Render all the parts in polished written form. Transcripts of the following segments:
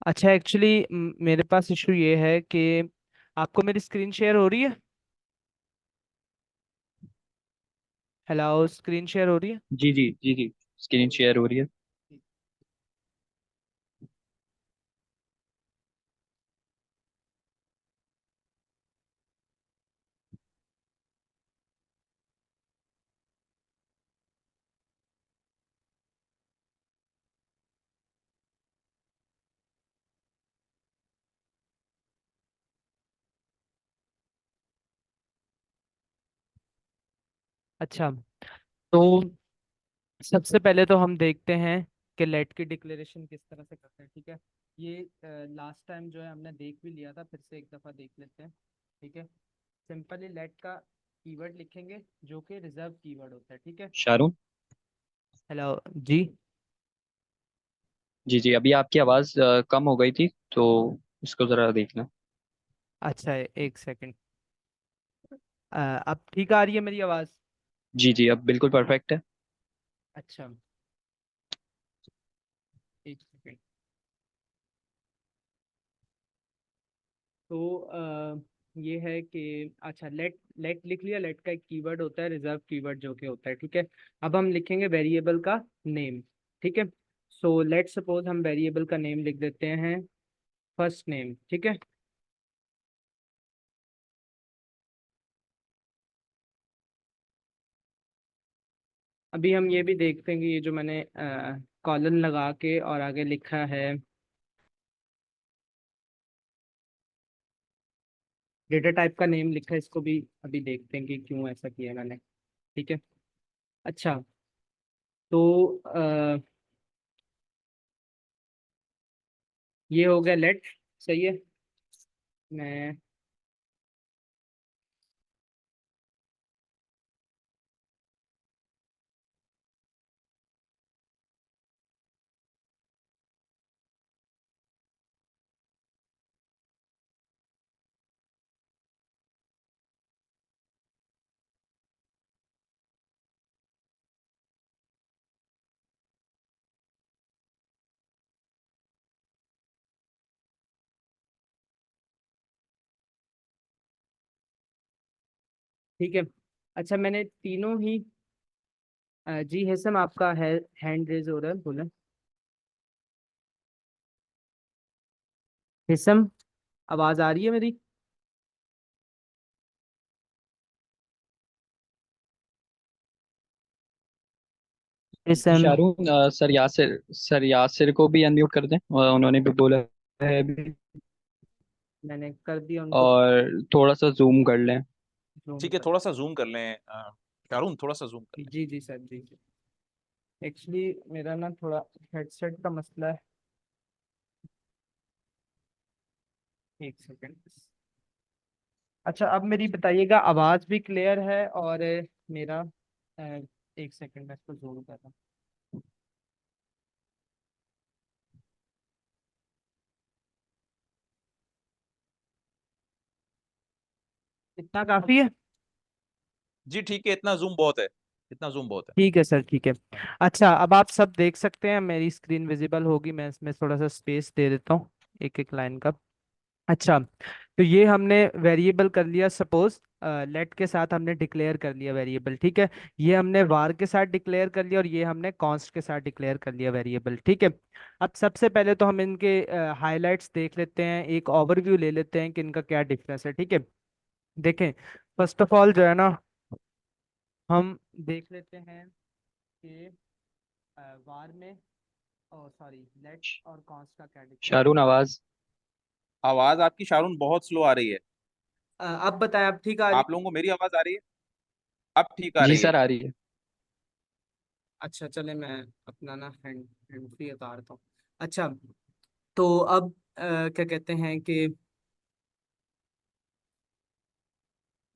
अच्छा, एक्चुअली मेरे pass issue ये है कि आपको मेरी स्क्रीन शेयर हो रही है। हेलो, स्क्रीन शेयर हो रही है। जी जी जी जी। स्क्रीन शेयर हो रही है। अच्छा, तो सबसे पहले तो हम देखते हैं कि लेट की डिक्लेरेशन किस तरह से करते हैं। ठीक है, ये लास्ट टाइम जो है हमने देख भी लिया था, फिर से एक दफ़ा देख लेते हैं। ठीक है, सिंपली लेट का कीवर्ड लिखेंगे जो कि रिजर्व कीवर्ड होता है। ठीक है। शारून। हेलो जी। जी जी, अभी आपकी आवाज़ कम हो गई थी, तो इसको ज़रा देखना। अच्छा, एक सेकंड। अब ठीक आ रही है मेरी आवाज़? जी जी, अब बिल्कुल परफेक्ट है। अच्छा, एक सेकंड। तो ये है कि अच्छा, लेट लेट लिख लिया। लेट का एक कीवर्ड होता है रिजर्व कीवर्ड जो कि होता है। ठीक है, अब हम लिखेंगे वेरिएबल का नेम। ठीक है, सो लेट सपोज हम वेरिएबल का नेम लिख देते हैं फर्स्ट नेम। ठीक है। अभी हम ये भी देखते हैं कि ये जो मैंने कॉलन लगा के और आगे लिखा है डेटा टाइप का नेम लिखा है, इसको भी अभी देखते हैं कि क्यों ऐसा किया है मैंने। ठीक है। अच्छा, तो ये हो गया लेट। सही है। मैं ठीक है। अच्छा, मैंने तीनों ही जी हेसम, आपका है हैंड रेज हो रहा है, बोला। हेसम, आवाज आ रही है मेरी? जी हेसम, शारून, सर यासिर को भी अनम्यूट कर दें, उन्होंने भी बोला है अभी। मैंने कर दिया उनको। और थोड़ा सा जूम कर लें। जूम ठीक है, कर। थोड़ा सा जूम कर लें। शारून, थोड़ा सा जूम कर लें। जी जी सर, जी जी। एक्चुअली मेरा ना थोड़ा हेडसेट का मसला है। एक सेकंड। अच्छा, अब मेरी बताइएगा, आवाज भी क्लियर है और मेरा एक सेकंड मैं इसको जूम कर रहा हूँ। इतना काफी है? जी ठीक है, इतना जूम बहुत है। इतना जूम बहुत है। ठीक है सर, ठीक है। अच्छा, अब आप सब देख सकते हैं, मेरी स्क्रीन विजिबल होगी। मैं इसमें थोड़ा सा स्पेस दे देता हूँ एक एक लाइन का। अच्छा, तो ये हमने वेरिएबल कर लिया सपोज। लेट के साथ हमने डिक्लेयर कर लिया वेरिएबल। ठीक है, ये हमने वार के साथ डिक्लेयर कर लिया और ये हमने कॉन्स्ट के साथ डिक्लेयर कर लिया वेरिएबल। ठीक है, अब सबसे पहले तो हम इनके हाइलाइट्स देख लेते हैं, एक ओवरव्यू ले लेते हैं कि इनका क्या डिफरेंस है। ठीक है, देखें। फर्स्ट ऑफ ऑल जो है ना, हम देख लेते हैं कि वार में, ओ सॉरी, लेट और कॉन्स्ट का क्या डिफरेंस शारून, आवाज़। आवाज आपकी शारून बहुत स्लो आ रही है। है। अब बताएं, अब ठीक आ रही आप है? लोगों को मेरी आवाज आ रही है? अब ठीक आ जी रही है। सर, आ रही है। अच्छा, चले मैं अपना ना हैंड हैंड फ्री उतारता हूँ। अच्छा, तो अब क्या कहते हैं कि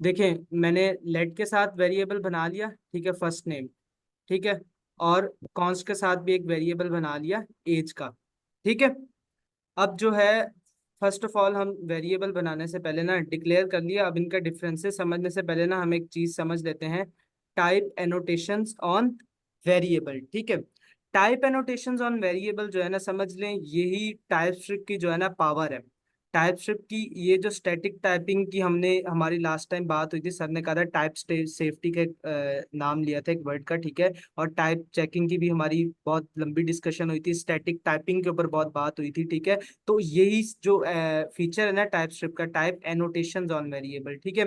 देखें, मैंने लेट के साथ वेरिएबल बना लिया। ठीक है, फर्स्ट नेम। ठीक है, और कॉन्स्ट के साथ भी एक वेरिएबल बना लिया एज का। ठीक है, अब जो है, फर्स्ट ऑफ ऑल हम वेरिएबल बनाने से पहले ना डिक्लेयर कर लिया। अब इनका डिफरेंसेस समझने से पहले ना हम एक चीज समझ लेते हैं, टाइप एनोटेशंस ऑन वेरिएबल। ठीक है, टाइप एनोटेशंस ऑन वेरिएबल जो है ना, समझ लें यही टाइप स्क्रिप्ट की जो है ना पावर है। टाइप स्क्रिप्ट की ये जो स्टैटिक टाइपिंग की हमने हमारी लास्ट टाइम बात हुई थी, सर ने कहा था टाइप सेफ्टी का नाम लिया था एक वर्ड का, ठीक है। और टाइप चेकिंग की भी हमारी बहुत लंबी डिस्कशन हुई थी, स्टैटिक टाइपिंग के ऊपर बहुत बात हुई थी, ठीक है। तो यही जो फीचर है ना टाइप स्क्रिप्ट का, टाइप एनोटेशंस ऑन वेरिएबल, ठीक है,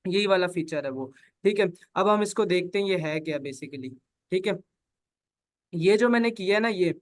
यही वाला फीचर है वो, ठीक है। अब हम इसको देखते हैं ये है क्या बेसिकली, ठीक है। ये जो मैंने किया है ना, ये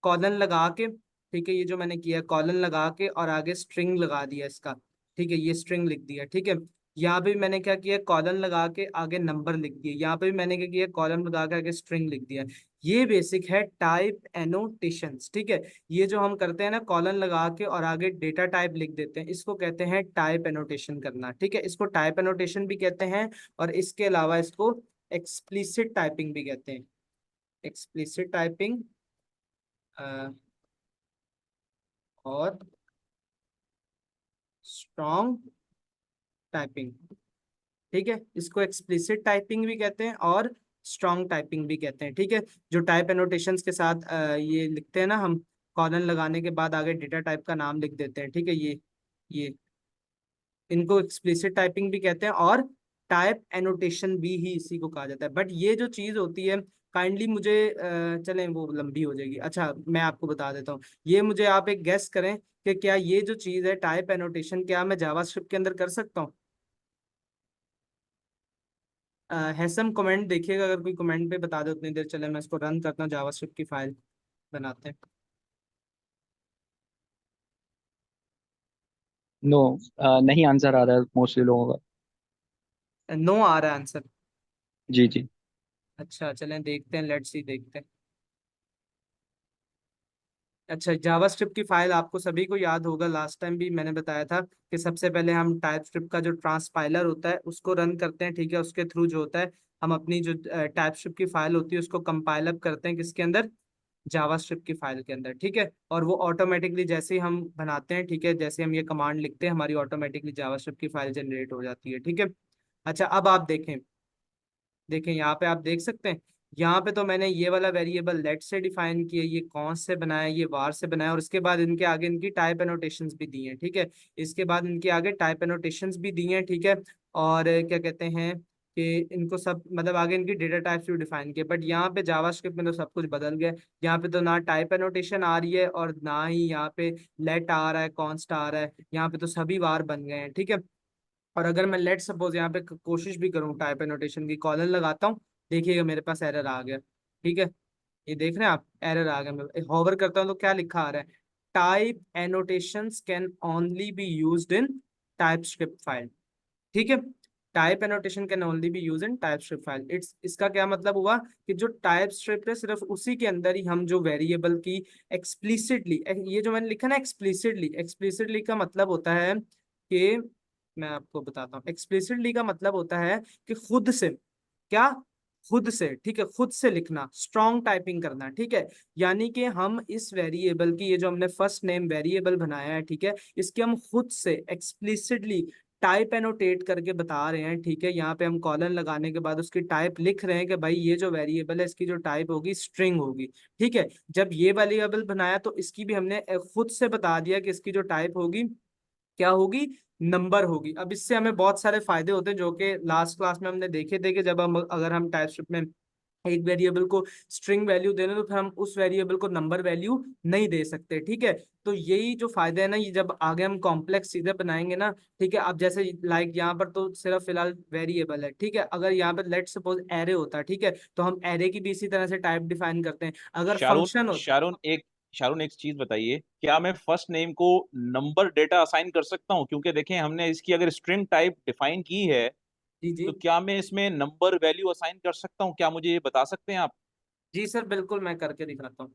कॉलन लगा के, ठीक है, ये जो मैंने किया कॉलन लगा के और आगे स्ट्रिंग लगा दिया इसका, ठीक है, ये स्ट्रिंग लिख दिया, ठीक है। यहाँ पे भी मैंने क्या किया, कॉलन लगा के आगे नंबर लिख दिया, यहाँ पे भी मैंने क्या किया, कॉलम लगा के आगे स्ट्रिंग लिख दिया। ये बेसिक है टाइप एनोटेशंस, ठीक है। ये जो हम करते हैं ना, कॉलन लगा के और आगे डेटा टाइप लिख देते हैं, इसको कहते हैं टाइप एनोटेशन करना, ठीक है। इसको टाइप एनोटेशन भी कहते हैं, और इसके अलावा इसको एक्सप्लिसिट टाइपिंग भी कहते हैं। एक्सप्लिसिट टाइपिंग और स्ट्रॉन्ग टाइपिंग, ठीक है। इसको एक्सप्लिसिट टाइपिंग भी कहते हैं और स्ट्रॉन्ग टाइपिंग भी कहते हैं, ठीक है। जो टाइप एनोटेशंस के साथ ये लिखते हैं ना हम, कॉलन लगाने के बाद आगे डेटा टाइप का नाम लिख देते हैं, ठीक है, ये इनको एक्सप्लिसिट टाइपिंग भी कहते हैं और टाइप एनोटेशन भी ही इसी को कहा जाता है। बट ये जो चीज़ होती है, काइंडली मुझे चलें वो लंबी हो जाएगी, अच्छा मैं आपको बता देता हूँ। ये मुझे आप एक गेस करें कि क्या ये जो चीज़ है टाइप एनोटेशन, क्या मैं जावास्क्रिप्ट के अंदर कर सकता हूँ? हैसम कमेंट देखिएगा, अगर कोई कमेंट पे बता दे उतनी देर, चले मैं इसको रन करता हूँ, जावास्क्रिप्ट की फाइल बनाते हैं। नो, नहीं आंसर आ रहा है मोस्टली लोगों का। नो आ रहा है आंसर? जी जी। अच्छा चलें देखते हैं, लेट्स सी देखते हैं। अच्छा, जावास्क्रिप्ट की फाइल आपको सभी को याद होगा, लास्ट टाइम भी मैंने बताया था कि सबसे पहले हम टाइपस्क्रिप्ट का जो ट्रांसपाइलर होता है उसको रन करते हैं, ठीक है। उसके थ्रू जो होता है, हम अपनी जो टाइपस्क्रिप्ट की फाइल होती है उसको कंपाइल अप करते हैं, किसके अंदर, जावास्क्रिप्ट की फाइल के अंदर, ठीक है। और वो ऑटोमेटिकली जैसे ही हम बनाते हैं, ठीक है, जैसे हम ये कमांड लिखते हैं, हमारी ऑटोमेटिकली जावास्क्रिप्ट की फाइल जनरेट हो जाती है, ठीक है। अच्छा अब आप देखें, देखें यहाँ पे आप देख सकते हैं, यहाँ पे तो मैंने ये वाला वेरिएबल लेट से डिफाइन किया, ये कौन से बनाया, ये वार से बनाया, और इसके बाद इनके आगे इनकी टाइप एनोटेशंस भी दी हैं, ठीक है। इसके बाद इनके आगे टाइप एनोटेशंस भी दी हैं, ठीक है। और क्या कहते हैं कि इनको सब मतलब आगे इनकी डेटा टाइप्स भी डिफाइन किए। बट यहाँ पे जावास्क्रिप्ट में तो सब कुछ बदल गया, यहाँ पे तो ना टाइप एनोटेशन आ रही है और ना ही यहाँ पे लेट आ रहा है, कॉन्स्ट आ रहा है, यहाँ पे तो सभी वार बन गए हैं, ठीक है। और अगर मैं लेट सपोज यहाँ पे कोशिश भी करूँ टाइप एनोटेशन की, कॉलन लगाता हूँ, देखिएगा मेरे पास एरर आ गया, ठीक है। ये देख रहे हैं आप, एरर आ गया, मैं होवर करता हूँ तो क्या लिखा आ रहा है, type annotations can only be used in type script file, ठीक है। Type annotation can only B use in type script file. It's इसका क्या मतलब हुआ कि जो टाइप स्क्रिप्ट है सिर्फ उसी के अंदर ही हम जो वेरिएबल की एक्सप्लिसिटली, ये जो मैंने लिखा ना एक्सप्लिसिटली, एक्सप्लिसिटली का मतलब होता है कि, मैं आपको बताता हूँ, एक्सप्लिसिटली का मतलब होता है कि खुद से, क्या, खुद से, ठीक है, खुद से लिखना, स्ट्रॉन्ग टाइपिंग करना, ठीक है। यानी कि हम इस वेरिएबल की, ये जो हमने फर्स्ट नेम वेरिएबल बनाया है, ठीक है, इसके हम खुद से एक्सप्लिसिटली टाइप एनोटेट करके बता रहे हैं, ठीक है। यहाँ पे हम कॉलन लगाने के बाद उसकी टाइप लिख रहे हैं कि भाई ये जो वेरिएबल है इसकी जो टाइप होगी स्ट्रिंग होगी, ठीक है। जब ये वेरिएबल बनाया तो इसकी भी हमने खुद से बता दिया कि इसकी जो टाइप होगी क्या होगी, नंबर होगी। अब इससे हमें बहुत सारे फायदे होते हैं जो कि लास्ट क्लास में हमने देखे थे कि जब हम, अगर हम टाइपस्क्रिप्ट में एक वेरिएबल को स्ट्रिंग वैल्यू देने तो फिर हम उस वेरिएबल को नंबर वैल्यू नहीं दे सकते, ठीक है। तो यही जो फायदा है ना, ये जब आगे हम कॉम्प्लेक्स चीजें बनाएंगे ना, ठीक है। अब जैसे लाइक यहाँ पर तो सिर्फ फिलहाल वेरिएबल है, ठीक है। अगर यहाँ पर लेट सपोज एरे होता है, ठीक है, तो हम एरे की भी इसी तरह से टाइप डिफाइन करते हैं। अगर शारून फंक्शन होता, शारून एक चीज बताइए, क्या मैं फर्स्ट नेम को नंबर डेटा असाइन कर सकता हूँ? क्योंकि देखें हमने इसकी अगर स्ट्रिंग टाइप डिफाइन की है, जी जी तो क्या मैं इसमें नंबर वैल्यू असाइन कर सकता हूँ? क्या मुझे ये बता सकते हैं आप? जी सर, बिल्कुल मैं करके दिखाता हूँ।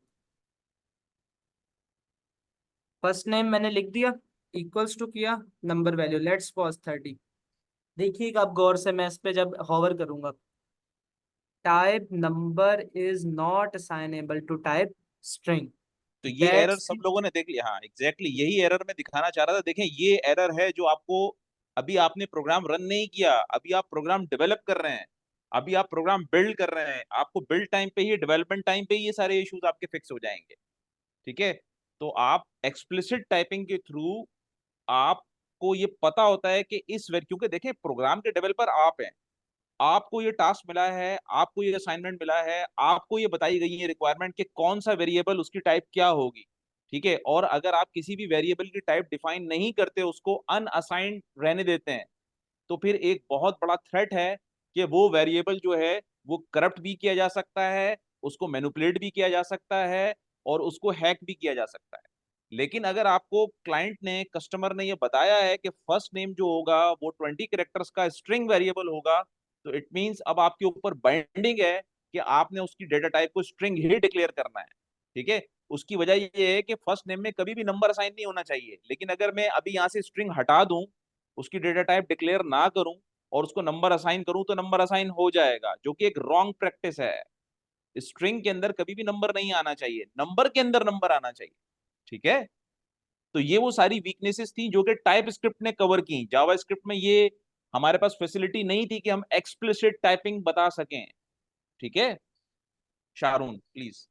फर्स्ट नेम मैंने लिख दिया, इक्वल्स टू किया, नंबर वैल्यू लेट्स पॉज 30। देखिएगा अब गौर से, मैं इस पे जब होवर करूंगा, type number is not assignable to type string, तो ये एरर दैट्स, सब लोगों ने देख लिया। हाँ एग्जैक्टली यही एरर मैं दिखाना चाह रहा था। देखें ये एरर है जो आपको, अभी आपने प्रोग्राम रन नहीं किया, अभी आप प्रोग्राम डेवलप कर रहे हैं। अभी आप प्रोग्राम बिल्ड कर रहे हैं, आपको बिल्ड टाइम पे ही, डेवलपमेंट टाइम पे ही ये सारे इश्यूज आपके फिक्स हो जाएंगे। ठीक है, तो आप एक्सप्लिसिट टाइपिंग के थ्रू आपको ये पता होता है कि क्योंकि देखिए प्रोग्राम के डेवलपर आप हैं, आपको ये टास्क मिला है, आपको ये असाइनमेंट मिला है, आपको ये बताई गई है रिक्वायरमेंट कि कौन सा वेरिएबल, उसकी टाइप क्या होगी। ठीक है, और अगर आप किसी भी वेरिएबल की टाइप डिफाइन नहीं करते, उसको अनअसाइंड रहने देते हैं, तो फिर एक बहुत बड़ा थ्रेट है कि वो वेरिएबल जो है वो करप्ट भी किया जा सकता है, उसको मैनिपुलेट भी किया जा सकता है, और उसको हैक भी किया जा सकता है। लेकिन अगर आपको क्लाइंट ने, कस्टमर ने ये बताया है कि फर्स्ट नेम जो होगा वो 20 कैरेक्टर्स का स्ट्रिंग वेरिएबल होगा, तो इट मींस अब आपके ऊपर बाइंडिंग है कि आपने उसकी डेटा टाइप को स्ट्रिंग ही डिक्लेयर करना है। ठीक है, उसकी वजह ये है कि फर्स्ट नेम में कभी भी नंबर असाइन नहीं होना चाहिए, लेकिन अगर मैं अभी यहाँ से स्ट्रिंग हटा दूं, उसकी डेटा टाइप डिक्लेयर ना करूं और उसको नंबर असाइन करूं, तो नंबर असाइन हो जाएगा, जो कि एक रॉन्ग प्रैक्टिस है। स्ट्रिंग के अंदर कभी भी नंबर नहीं आना चाहिए, नंबर के अंदर नंबर आना चाहिए। ठीक है, तो ये वो सारी वीकनेसेस थी जो कि टाइप स्क्रिप्ट ने कवर की। जावा स्क्रिप्ट में ये हमारे पास फैसिलिटी नहीं थी कि हम एक्सप्लिसिट टाइपिंग बता सकें। ठीक है, शारून प्लीज।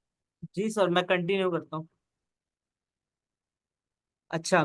जी सर, मैं कंटिन्यू करता हूँ। अच्छा,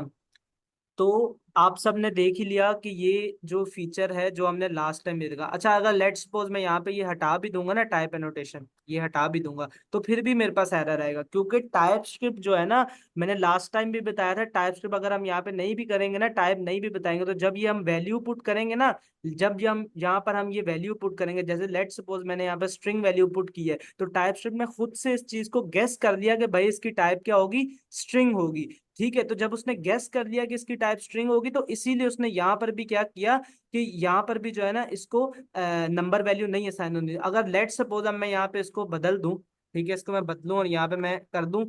तो आप सब ने देख ही लिया कि ये जो फीचर है जो हमने लास्ट टाइम भी देखा। अच्छा, अगर लेट्स सपोज मैं यहाँ पे ये हटा भी दूंगा ना, टाइप एनोटेशन ये हटा भी दूंगा, तो फिर भी मेरे पास एरर आएगा, क्योंकि टाइप स्क्रिप्ट जो है ना, मैंने लास्ट टाइम भी बताया था, टाइप स्क्रिप्ट अगर हम यहाँ पे नहीं भी करेंगे ना, टाइप नहीं भी बताएंगे, तो जब ये हम वैल्यू पुट करेंगे ना, जब ये हम यहाँ पर हम ये वैल्यू पुट करेंगे, जैसे लेट सपोज मैंने यहाँ पे स्ट्रिंग वैल्यू पुट की है, तो टाइप स्क्रिप्ट ने खुद से इस चीज को गेस कर लिया कि भाई इसकी टाइप क्या होगी, स्ट्रिंग होगी। ठीक है, तो जब उसने गेस कर लिया कि इसकी टाइप स्ट्रिंग होगी, तो इसीलिए उसने यहाँ पर भी क्या किया कि यहाँ पर भी जो है ना, इसको नंबर वैल्यू नहीं असाइन होनी। अगर लेट सपोज अब मैं यहाँ पे इसको बदल दूं, ठीक है, इसको मैं बदलूं और यहाँ पे मैं कर दूं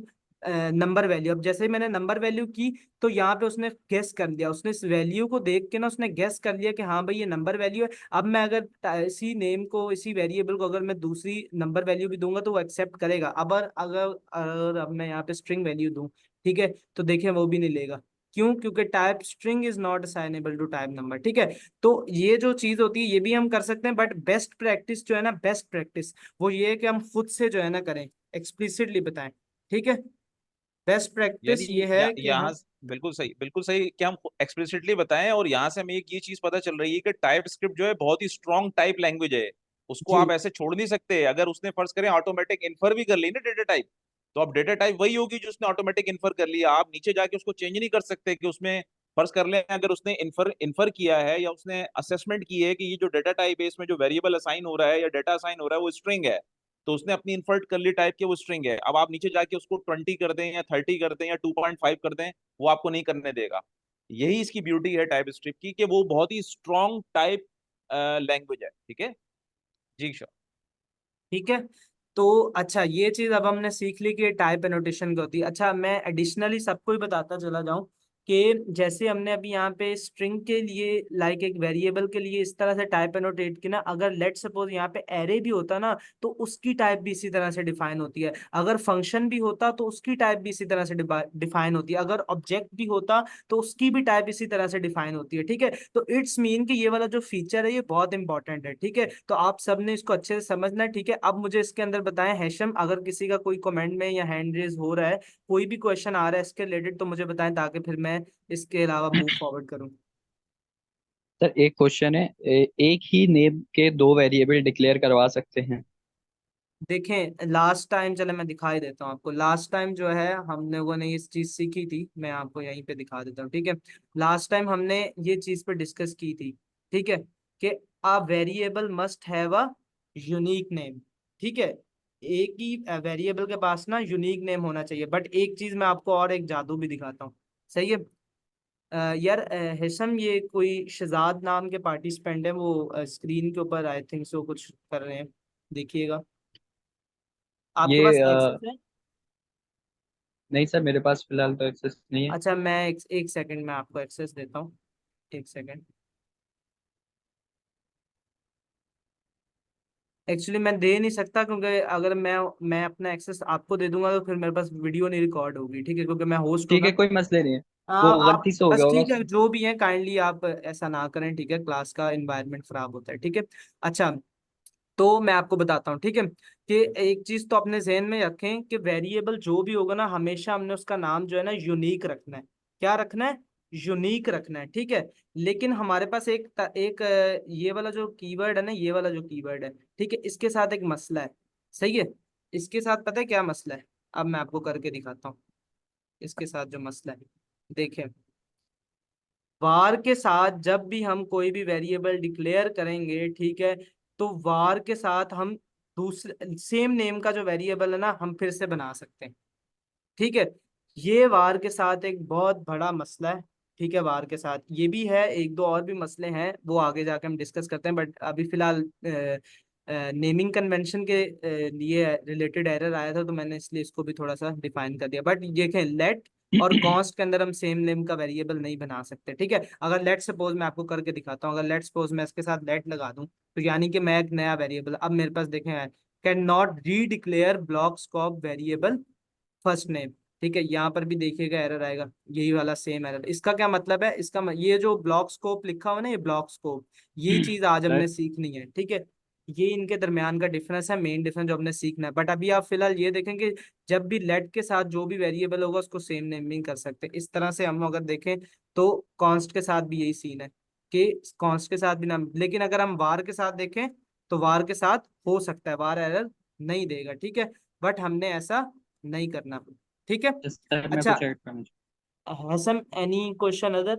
नंबर वैल्यू। अब जैसे ही मैंने नंबर वैल्यू की, तो यहाँ पे उसने गेस कर लिया, उसने इस वैल्यू को देख के ना उसने गेस कर लिया कि हाँ भाई ये नंबर वैल्यू है। अब मैं अगर इसी नेम को, इसी वेरिएबल को अगर मैं दूसरी नंबर वैल्यू भी दूंगा तो वो एक्सेप्ट करेगा। अब अगर अगर अब मैं यहाँ पे स्ट्रिंग वैल्यू दूं, ठीक है, तो देखिए वो भी नहीं लेगा। क्यों? क्योंकि type string is not assignable to type number. ठीक है, तो ये जो चीज होती है ये भी हम कर सकते हैं, बट बेस्ट प्रैक्टिस जो है ना, बेस्ट प्रैक्टिस वो ये है कि हम खुद से जो है ना करें, एक्सप्लिसिटली बताएं। ठीक है, बेस्ट यानी प्रैक्टिस ये है कि यहाँ, हम। बिल्कुल सही, बिल्कुल सही कि हम एक्सप्लिसिटली बताएं। और यहाँ से हमें एक ये चीज पता चल रही है कि टाइप स्क्रिप्ट जो है बहुत ही स्ट्रॉन्ग टाइप लैंग्वेज है, उसको जी आप ऐसे छोड़ नहीं सकते। अगर उसने फर्ज करें ऑटोमेटिक इन्फर भी कर ली ना डेटा टाइप, तो अब डेटा टाइप वही होगी जो उसने ऑटोमेटिक इन्फर कर लिया, आप नीचे जाके उसको चेंज नहीं कर सकते कि उसमें, फर्ज कर लें अगर उसने इन्फर इन्फर किया है या उसने असेसमेंट की है कि ये जो डेटा टाइप है इसमें जो वेरिएबल असाइन हो रहा है या डेटा असाइन हो रहा है वो स्ट्रिंग है, तो उसने अपनी इन्फर्ट कर ली टाइप की वो स्ट्रिंग है, अब आप नीचे जाके उसको 20 कर दें या 30 कर दें या 2.5 कर दें, वो आपको नहीं करने देगा। यही इसकी ब्यूटी है टाइप स्क्रिप्ट की, कि वो बहुत ही स्ट्रॉन्ग टाइप लैंग्वेज है। ठीक है जी, श्योर। ठीक है, तो अच्छा ये चीज अब हमने सीख ली कि टाइप एनोटेशन क्या होती है। अच्छा, मैं एडिशनली सबको ही बताता चला जाऊं कि जैसे हमने अभी यहाँ पे स्ट्रिंग के लिए, लाइक एक वेरिएबल के लिए इस तरह से टाइप एनोटेट की ना, अगर लेट सपोज यहाँ पे एरे भी होता ना, तो उसकी टाइप भी इसी तरह से डिफाइन होती है। अगर फंक्शन भी होता तो उसकी टाइप भी इसी तरह से डिफाइन होती है। अगर ऑब्जेक्ट भी होता तो उसकी भी टाइप इसी तरह से डिफाइन होती है। ठीक है, तो इट्स मीन कि ये वाला जो फीचर है ये बहुत इंपॉर्टेंट है। ठीक है, तो आप सबने इसको अच्छे से समझना है। ठीक है, अब मुझे इसके अंदर बताएं हैशम, अगर किसी का कोई कमेंट में या हैंड रेज हो रहा है, कोई भी क्वेश्चन आ रहा है इसके रिलेटेड, तो मुझे बताएं ताकि फिर मैं इसके अलावा मूव फॉरवर्ड करूं। सर एक क्वेश्चन है, एक ही नेम के दो वेरिएबल डिक्लेयर करवा सकते हैं? देखें, लास्ट टाइम, चले मैं दिखाई देता हूँ आपको। लास्ट टाइम जो है हम लोगों ने इस चीज सीखी थी, मैं आपको यहीं पे दिखा देता हूँ। ठीक है, लास्ट टाइम हमने ये चीज पे डिस्कस की थी। ठीक है, कि a variable must have a unique name. ठीक है, एक ही वेरिएबल के पास ना यूनिक नेम होना चाहिए। बट एक चीज मैं आपको और एक जादू भी दिखाता हूँ। सही है। यार हेशम, ये कोई शहजाद नाम के पार्टिसिपेंट है, वो स्क्रीन के ऊपर आई थिंक सो कुछ कर रहे हैं, देखिएगा। आपके ये पास एक्सेस है? नहीं सर, मेरे पास फिलहाल तो एक्सेस नहीं है। अच्छा, मैं एक सेकंड में आपको एक्सेस देता हूँ। एक सेकंड। एक्चुअली मैं दे नहीं सकता, क्योंकि अगर मैं अपना एक्सेस आपको दे दूंगा तो फिर मेरे पास वीडियो नहीं रिकॉर्ड होगी। ठीक है, क्योंकि मैं होस्ट हूँ ठीक ना। है, कोई मसले नहीं है। वो हाँ, आप गलती से हो बस गया होगा। ठीक है, जो भी है काइंडली आप ऐसा ना करें। ठीक है, क्लास का एनवायरनमेंट खराब होता है। ठीक है। अच्छा, तो मैं आपको बताता हूँ, ठीक है, कि एक चीज तो अपने जहन में रखें कि वेरिएबल जो भी होगा ना, हमेशा हमने उसका नाम जो है ना यूनिक रखना है। क्या रखना है? यूनिक रखना है, ठीक है। लेकिन हमारे पास ये वाला जो कीवर्ड है ना, ये वाला जो कीवर्ड है, ठीक है, इसके साथ एक मसला है। सही है। इसके साथ पता है क्या मसला है? अब मैं आपको करके दिखाता हूँ। इसके साथ जो मसला है, देखें, वार के साथ जब भी हम कोई भी वेरिएबल डिक्लेयर करेंगे, ठीक है, तो वार के साथ हम दूसरे सेम नेम का जो वेरिएबल है ना, हम फिर से बना सकते हैं। ठीक है। ये वार के साथ एक बहुत बड़ा मसला है। ठीक है, वार के साथ ये भी है, एक दो और भी मसले हैं, वो आगे जाके हम डिस्कस करते हैं, बट अभी फिलहाल नेमिंग कन्वेंशन के लिए रिलेटेड एरर आया था, तो मैंने इसलिए इसको भी थोड़ा सा डिफाइन कर दिया। बट देखें, लेट और कॉन्स्ट के अंदर हम सेम नेम का वेरिएबल नहीं बना सकते। ठीक है, अगर लेट सपोज मैं आपको करके दिखाता हूँ, अगर लेट सपोज मैं इसके साथ लेट लगा दूं, तो यानी कि मैं एक नया वेरिएबल अब मेरे पास देखें है, कैन नॉट री declare block scope variable first name. ठीक है, यहाँ पर भी देखिएगा एरर आएगा, यही वाला सेम एरर। इसका क्या मतलब है? ये जो ब्लॉक स्कोप लिखा हुआ ना, ये ब्लॉक स्कोप, ये चीज आज सर हमने सीखनी है। ठीक है, ये इनके दरमियान का डिफरेंस है, मेन डिफरेंस जो हमने सीखना है। बट अभी आप फिलहाल ये देखेंगे, जब भी लेट के साथ जो भी वेरिएबल होगा उसको सेम नेमिंग कर सकते हैं। इस तरह से हम अगर देखें तो कॉन्स्ट के साथ भी यही सीन है कि कॉन्स्ट के साथ भी नाम, लेकिन अगर हम वार के साथ देखें तो वार के साथ हो सकता है वार एरर नहीं देगा। ठीक है, बट हमने ऐसा नहीं करना। ठीक है। सर मैं अच्छा, कुछ ऐड करना हसन, एनी क्वेश्चन अदर?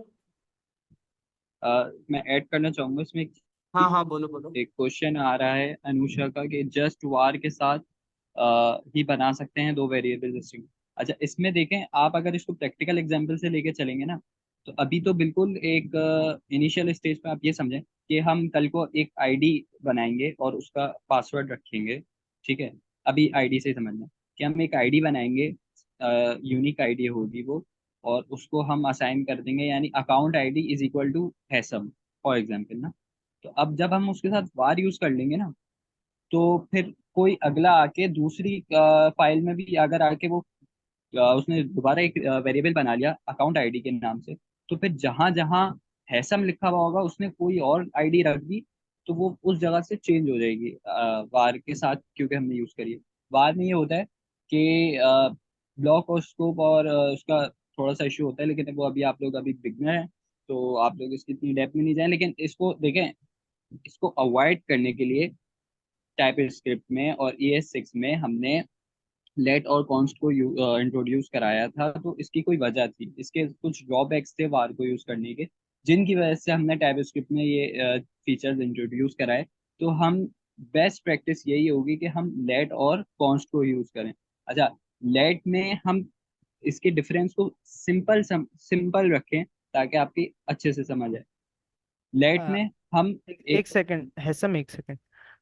मैं ऐड करना चाहूंगा इसमें। हाँ हाँ, बोलो बोलो। एक क्वेश्चन आ रहा है अनुषा का कि जस्ट वार के साथ ही बना सकते हैं दो वेरिएबल स्ट्रिंग। अच्छा, इसमें देखें आप अगर इसको प्रैक्टिकल एग्जांपल से लेके चलेंगे ना, तो अभी तो बिल्कुल एक इनिशियल स्टेज पे आप ये समझें कि हम कल को एक आईडी बनाएंगे और उसका पासवर्ड रखेंगे। ठीक है, अभी आईडी से समझना कि हम एक आईडी बनाएंगे, यूनिक आईडी होगी वो, और उसको हम असाइन कर देंगे, यानी account ID is equal to हैसम फॉर एग्जाम्पल ना। तो अब जब हम उसके साथ वार यूज कर लेंगे ना, तो फिर कोई अगला आके दूसरी फाइल में भी अगर आके वो उसने दोबारा एक वेरिएबल बना लिया अकाउंट आईडी के नाम से, तो फिर जहां जहां हैसम लिखा हुआ होगा उसने कोई और आईडी रख दी, तो वो उस जगह से चेंज हो जाएगी वार के साथ, क्योंकि हमने यूज करी है। वार में ये होता है कि ब्लॉक और स्कोप और उसका थोड़ा सा इशू होता है, लेकिन वो अभी आप लोग अभी बिगनर हैं, तो आप लोग इसकी इतनी डेप्थ में नहीं जाए। लेकिन इसको देखें, इसको अवॉइड करने के लिए टाइप स्क्रिप्ट में और ES6 में हमने लेट और कॉन्स्ट को इंट्रोड्यूस कराया था। तो इसकी कोई वजह थी, इसके कुछ ड्रॉबैक्स थे वार को यूज करने के, जिनकी वजह से हमने टाइप स्क्रिप्ट में ये फीचर्स इंट्रोड्यूस कराए। तो हम बेस्ट प्रैक्टिस यही होगी कि हम लेट और कॉन्स्ट को यूज करें। अच्छा, लेट में हम इसके डिफरेंस को सिंपल रखें ताकि आपकी अच्छे से समझ आए। लेट आ, में हम एक एक सेकंड हैसम, एक सेकंड।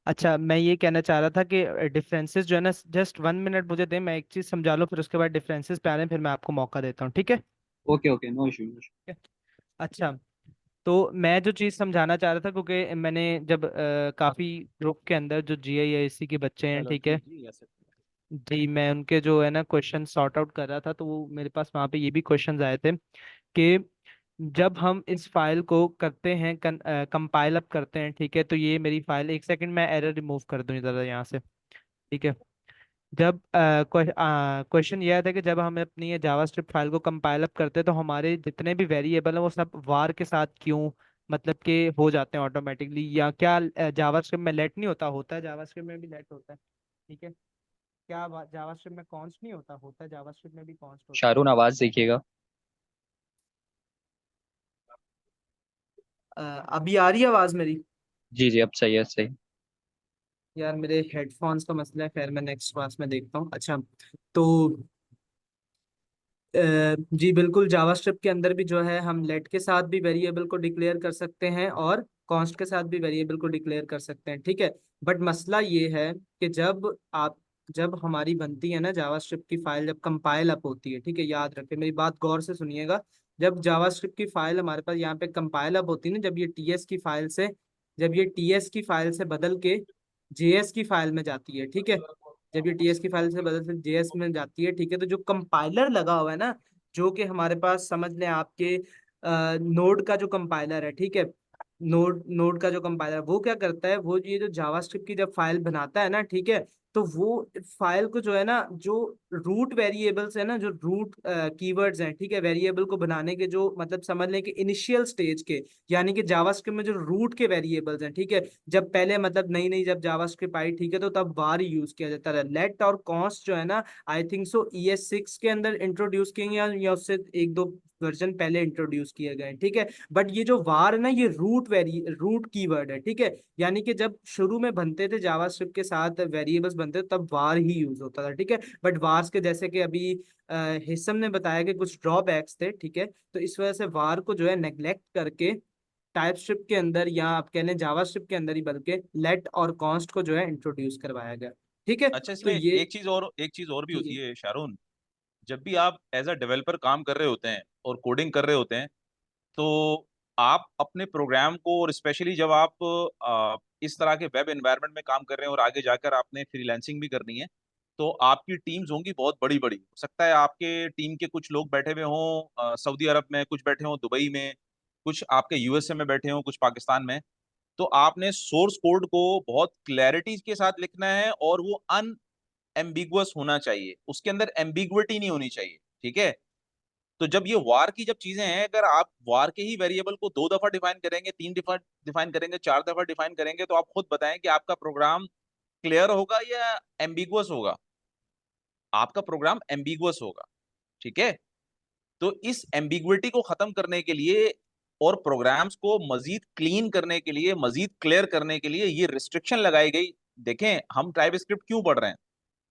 अच्छा, मैं ये कहना चाह रहा था कि डिफरेंसेस जो है ना, जस्ट 1 मिनट मुझे दें, मैं एक चीज समझा लूँ, फिर उसके बाद डिफरेंसेस पे आ रहे हैं, फिर मैं आपको मौका देता हूँ, ठीक है? Okay okay, no issue no issue. ठीक है? अच्छा, तो मैं जो चीज़ समझाना चाह रहा था, क्योंकि मैंने जब काफ़ी ग्रुप के अंदर जो GIIC के बच्चे हैं, चलो ठीक जी है, जी, ऐसे जी, मैं उनके जो है ना क्वेश्चन सॉर्ट आउट कर रहा था, तो वो मेरे पास वहाँ पे ये भी क्वेश्चंस आए थे कि जब हम इस फाइल को करते हैं कंपाइल अप करते हैं, ठीक है, तो ये मेरी फाइल, एक सेकंड मैं एरर रिमूव कर दूँ ज़रा यहाँ से। ठीक है, जब क्वेश्चन ये आया था कि जब हम अपनी ये जावास्क्रिप्ट फाइल को कंपाइल अप करते हैं, तो हमारे जितने भी वेरिएबल हैं वो सब वार के साथ क्यों, मतलब कि हो जाते हैं ऑटोमेटिकली, या क्या जावास्क्रिप्ट में लेट नहीं होता? होता है, जावास्क्रिप्ट में भी लेट होता है। ठीक है, क्या जावास्क्रिप्ट में कॉन्स्ट नहीं होता? होता है, जावास्क्रिप्ट में भी कॉन्स्ट होता है। शारून आवाज देखिएगा। अभी आ रही है आवाज मेरी? जी जी, अब सही है, सही। यार मेरे हेडफोन्स का मसला है, खैर मैं नेक्स्ट क्लास में देखता हूँ। अच्छा, तो जी बिल्कुल, जावास्क्रिप्ट के अंदर भी जो है हम लेट के साथ भी वेरिएबल को डिक्लेयर कर सकते हैं और कॉन्स्ट के साथ भी वेरिएबल को डिक्लेयर कर सकते हैं। ठीक है, बट मसला ये है कि जब हमारी बनती है ना जावास्क्रिप्ट की फाइल, जब कंपाइल अप होती है, ठीक है, याद रखें मेरी बात, गौर से सुनिएगा। जब जावास्क्रिप्ट की फाइल हमारे पास यहाँ पे कंपाइल अप होती है ना, जब ये टीएस की फाइल से बदल के जेएस की फाइल में जाती है, ठीक है, जब ये टीएस की फाइल से बदल से जेएस में जाती है, ठीक है, तो जो कंपाइलर लगा हुआ है ना, जो कि हमारे पास समझ लें आपके नोड का जो कंपाइलर है, ठीक है, नोड नोड का जो कंपाइलर वो क्या करता है, वो ये जो जावास्क्रिप्ट की जब फाइल बनाता है ना, ठीक है, तो वो फाइल को जो है ना, जो रूट वेरिएबल्स है ना, जो रूट कीवर्ड्स हैं, ठीक है, वेरिएबल को बनाने के जो मतलब समझ लें कि इनिशियल स्टेज के, यानी कि जावास्क्रिप्ट में जो रूट के वेरिएबल्स हैं, ठीक है, जब पहले मतलब नई नई जब जावास्क्रिप्ट आई, ठीक है, तो तब var यूज किया जाता है। लेट और कॉन्स्ट जो है ना, आई थिंक सो ES6 के अंदर इंट्रोड्यूस किए गए, या उससे एक दो वर्जन पहले इंट्रोड्यूस किए गए, ठीक है। बट ये जो वार है ना, ये रूट कीवर्ड है, ठीक है, यानी कि जब शुरू में बनते थे जावास्क्रिप्ट के साथ वेरिएबल्स बनते थे तब वार ही यूज होता था, ठीक है। बट वार्स के जैसे कि अभी हिस्सम ने बताया कि कुछ ड्रॉबैक्स थे, ठीक है, तो इस वजह से वार को जो है नेग्लेक्ट करके टाइपस्क्रिप्ट के अंदर, या आप कह लें जावास्क्रिप्ट के अंदर ही, बल्कि लेट और कॉन्स्ट को जो है इंट्रोड्यूस करवाया गया, ठीक है। अच्छा, तो इसमें ये एक चीज और भी जी होती जी है शारून। जब भी आप एज अ डेवलपर काम कर रहे होते हैं और कोडिंग कर रहे होते हैं, तो आप अपने प्रोग्राम को, और स्पेशली जब आप इस तरह के वेब एनवायरनमेंट में काम कर रहे हैं और आगे जाकर आपने फ्रीलांसिंग भी करनी है, तो आपकी टीम्स होंगी बहुत बड़ी बड़ी। हो सकता है आपके टीम के कुछ लोग बैठे हुए हों सऊदी अरब में, कुछ बैठे हों दुबई में, कुछ आपके यूएसए में बैठे हों, कुछ पाकिस्तान में। तो आपने सोर्स कोड को बहुत क्लैरिटी के साथ लिखना है, और वो एम्बिगुअस होना चाहिए, उसके अंदर एम्बिगुइटी नहीं होनी चाहिए, ठीक है। तो जब ये वार की जब चीजें हैं, अगर आप वार के ही वेरिएबल को 2 दफा डिफाइन करेंगे, 3 दफा डिफाइन करेंगे, 4 दफा डिफाइन करेंगे, तो आप खुद बताएं कि आपका प्रोग्राम क्लियर होगा या एम्बिगुअस होगा। आपका प्रोग्राम एम्बिगुअस होगा, ठीक है। तो इस एम्बिगुइटी को खत्म करने के लिए और प्रोग्राम्स को मजीद क्लीन करने के लिए, मजीद क्लियर करने के लिए ये रिस्ट्रिक्शन लगाई गई। देखें, हम टाइप स्क्रिप्ट क्यों पढ़ रहे हैं,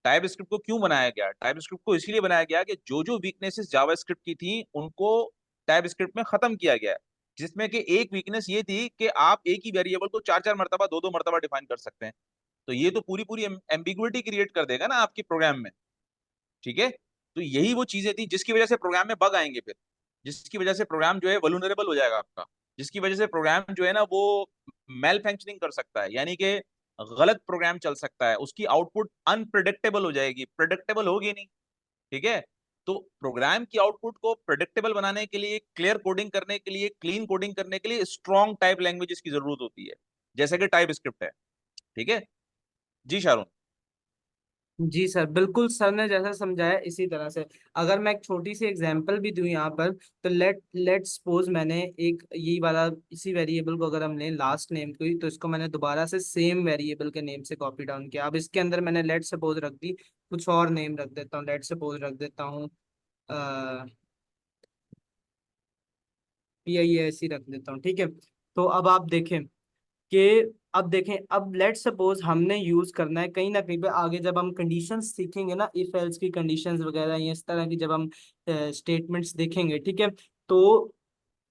टाइप स्क्रिप्ट को क्यों बनाया गया? टाइप स्क्रिप्ट को इसलिए बनाया गया कि जो जो वीकनेसेस जावा स्क्रिप्ट की थी उनको टाइप स्क्रिप्ट में खत्म किया गया है। जिसमें कि एक वीकनेस ये थी कि आप एक ही वेरिएबल को चार चार मरतबा, दो दो मरतबा डिफाइन कर सकते हैं। तो ये तो पूरी पूरी एम्बिगुइटी क्रिएट कर देगा ना आपके प्रोग्राम में, ठीक है। तो यही वो चीजें थी जिसकी वजह से प्रोग्राम में बग आएंगे फिर, जिसकी वजह से प्रोग्राम जो है वल्नरेबल हो जाएगा आपका, जिसकी वजह से प्रोग्राम जो है ना वो मेल फंक्शनिंग कर सकता है, यानी कि गलत प्रोग्राम चल सकता है, उसकी आउटपुट अनप्रिडिक्टेबल हो जाएगी, प्रिडिक्टेबल होगी नहीं, ठीक है। तो प्रोग्राम की आउटपुट को प्रिडिक्टेबल बनाने के लिए, क्लियर कोडिंग करने के लिए, क्लीन कोडिंग करने के लिए स्ट्रॉन्ग टाइप लैंग्वेजेस की जरूरत होती है, जैसे कि टाइप स्क्रिप्ट है, ठीक है। जी शारून। जी सर, बिल्कुल सर ने जैसा समझाया इसी तरह से। अगर मैं एक छोटी सी एग्जांपल भी दूं यहाँ पर, तो लेट सपोज मैंने एक यही वाला इसी वेरिएबल को अगर हम लें लास्ट नेम को ही, तो इसको मैंने दोबारा से सेम वेरिएबल के नेम से कॉपी डाउन किया। अब इसके अंदर मैंने लेट सपोज रख दी, कुछ और नेम रख देता हूँ, लेट सपोज रख देता हूँ PIAC रख देता हूँ, ठीक है। तो अब आप देखें कि अब देखें, अब लेट सपोज हमने यूज करना है कहीं ना कहीं पे आगे, जब हम कंडीशंस सीखेंगे ना, इफ एल्स की कंडीशंस वगैरह या इस तरह की जब हम स्टेटमेंट्स देखेंगे, ठीक है, तो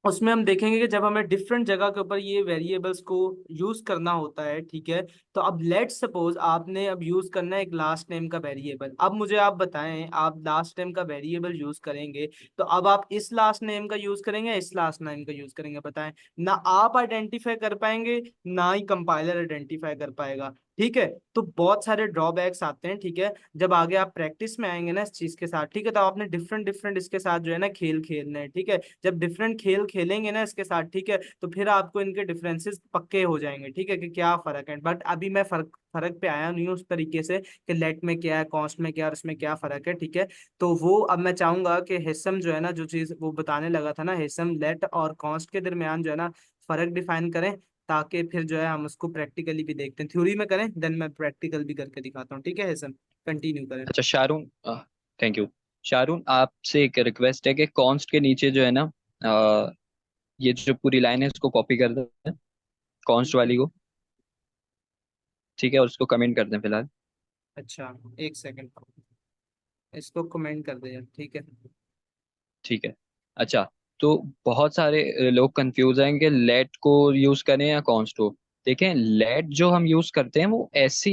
उसमें हम देखेंगे कि जब हमें डिफरेंट जगह के ऊपर ये वेरिएबल्स को यूज करना होता है, ठीक है। तो अब लेट सपोज आपने अब यूज करना है एक लास्ट नेम का वेरिएबल। अब मुझे आप बताएं, आप लास्ट नेम का वेरिएबल यूज करेंगे, तो अब आप इस लास्ट नेम का यूज करेंगे या इस लास्ट नेम का यूज करेंगे, बताएं। ना आप आइडेंटिफाई कर पाएंगे, ना ही कंपाइलर आइडेंटिफाई कर पाएगा, ठीक है। तो बहुत सारे ड्रॉबैक्स आते हैं, ठीक है। जब आगे आप प्रैक्टिस में आएंगे ना इस चीज के साथ, ठीक है, तो आपने डिफरेंट डिफरेंट इसके साथ जो है ना खेल खेलने हैं, ठीक है। जब डिफरेंट खेल खेलेंगे ना इसके साथ, ठीक है, तो फिर आपको इनके डिफरेंसेस पक्के हो जाएंगे, ठीक है, कि क्या फर्क है। बट अभी मैं फर्क फर्क पे आया नहीं हूँ उस तरीके से कि लेट में क्या है, कॉस्ट में क्या है और उसमें क्या फर्क है, ठीक है। तो वो अब मैं चाहूंगा कि हिस्सम जो है ना, जो चीज वो बताने लगा था ना, हिस्सम लेट और कॉस्ट के दरमियान जो है ना फर्क डिफाइन करें, ताकि फिर जो है हम उसको प्रैक्टिकली भी देखते हैं। थ्योरी में करें, देन मैं प्रैक्टिकल भी करके दिखाता हूँ, ठीक है हिस्सम, कंटिन्यू करें। अच्छा शारून, थैंक यू। शारून, आपसे एक रिक्वेस्ट है कि कॉन्स्ट के नीचे जो है ना, अ, ये जो पूरी लाइन है उसको कॉपी कर दें, कॉन्स्ट वाली को, ठीक है, और उसको कमेंट कर दें फिलहाल। अच्छा, एक सेकंड, इसको कमेंट कर दे, ठीक है। ठीक है। अच्छा, तो बहुत सारे लोग कंफ्यूज हैं कि लेट को यूज करें या कॉन्स्ट को। देखें, लेट जो हम यूज करते हैं वो ऐसी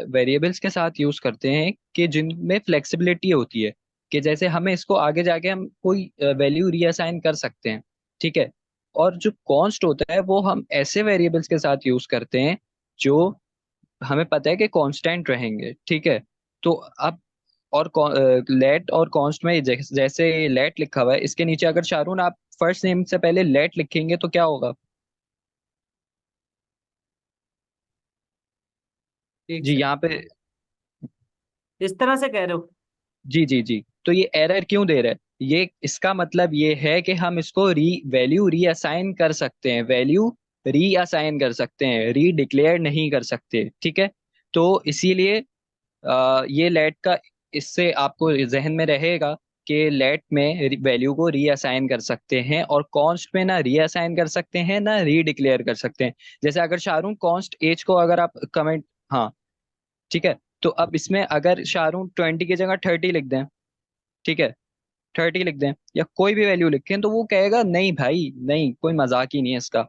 वेरिएबल्स के साथ यूज करते हैं कि जिनमें फ्लेक्सिबिलिटी होती है, कि जैसे हमें इसको आगे जाके हम कोई वैल्यू रीअसाइन कर सकते हैं, ठीक है। और जो कॉन्स्ट होता है वो हम ऐसे वेरिएबल्स के साथ यूज करते हैं जो हमें पता है कि कांस्टेंट रहेंगे, ठीक है। तो अब और लेट और कॉन्स्ट में जैसे लेट लिखा हुआ है, इसके नीचे अगर शारून आप फर्स्ट नेम से पहले लेट लिखेंगे तो क्या होगा? एक जी यहाँ सेकंड, पे, इस तरह से कह रहे हो? जी जी जी, तो ये एरर क्यों दे रहा है? ये इसका मतलब ये है कि हम इसको वैल्यू रीअसाइन कर सकते हैं, वैल्यू रीअसाइन कर सकते हैं, री डिक्लेयर नहीं कर सकते, ठीक है। तो इसीलिए ये लेट का, इससे आपको जहन में रहेगा कि लेट में वैल्यू को रीअसाइन कर सकते हैं, और कॉन्स्ट में ना रीअसाइन कर सकते हैं ना रीडिक्लेयर कर सकते हैं। जैसे अगर शाहरुख कॉन्स्ट एज को अगर आप कमेंट, हाँ ठीक है, तो अब इसमें अगर शाहरुख 20 की जगह 30 लिख दें, ठीक है, 30 लिख दें या कोई भी वैल्यू लिखें, तो वो कहेगा नहीं भाई नहीं, कोई मजाक ही नहीं है इसका,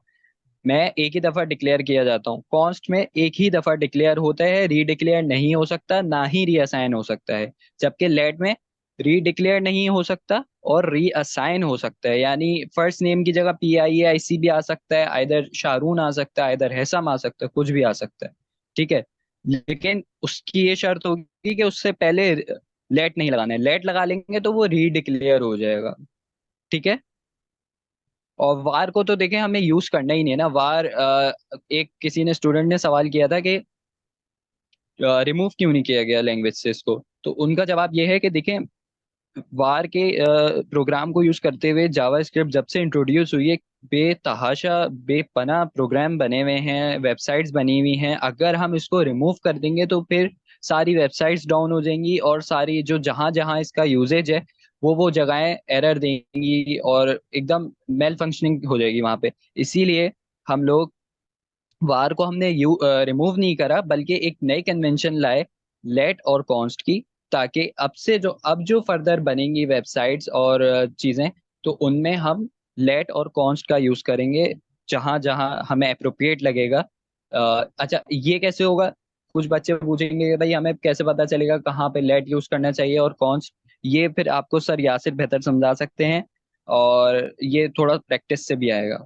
मैं एक ही दफा डिक्लेयर किया जाता हूँ। कॉन्स्ट में एक ही दफा डिक्लेयर होता है, रीडिक्लेयर नहीं हो सकता, ना ही रीअसाइन हो सकता है। जबकि लेट में रीडिक्लेयर नहीं हो सकता और रीअसाइन हो सकता है, यानी फर्स्ट नेम की जगह PIAIC भी आ सकता है, आइदर शारून आ सकता है, आइदर हैसम आ सकता है, कुछ भी आ सकता है, ठीक है। लेकिन उसकी ये शर्त होगी कि उससे पहले लेट नहीं लगाना है, लेट लगा लेंगे तो वो रीडिक्लेयर हो जाएगा, ठीक है। और वार को तो देखें हमें यूज करना ही नहीं है ना, वार एक किसी ने स्टूडेंट ने सवाल किया था कि रिमूव क्यों नहीं किया गया लैंग्वेज से इसको, तो उनका जवाब ये है कि देखें, वार के प्रोग्राम को यूज करते हुए जावास्क्रिप्ट जब से इंट्रोड्यूस हुई है, बेतहाशा बेपना प्रोग्राम बने हुए हैं, वेबसाइट्स बनी हुई हैं। अगर हम इसको रिमूव कर देंगे तो फिर सारी वेबसाइट्स डाउन हो जाएंगी, और सारी जो जहां जहां इसका यूजेज है वो जगहें एरर देंगी, और एकदम मेल फंक्शनिंग हो जाएगी वहां पे। इसीलिए हम लोग वार को हमने रिमूव नहीं करा, बल्कि एक नई कन्वेंशन लाए, लेट और कॉन्स्ट की, ताकि अब जो फर्दर बनेंगी वेबसाइट्स और चीजें, तो उनमें हम लेट और कॉन्स्ट का यूज करेंगे जहां जहां हमें अप्रोप्रिएट लगेगा। अच्छा ये कैसे होगा? कुछ बच्चे पूछेंगे कि भाई हमें कैसे पता चलेगा कहाँ पे लेट यूज करना चाहिए और कॉन्स्ट? ये फिर आपको सर यासिर बेहतर समझा सकते हैं, और ये थोड़ा प्रैक्टिस से भी आएगा।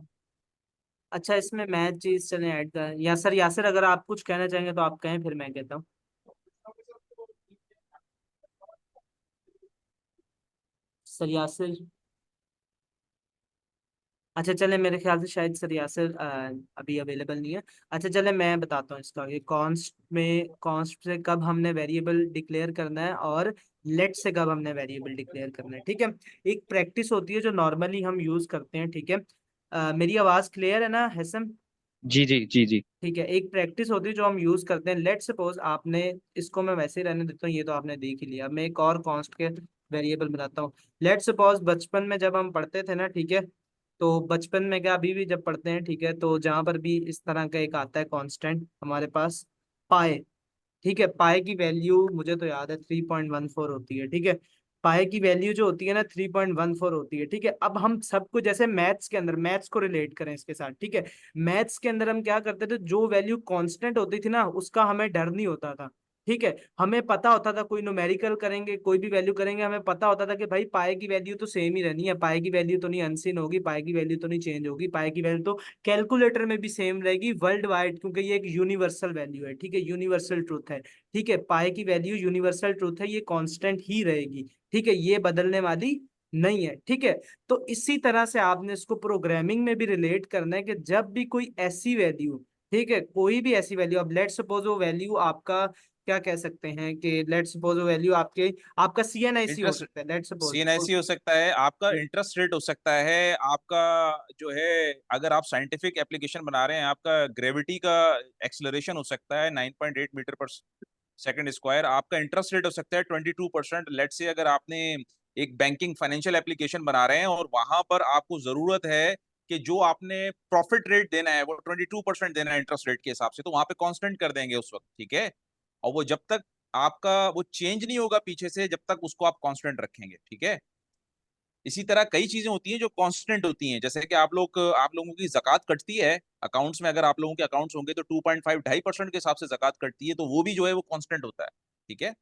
अच्छा, इसमें मैथ चीज चले ऐड कर, या सर यासिर अगर आप कुछ कहना चाहेंगे तो आप कहें, फिर मैं कहता हूँ। सर यासिर, अच्छा चले, मेरे ख्याल से शायद सर यासिर अभी अवेलेबल नहीं है। अच्छा चले, मैं बताता हूँ इसका, ये कॉन्स्ट से कब हमने वेरिएबल डिक्लेयर करना है और लेट से कब हमने वेरिएबल डिक्लेयर करना है, ठीक है। एक प्रैक्टिस होती है जो नॉर्मली हम यूज करते हैं, ठीक है। मेरी आवाज क्लियर है ना हैसम? जी जी जी जी। ठीक है, एक प्रैक्टिस होती है जो हम यूज करते हैं। लेट सपोज आपने, इसको मैं वैसे ही रहने देता हूँ, ये तो आपने देख ही लिया। मैं एक और कॉन्स्ट के वेरिएबल बताता हूँ। लेट सपोज बचपन में जब हम पढ़ते थे ना, ठीक है, तो बचपन में क्या, अभी भी जब पढ़ते हैं, ठीक है, तो जहां पर भी इस तरह का एक आता है कांस्टेंट हमारे पास, पाए, ठीक है। पाए की वैल्यू मुझे तो याद है 3.14 होती है, ठीक है। पाए की वैल्यू जो होती है ना 3.14 होती है, ठीक है। अब हम सबको जैसे मैथ्स के अंदर, मैथ्स को रिलेट करें इसके साथ, ठीक है। मैथ्स के अंदर हम क्या करते थे, जो वैल्यू कांस्टेंट होती थी ना उसका हमें डर नहीं होता था, ठीक है। हमें पता होता था कोई न्यूमेरिकल करेंगे, कोई भी वैल्यू करेंगे, हमें पता होता था कि भाई पाए की वैल्यू तो सेम ही रहनी है, पाए की वैल्यू तो नहीं अनसीन होगी, पाए की वैल्यू तो नहीं चेंज होगी, पाए की वैल्यू तो कैलकुलेटर में भी सेम रहेगी वर्ल्ड वाइड, क्योंकि ये एक यूनिवर्सल वैल्यू है, ठीक है, यूनिवर्सल ट्रूथ है, ठीक है। पाए की वैल्यू यूनिवर्सल ट्रूथ है, ये कांस्टेंट ही रहेगी, ठीक है, ये बदलने वाली नहीं है, ठीक है। तो इसी तरह से आपने इसको प्रोग्रामिंग में भी रिलेट करना है कि जब भी कोई ऐसी वैल्यू, ठीक है, कोई भी ऐसी वैल्यू, अब लेट सपोज वो वैल्यू आपका, क्या कह सकते हैं कि लेट सपोज वो वैल्यू आपके, आपका CNIC हो इंटरेस्ट, सकता है, लेट सपोज। CNIC हो सकता है, आपका इंटरेस्ट रेट हो सकता है, आपका जो है, अगर आप साइंटिफिक एप्लीकेशन बना रहे हैं, आपका ग्रेविटी का एक्सेलरेशन हो सकता है 9.8 मीटर पर सेकंड स्क्वायर, आपका इंटरेस्ट रेट हो सकता है 22%। लेट से अगर आपने एक बैंकिंग फाइनेंशियल एप्लीकेशन बना रहे हैं और वहां पर आपको जरूरत है कि जो आपने प्रॉफिट रेट देना है वो 22% देना है इंटरेस्ट रेट के हिसाब से, तो वहां पे कांस्टेंट कर देंगे उस वक्त, ठीक है। और वो जब तक आपका वो चेंज नहीं होगा पीछे से, जब तक उसको आप कांस्टेंट रखेंगे, ठीक है। इसी तरह कई चीजें होती हैं जो कांस्टेंट होती हैं, जैसे कि आप लोगों की जकात कटती है अकाउंट्स में, अगर आप लोगों के अकाउंट्स होंगे तो 2.5 2.5% के हिसाब से जकात कटती है, तो वो भी जो है वो कांस्टेंट होता है, ठीक है।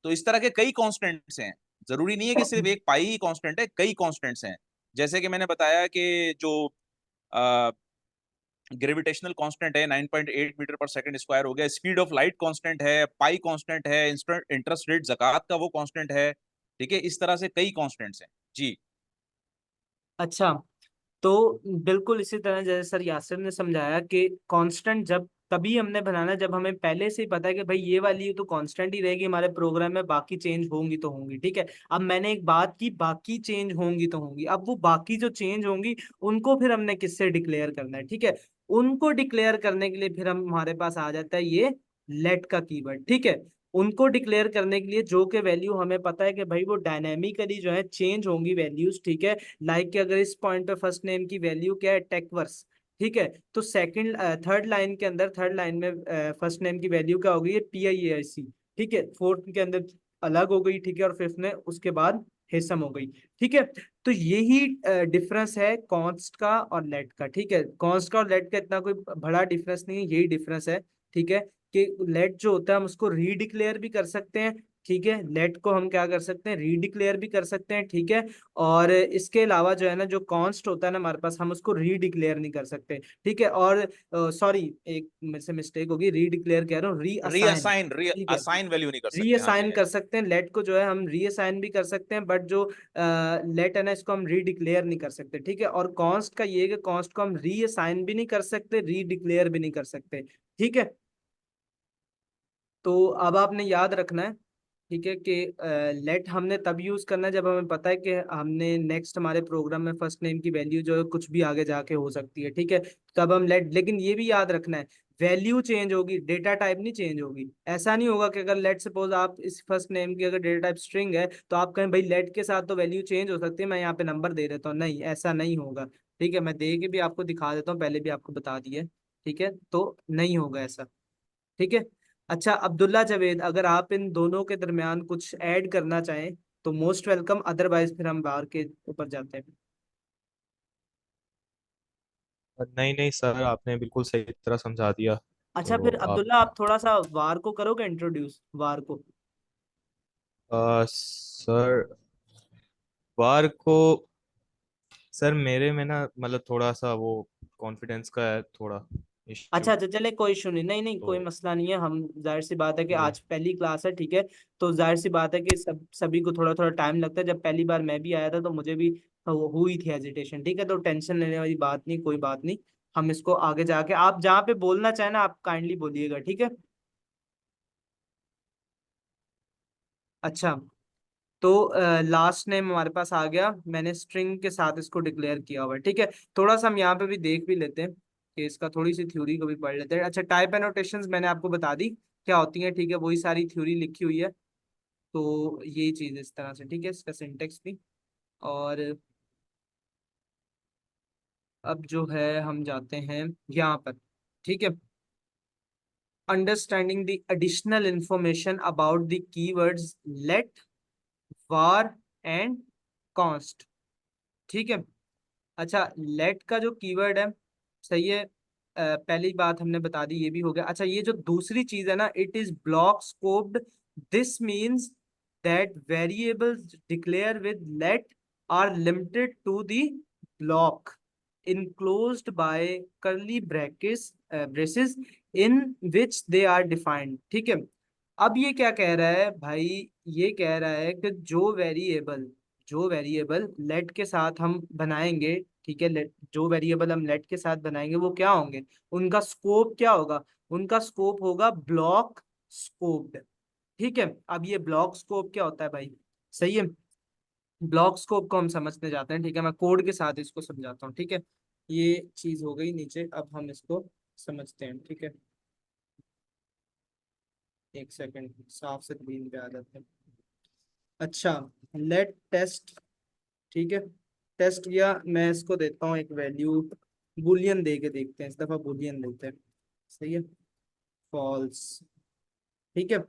तो इस तरह के कई कांस्टेंट्स हैं, जरूरी नहीं है कि सिर्फ एक पाई ही कांस्टेंट है, कई कांस्टेंट्स हैं। जैसे कि मैंने बताया कि जो ग्रेविटेशनल कांस्टेंट है 9.8 मीटर पर सेकंड स्क्वायर हो गया, स्पीड ऑफ लाइट कांस्टेंट है, पाई कांस्टेंट है, इंटरेस्ट रेट जकात का वो कांस्टेंट है, ठीक है। इस तरह से कई कांस्टेंट्स हैं जी। अच्छा, तो बिल्कुल इसी तरह जैसे सर यासिर ने समझाया कि कांस्टेंट जब तभी हमने बनाना है जब हमें पहले से ही पता है कि भाई ये वाली तो कांस्टेंट ही रहेगी हमारे प्रोग्राम में, बाकी चेंज होंगी तो होंगी। ठीक है, अब मैंने एक बात की, बाकी चेंज होंगी तो होंगी, अब वो बाकी जो चेंज होंगी उनको फिर हमने किससे डिक्लेयर करना है। ठीक है, उनको डिक्लेयर करने के लिए फिर हम हमारे पास आ जाता है ये लेट का कीवर्ड। ठीक है, उनको डिक्लेयर करने के लिए जो के वैल्यू हमें पता है कि भाई वो डायनेमिकली जो है चेंज होंगी वैल्यूज। ठीक है, लाइक कि अगर इस पॉइंट पे फर्स्ट नेम की वैल्यू क्या है, टेकवर्स। ठीक है, तो सेकंड थर्ड लाइन के अंदर, थर्ड लाइन में फर्स्ट नेम की वैल्यू क्या होगी, PIAIC। ठीक है, फोर्थ के अंदर अलग हो गई। ठीक है, और फिफ्थ में उसके बाद हेसम हो गई। ठीक है, तो यही डिफरेंस है कॉन्स्ट का और लेट का। ठीक है, कॉन्स्ट का और लेट का इतना कोई बड़ा डिफरेंस नहीं है, यही डिफरेंस है। ठीक है, कि लेट जो होता है हम उसको रीडिक्लेयर भी कर सकते हैं। ठीक है, लेट को हम क्या कर सकते हैं, रीडिक्लेयर भी कर सकते हैं। ठीक है, और इसके अलावा जो है ना, जो कॉन्स्ट होता है ना हमारे पास, हम उसको रीडिक्लेयर नहीं कर सकते। ठीक है, और सॉरी, एक मेरे से मिस्टेक होगी, रीडिक्लेयर कह रहा हूँ, रीअसाइन। रीअसाइन ठीक है, असाइन वैल्यू नहीं कर सकते। हाँ जी, रीअसाइन हाँ कर जी। सकते हैं, लेट को जो है हम रीअसाइन भी कर सकते हैं, बट जो लेट है ना इसको हम रीडिक्लेयर नहीं कर सकते। ठीक है, और कॉन्स्ट का ये है कि कॉन्स्ट को हम रीअसाइन भी नहीं कर सकते, रीडिक्लेयर भी नहीं कर सकते। ठीक है, तो अब आपने याद रखना है। ठीक है, कि लेट हमने तब यूज करना है जब हमें पता है कि हमने नेक्स्ट हमारे प्रोग्राम में फर्स्ट नेम की वैल्यू जो है कुछ भी आगे जाके हो सकती है। ठीक है, तब हम लेट, लेकिन ये भी याद रखना है वैल्यू चेंज होगी, डेटा टाइप नहीं चेंज होगी। ऐसा नहीं होगा कि अगर लेट सपोज आप इस फर्स्ट नेम की अगर डेटा टाइप स्ट्रिंग है तो आप कहें भाई लेट के साथ तो वैल्यू चेंज हो सकती है, मैं यहाँ पे नंबर दे देता हूँ। नहीं, ऐसा नहीं होगा। ठीक है, मैं दे के भी आपको दिखा देता हूँ, पहले भी आपको बता दिया। ठीक है, तो नहीं होगा ऐसा। ठीक है, अच्छा अब्दुल्ला जावेद, अगर आप इन दोनों के दरमियान कुछ ऐड करना चाहें तो मोस्ट वेलकम, अदरवाइज फिर हम बाहर के ऊपर जाते हैं। नहीं नहीं सर, आपने बिल्कुल सही तरह समझा दिया। अच्छा, तो फिर आप अब्दुल्ला आप थोड़ा सा वार को करोगे इंट्रोड्यूस, वार को। सर, वार को सर मेरे में ना मतलब थोड़ा सा वो कॉन्फिडेंस का है थोड़ा अच्छा इश्यू। अच्छा, चले कोई इशू नहीं, नहीं नहीं तो कोई मसला नहीं है। हम जाहिर सी बात है कि जी आज पहली क्लास है। ठीक है, तो जाहिर सी बात है कि सभी को थोड़ा थोड़ा टाइम लगता है। जब पहली बार मैं भी आया था तो मुझे भी हुई थी हेजिटेशन। ठीक है, तो टेंशन लेने वाली बात नहीं, कोई बात नहीं। हम इसको आगे जाके, आप जहाँ पे बोलना चाहें ना आप काइंडली बोलिएगा। ठीक है, अच्छा, तो लास्ट नेम हमारे पास आ गया, मैंने स्ट्रिंग के साथ इसको डिक्लेयर किया हुआ है। ठीक है, थोड़ा सा हम यहाँ पे भी देख भी लेते हैं कि इसका थोड़ी सी थ्योरी को भी पढ़ लेते हैं। अच्छा, टाइप एनोटेशंस मैंने आपको बता दी क्या होती है। ठीक है, वही सारी थ्योरी लिखी हुई है। तो यही चीज इस तरह से। ठीक है, इसका सिंटेक्स भी। और अब जो है हम जाते हैं यहाँ पर। ठीक है, understanding the additional information about the keywords let, var and const. ठीक है, अच्छा, लेट का जो कीवर्ड है, सही है, पहली बात हमने बता दी, ये भी हो गया। अच्छा, ये जो दूसरी चीज है ना, it is block scoped. This means that variables declared with let are limited to the block enclosed by curly braces in which they are defined। ठीक है, अब ये क्या कह रहा है भाई, ये कह रहा है कि जो वेरिएबल लेट के साथ हम बनाएंगे। ठीक है, जो वेरिएबल हम लेट के साथ बनाएंगे वो क्या होंगे, उनका स्कोप क्या होगा, उनका स्कोप होगा ब्लॉक स्कोप्ड। ठीक है, अब ये ब्लॉक स्कोप क्या होता है भाई, सही है, ब्लॉक स्कोप को हम समझने जाते हैं। ठीक है, मैं कोड के साथ इसको समझाता हूँ। ठीक है, ये चीज हो गई नीचे, अब हम इसको समझते हैं। ठीक है, एक सेकंड, साफ से ग्रीन पे आ जाते हैं। अच्छा, लेट टेस्ट। ठीक है, टेस्ट किया, मैं इसको देता हूँ एक वैल्यू, बुलियन दे के देखते हैं, इस दफा बुलियन देते हैं। सही है, फॉल्स। ठीक है,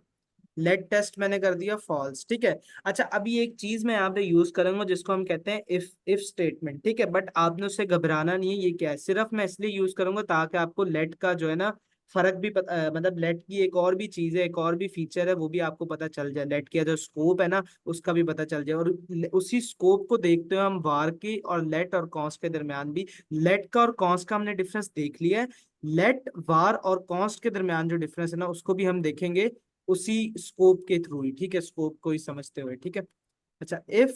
लेट टेस्ट मैंने कर दिया फॉल्स। ठीक है, अच्छा, अभी एक चीज मैं यहाँ पे यूज करूंगा जिसको हम कहते हैं इफ स्टेटमेंट। ठीक है, बट आपने उससे घबराना नहीं है, ये क्या है, सिर्फ मैं इसलिए यूज करूंगा ताकि आपको लेट का जो है ना फर्क भी पता, मतलब लेट की एक और भी चीज है, एक और भी फीचर है, वो भी आपको पता चल जाए। लेट का जो स्कोप है ना उसका भी पता चल जाए, और उसी स्कोप को देखते हुए हम वार की और लेट और कॉन्स्ट के दरमियान भी, लेट का और कॉन्स्ट का हमने डिफरेंस देख लिया है, लेट वार और कॉन्स्ट के दरमियान जो डिफरेंस है ना उसको भी हम देखेंगे उसी स्कोप के थ्रू ही। ठीक है, स्कोप को ही समझते हुए। ठीक है, अच्छा, इफ,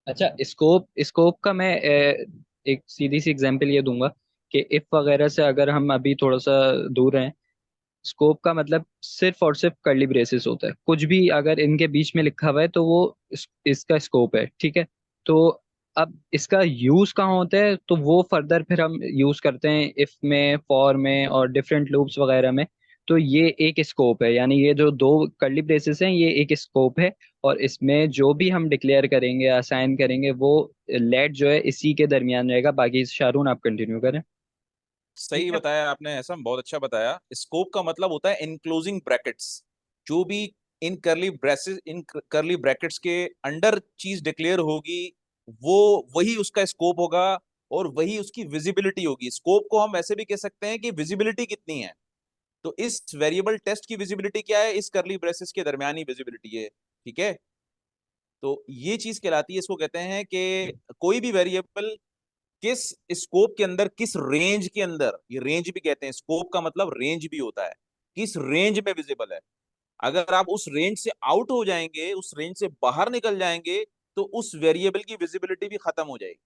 अच्छा, स्कोप स्कोप का मैं एक सीधी सी एग्जांपल ये दूंगा कि इफ वगैरह से अगर हम अभी थोड़ा सा दूर हैं, स्कोप का मतलब सिर्फ और सिर्फ कर्ली ब्रेसेस होता है। कुछ भी अगर इनके बीच में लिखा हुआ है तो वो इसका स्कोप है, ठीक है। तो अब इसका यूज कहाँ होता है, तो वो फर्दर फिर हम यूज करते हैं इफ में, फॉर में और डिफरेंट लूप्स वगैरह में। तो ये एक स्कोप है, यानी ये जो दो कर्ली ब्रेसेस हैं ये एक स्कोप है। और इसमें जो भी हम डिक्लेयर करेंगे, असाइन करेंगे, वो लेट जो है इसी के दरमियान रहेगा। बाकी शारून आप कंटिन्यू करें। सही बताया आपने, ऐसा बहुत अच्छा बताया। स्कोप का मतलब होता है इनक्लोजिंग ब्रैकेट्स। जो भी इन करली ब्रैकेट्स के अंडर चीज डिक्लेयर होगी, वो वही उसका स्कोप होगा और वही उसकी विजिबिलिटी होगी। स्कोप को हम ऐसे भी कह सकते हैं कि विजिबिलिटी कितनी है। तो इस वेरिएबल टेस्ट की विजिबिलिटी क्या है, इस करली ब्रेसेस के दरमियानी विजिबिलिटी है। ठीक है, तो ये चीज कहलाती है, इसको कहते हैं कि कोई भी वेरिएबल किस स्कोप के अंदर, किस रेंज के अंदर, ये रेंज भी कहते हैं, स्कोप का मतलब रेंज भी होता है, किस रेंज में विजिबल है। अगर आप उस रेंज से आउट हो जाएंगे, उस रेंज से बाहर निकल जाएंगे, तो उस वेरिएबल की विजिबिलिटी भी खत्म हो जाएगी।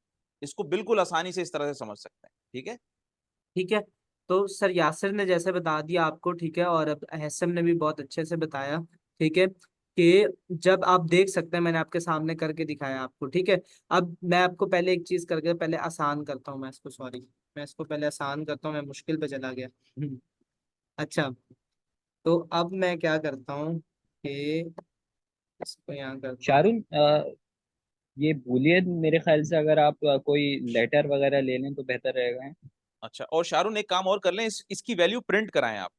इसको बिल्कुल आसानी से इस तरह से समझ सकते हैं। ठीक है। ठीक है। तो सर यासिर ने जैसे बता दिया आपको, ठीक है, और अब हैसम ने भी बहुत अच्छे से बताया, ठीक है, कि जब आप देख सकते हैं मैंने आपके सामने करके दिखाया आपको, ठीक है। अब मैं आपको पहले एक चीज करके पहले आसान करता हूँ, मैं इसको, सॉरी, मैं इसको पहले आसान करता हूँ, मैं मुश्किल पे चला गया। अच्छा, तो अब मैं क्या करता हूँ कि इसको यहाँ करता हूँ। शारून, ये बूलियन मेरे ख्याल से अगर आप कोई लेटर वगैरह ले लें तो बेहतर रहेगा। अच्छा, और शाहरुख एक काम और कर लें, इसकी वैल्यू प्रिंट कराएं आप,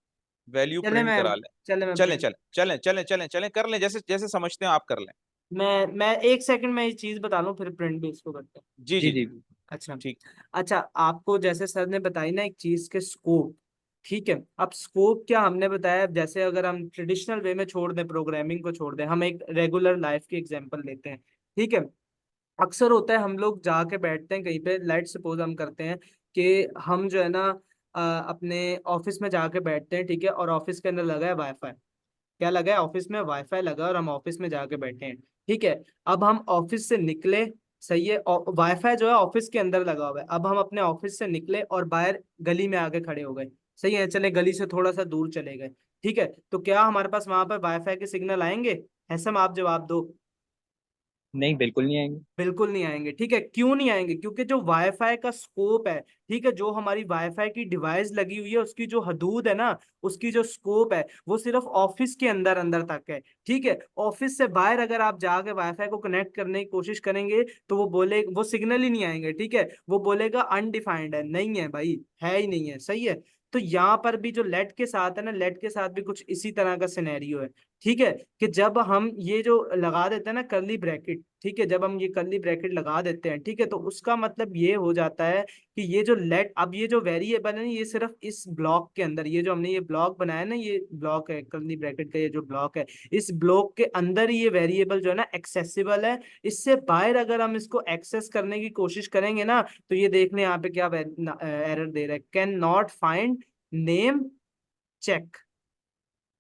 वैल्यू चले प्रिंट मैं करा लें। चले मैं चलें प्रिंट चलें चलें चलें चलें चलें कर लें, जैसे जैसे समझते हैं आप कर लें। मैं एक सेकंड में ये चीज बता लूं, फिर प्रिंट भी इसको करते हैं। जी जी जी जी। जी। अच्छा। ठीक। अच्छा, आपको जैसे सर ने बताई ना एक चीज के स्कोप, ठीक है। अब स्कोप क्या हमने बताया, जैसे अगर हम ट्रेडिशनल वे में छोड़ दें, प्रोग्रामिंग को छोड़ दें, हम एक रेगुलर लाइफ की एग्जांपल लेते हैं, ठीक है। अक्सर होता है हम लोग जाके बैठते हैं कहीं पे, लेट सपोज हम करते हैं कि हम जो है ना अपने ऑफिस में जाके बैठते हैं, ठीक है, और ऑफिस के अंदर लगा है वाईफाई। क्या लगा है ऑफिस में? वाईफाई लगा है और हम ऑफिस में जाके बैठे हैं, ठीक है। अब हम ऑफिस से निकले, सही है, और वाईफाई जो है ऑफिस के अंदर लगा हुआ है। अब हम अपने ऑफिस से निकले और बाहर गली में आके खड़े हो गए, सही है, चले गली से थोड़ा सा दूर चले गए, ठीक है। तो क्या हमारे पास वहां पर वाईफाई के सिग्नल आएंगे? ऐसा आप जवाब दो। नहीं, बिल्कुल नहीं आएंगे। बिल्कुल नहीं आएंगे, ठीक है। क्यों नहीं आएंगे? क्योंकि जो वाईफाई का स्कोप है, ठीक है, जो हमारी वाईफाई की डिवाइस लगी हुई है उसकी जो हदूद है ना, उसकी जो स्कोप है, वो सिर्फ ऑफिस के अंदर अंदर तक है, ठीक है। ऑफिस से बाहर अगर आप जाके वाईफाई को कनेक्ट करने की कोशिश करेंगे तो वो बोले, वो सिग्नल ही नहीं आएंगे, ठीक है। वो बोलेगा अनडिफाइंड है, नहीं है भाई, है ही नहीं है, सही है। तो यहाँ पर भी जो लेट के साथ है ना, लेट के साथ भी कुछ इसी तरह का सिनेरियो है, ठीक है। कि जब हम ये जो लगा देते हैं ना करली ब्रैकेट, ठीक है, जब हम ये करली ब्रैकेट लगा देते हैं, ठीक है, तो उसका मतलब ये हो जाता है कि ये जो लेट, अब ये जो वेरिएबल है ना, ये सिर्फ इस ब्लॉक के अंदर, ये जो हमने ये ब्लॉक बनाया ना, ये ब्लॉक है करली ब्रैकेट का, ये जो ब्लॉक है, इस ब्लॉक के अंदर ही ये वेरिएबल जो है ना एक्सेसिबल है। इससे बाहर अगर हम इसको एक्सेस करने की कोशिश करेंगे ना, तो ये देखने यहाँ पे क्या एरर दे रहा है, can not find name check,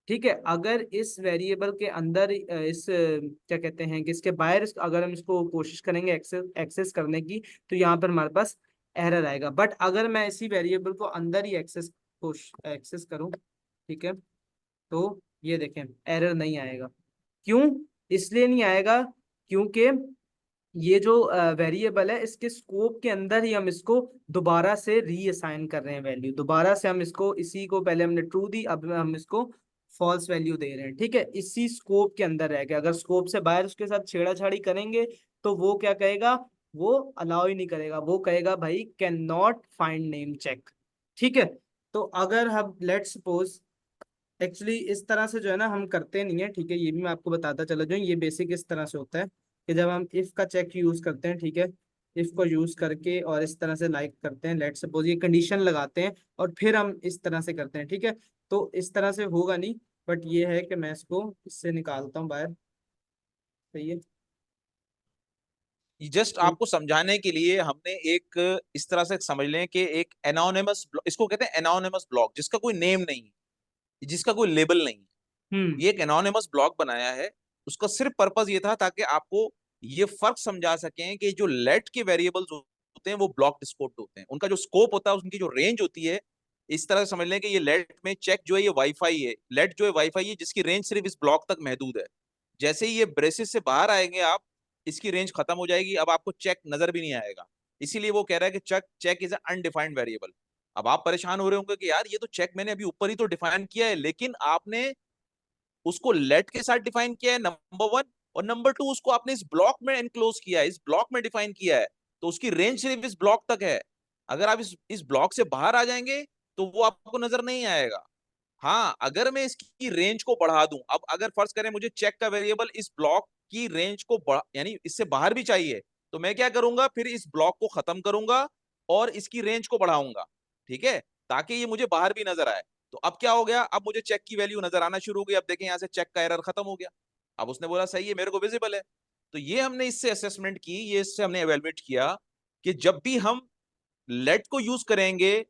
ठीक है। अगर इस वेरिएबल के अंदर क्या कहते हैं कि इसके बाहर अगर हम इसको कोशिश करेंगे एक्सेस एक्सेस करने की, तो यहाँ पर हमारे पास एरर आएगा। बट अगर मैं इसी वेरिएबल को अंदर ही एक्सेस करूँ, ठीक है, तो ये देखें एरर नहीं आएगा। क्यों? इसलिए नहीं आएगा क्योंकि ये जो वेरिएबल है इसके स्कोप के अंदर ही हम इसको दोबारा से रीअसाइन कर रहे हैं वैल्यू, दोबारा से हम इसको, इसी को पहले हमने ट्रू दी, अब हम इसको फॉल्स वैल्यू दे रहे हैं, ठीक है। इसी स्कोप के अंदर रह गया, अगर स्कोप से बाहर उसके साथ छेड़ाछाड़ी करेंगे तो वो क्या कहेगा, वो अलाउ ही नहीं करेगा, वो कहेगा भाई can not find name check, ठीक है। तो अगर हम लेट सपोज, एक्चुअली इस तरह से जो है ना हम करते नहीं है, ठीक है, ये भी मैं आपको बताता चला जाऊँ, ये बेसिक इस तरह से होता है कि जब हम इफ का चेक यूज करते हैं, ठीक है, इफ को यूज करके और इस तरह से लाइक करते हैं, लेट सपोज ये कंडीशन लगाते हैं और फिर हम इस तरह से करते हैं, ठीक है। तो इस तरह से होगा नहीं, बट ये है कि मैं इसको इससे निकालता हूँ बाहर, सही है। जस्ट तो आपको समझाने के लिए हमने एक इस तरह से समझ लें कि एक एनोनिमस, इसको कहते हैं एनोनिमस ब्लॉक, जिसका कोई नेम नहीं, जिसका कोई लेबल नहीं, हम्म ये एक एनोनिमस ब्लॉक बनाया है। उसका सिर्फ पर्पस ये था ताकि आपको ये फर्क समझा सकें कि जो लेट के वेरिएबल्स होते हैं वो ब्लॉक स्कोप्ड होते हैं। उनका जो स्कोप होता है, उनकी जो रेंज होती है, इस तरह से समझ लें कि ये लेट में चेक जो है ये वाईफाई है, लेट जो है वाईफाई है जिसकी रेंज सिर्फ इस ब्लॉक तक महदूद है। जैसे ही ये ब्रेसिस से बाहर आएंगे आप, इसकी रेंज खत्म हो जाएगी, अब आपको चेक नजर भी नहीं आएगा। इसीलिए वो कह रहा है कि check check is undefined variable. अब आप परेशान हो रहे होंगे कि यार ये तो चेक मैंने अभी ऊपर ही तो डिफाइन किया है, लेकिन आपने उसको लेट के साथ डिफाइन किया है, नंबर वन, और नंबर टू उसको आपने इस ब्लॉक में एनक्लोज किया है, इस ब्लॉक में डिफाइन किया है, तो उसकी रेंज सिर्फ इस ब्लॉक तक है। अगर आप इस ब्लॉक से बाहर आ जाएंगे तो वो आपको नजर नहीं आएगा। हाँ, अगर मैं इसकी रेंज को बढ़ा दूं, अब अगर फर्ज करें मुझे चेक का वेरिएबल इस ब्लॉक की रेंज को यानी इससे बाहर भी चाहिए, तो मैं क्या करूंगा, फिर इस ब्लॉक को खत्म करूंगा और इसकी रेंज को बढ़ाऊंगा, ठीक है, ताकि ये मुझे बाहर भी नजर आए। तो अब क्या हो गया, अब मुझे चेक की वैल्यू नजर आना शुरू हो गई। अब देखें यहाँ से चेक का एरर खत्म हो गया। अब उसने बोला सही है, मेरे को विजिबल है। तो ये हमने इससे असेसमेंट की, ये इससे हमने एवेलुएट किया कि जब भी हम लेट को यूज करेंगे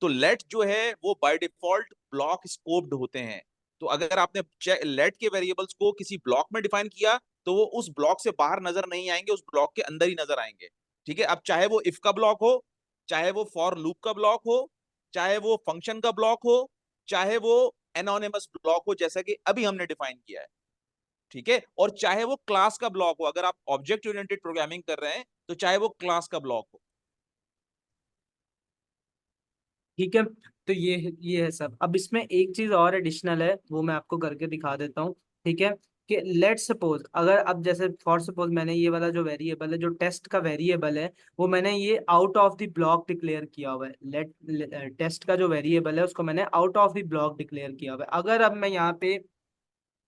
तो लेट जो है वो बाय डिफॉल्ट ब्लॉक स्कोप्ड होते हैं। तो अगर आपने लेट के वेरिएबल्स को किसी ब्लॉक में डिफाइन किया तो वो उस ब्लॉक से बाहर नजर नहीं आएंगे, उस ब्लॉक के अंदर ही नजर आएंगे। ठीक है, अब चाहे वो इफ का ब्लॉक हो, चाहे वो फॉर लूप का ब्लॉक हो, चाहे वो फंक्शन का ब्लॉक हो, चाहे वो एनोनिमस ब्लॉक हो जैसा कि अभी हमने डिफाइन किया है, ठीक है, और चाहे वो क्लास का ब्लॉक हो, अगर आप ऑब्जेक्ट ओरिएंटेड प्रोग्रामिंग कर रहे हैं तो चाहे वो क्लास का ब्लॉक हो। ठीक है। तो ये है सब। अब इसमें एक चीज और एडिशनल है, वो मैं आपको करके दिखा देता हूँ। ठीक है, कि लेट सपोज, अगर अब जैसे फॉर सपोज मैंने ये वाला जो वेरिएबल है, जो टेस्ट का वेरिएबल है, वो मैंने ये out of the block declare किया हुआ है। लेट टेस्ट का जो वेरिएबल है उसको मैंने out of the block declare किया हुआ है। अगर अब मैं यहाँ पे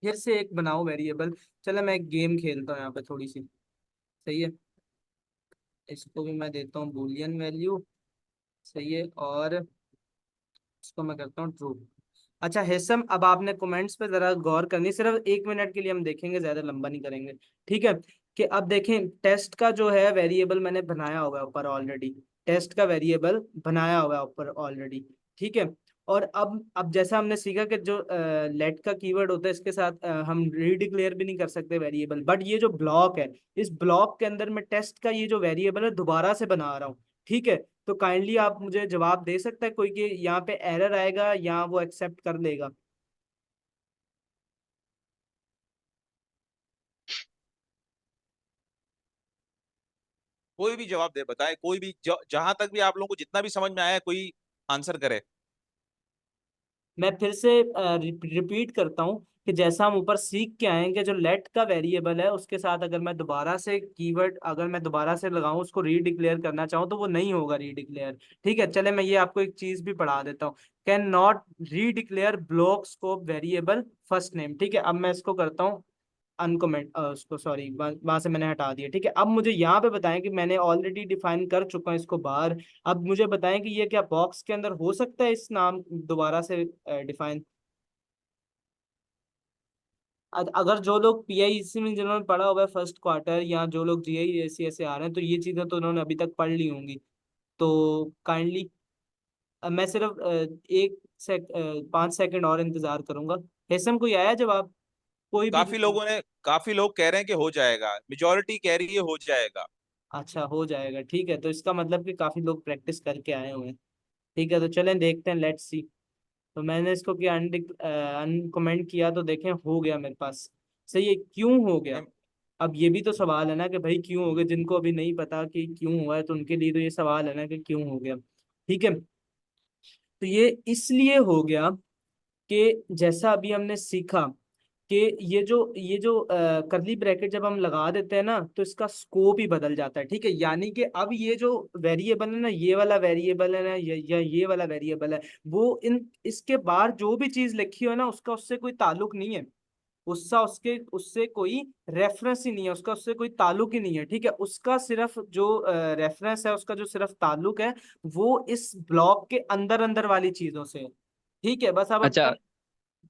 फिर से एक बनाऊं वेरिएबल, चलो मैं एक गेम खेलता हूँ यहाँ पे थोड़ी सी, सही है, इसको भी मैं देता हूँ बूलियन वैल्यू, सही है, और इसको मैं करता हूँ ट्रू। अच्छा हेसम, अब आपने कमेंट्स पे जरा गौर करनी, सिर्फ 1 मिनट के लिए हम देखेंगे, ज्यादा लंबा नहीं करेंगे। ठीक है, कि अब देखें टेस्ट का जो है वेरिएबल मैंने बनाया हुआ है ऊपर ऑलरेडी, टेस्ट का वेरिएबल बनाया हुआ है ऊपर ऑलरेडी। ठीक है, और अब जैसा हमने सीखा कि जो लेट का कीवर्ड होता है, इसके साथ हम रीडिक्लेयर भी नहीं कर सकते वेरिएबल, बट ये जो ब्लॉक है, इस ब्लॉक के अंदर मैं टेस्ट का ये जो वेरिएबल है दोबारा से बना रहा हूँ। ठीक है, तो काइंडली आप मुझे जवाब दे सकते हैं कोई कि यहाँ पे एरर आएगा या वो एक्सेप्ट कर लेगा? कोई भी जवाब दे, बताए, कोई भी जहां तक भी आप लोगों को जितना भी समझ में आया, कोई आंसर करे। मैं फिर से रिपीट करता हूँ कि जैसा हम ऊपर सीख के आएंगे, जो लेट का वेरिएबल है उसके साथ अगर मैं दोबारा से कीवर्ड अगर मैं दोबारा से लगाऊं, उसको रीडिक्लेयर करना चाहूँ, तो वो नहीं होगा रीडिक्लेयर। ठीक है, चले मैं ये आपको एक चीज भी पढ़ा देता हूँ, can not redeclare block scope variable first name. ठीक है, अब मैं इसको करता हूँ अनकमेंट, उसको सॉरी वहां से मैंने हटा दिया। ठीक है, अब मुझे यहाँ पे बताएं कि मैंने ऑलरेडी डिफाइन कर चुका हूँ इसको बाहर। अब मुझे बताएं कि ये क्या बॉक्स के अंदर हो सकता है इस नाम दोबारा से डिफाइन? अगर जो लोग पीआईसी में जिन्होंने पढ़ा हुआ है फर्स्ट क्वार्टर, या जो लोग जीआईएसी से आ रहे हैं, तो ये चीजें तो उन्होंने अभी तक पढ़ ली होंगी। तो काइंडली मैं सिर्फ 5 सेकंड और इंतजार करूंगा। हेसम कोई आया जवाब? कोई भी? काफी लोग कह रहे हैं कि हो जाएगा, मेजोरिटी कह रही है हो जाएगा। अच्छा हो जाएगा, ठीक है, तो इसका मतलब कि काफी लोग प्रैक्टिस करके आए हुए हैं। ठीक है, तो चलें देखते हैं, लेट्स सी। तो मैंने इसको किया अनकमेंट किया, तो देखें हो गया मेरे पास। सही है, क्यों हो गया? नहीं, अब ये भी तो सवाल है ना कि भाई क्यों हो गया, जिनको अभी नहीं पता कि क्यों हुआ है तो उनके लिए तो ये सवाल है ना कि क्यों हो गया। ठीक है, तो ये इसलिए हो गया कि जैसा अभी हमने सीखा कि ये जो करली ब्रैकेट जब हम लगा देते हैं ना, तो इसका स्कोप ही बदल जाता है। ठीक है, यानी कि अब ये जो वेरिएबल है ना, ये वाला वेरिएबल है ना, या ये वाला वेरिएबल है, वो इन इसके बाहर जो भी चीज लिखी हो ना, उसका उससे कोई ताल्लुक नहीं है। उसका उसके उससे कोई रेफरेंस ही नहीं है, उसका उससे कोई ताल्लुक ही नहीं है। ठीक है, उसका सिर्फ जो रेफरेंस है, उसका जो सिर्फ ताल्लुक है, वो इस ब्लॉक के अंदर अंदर वाली चीजों से है। ठीक है, बस अब अच्छा, अब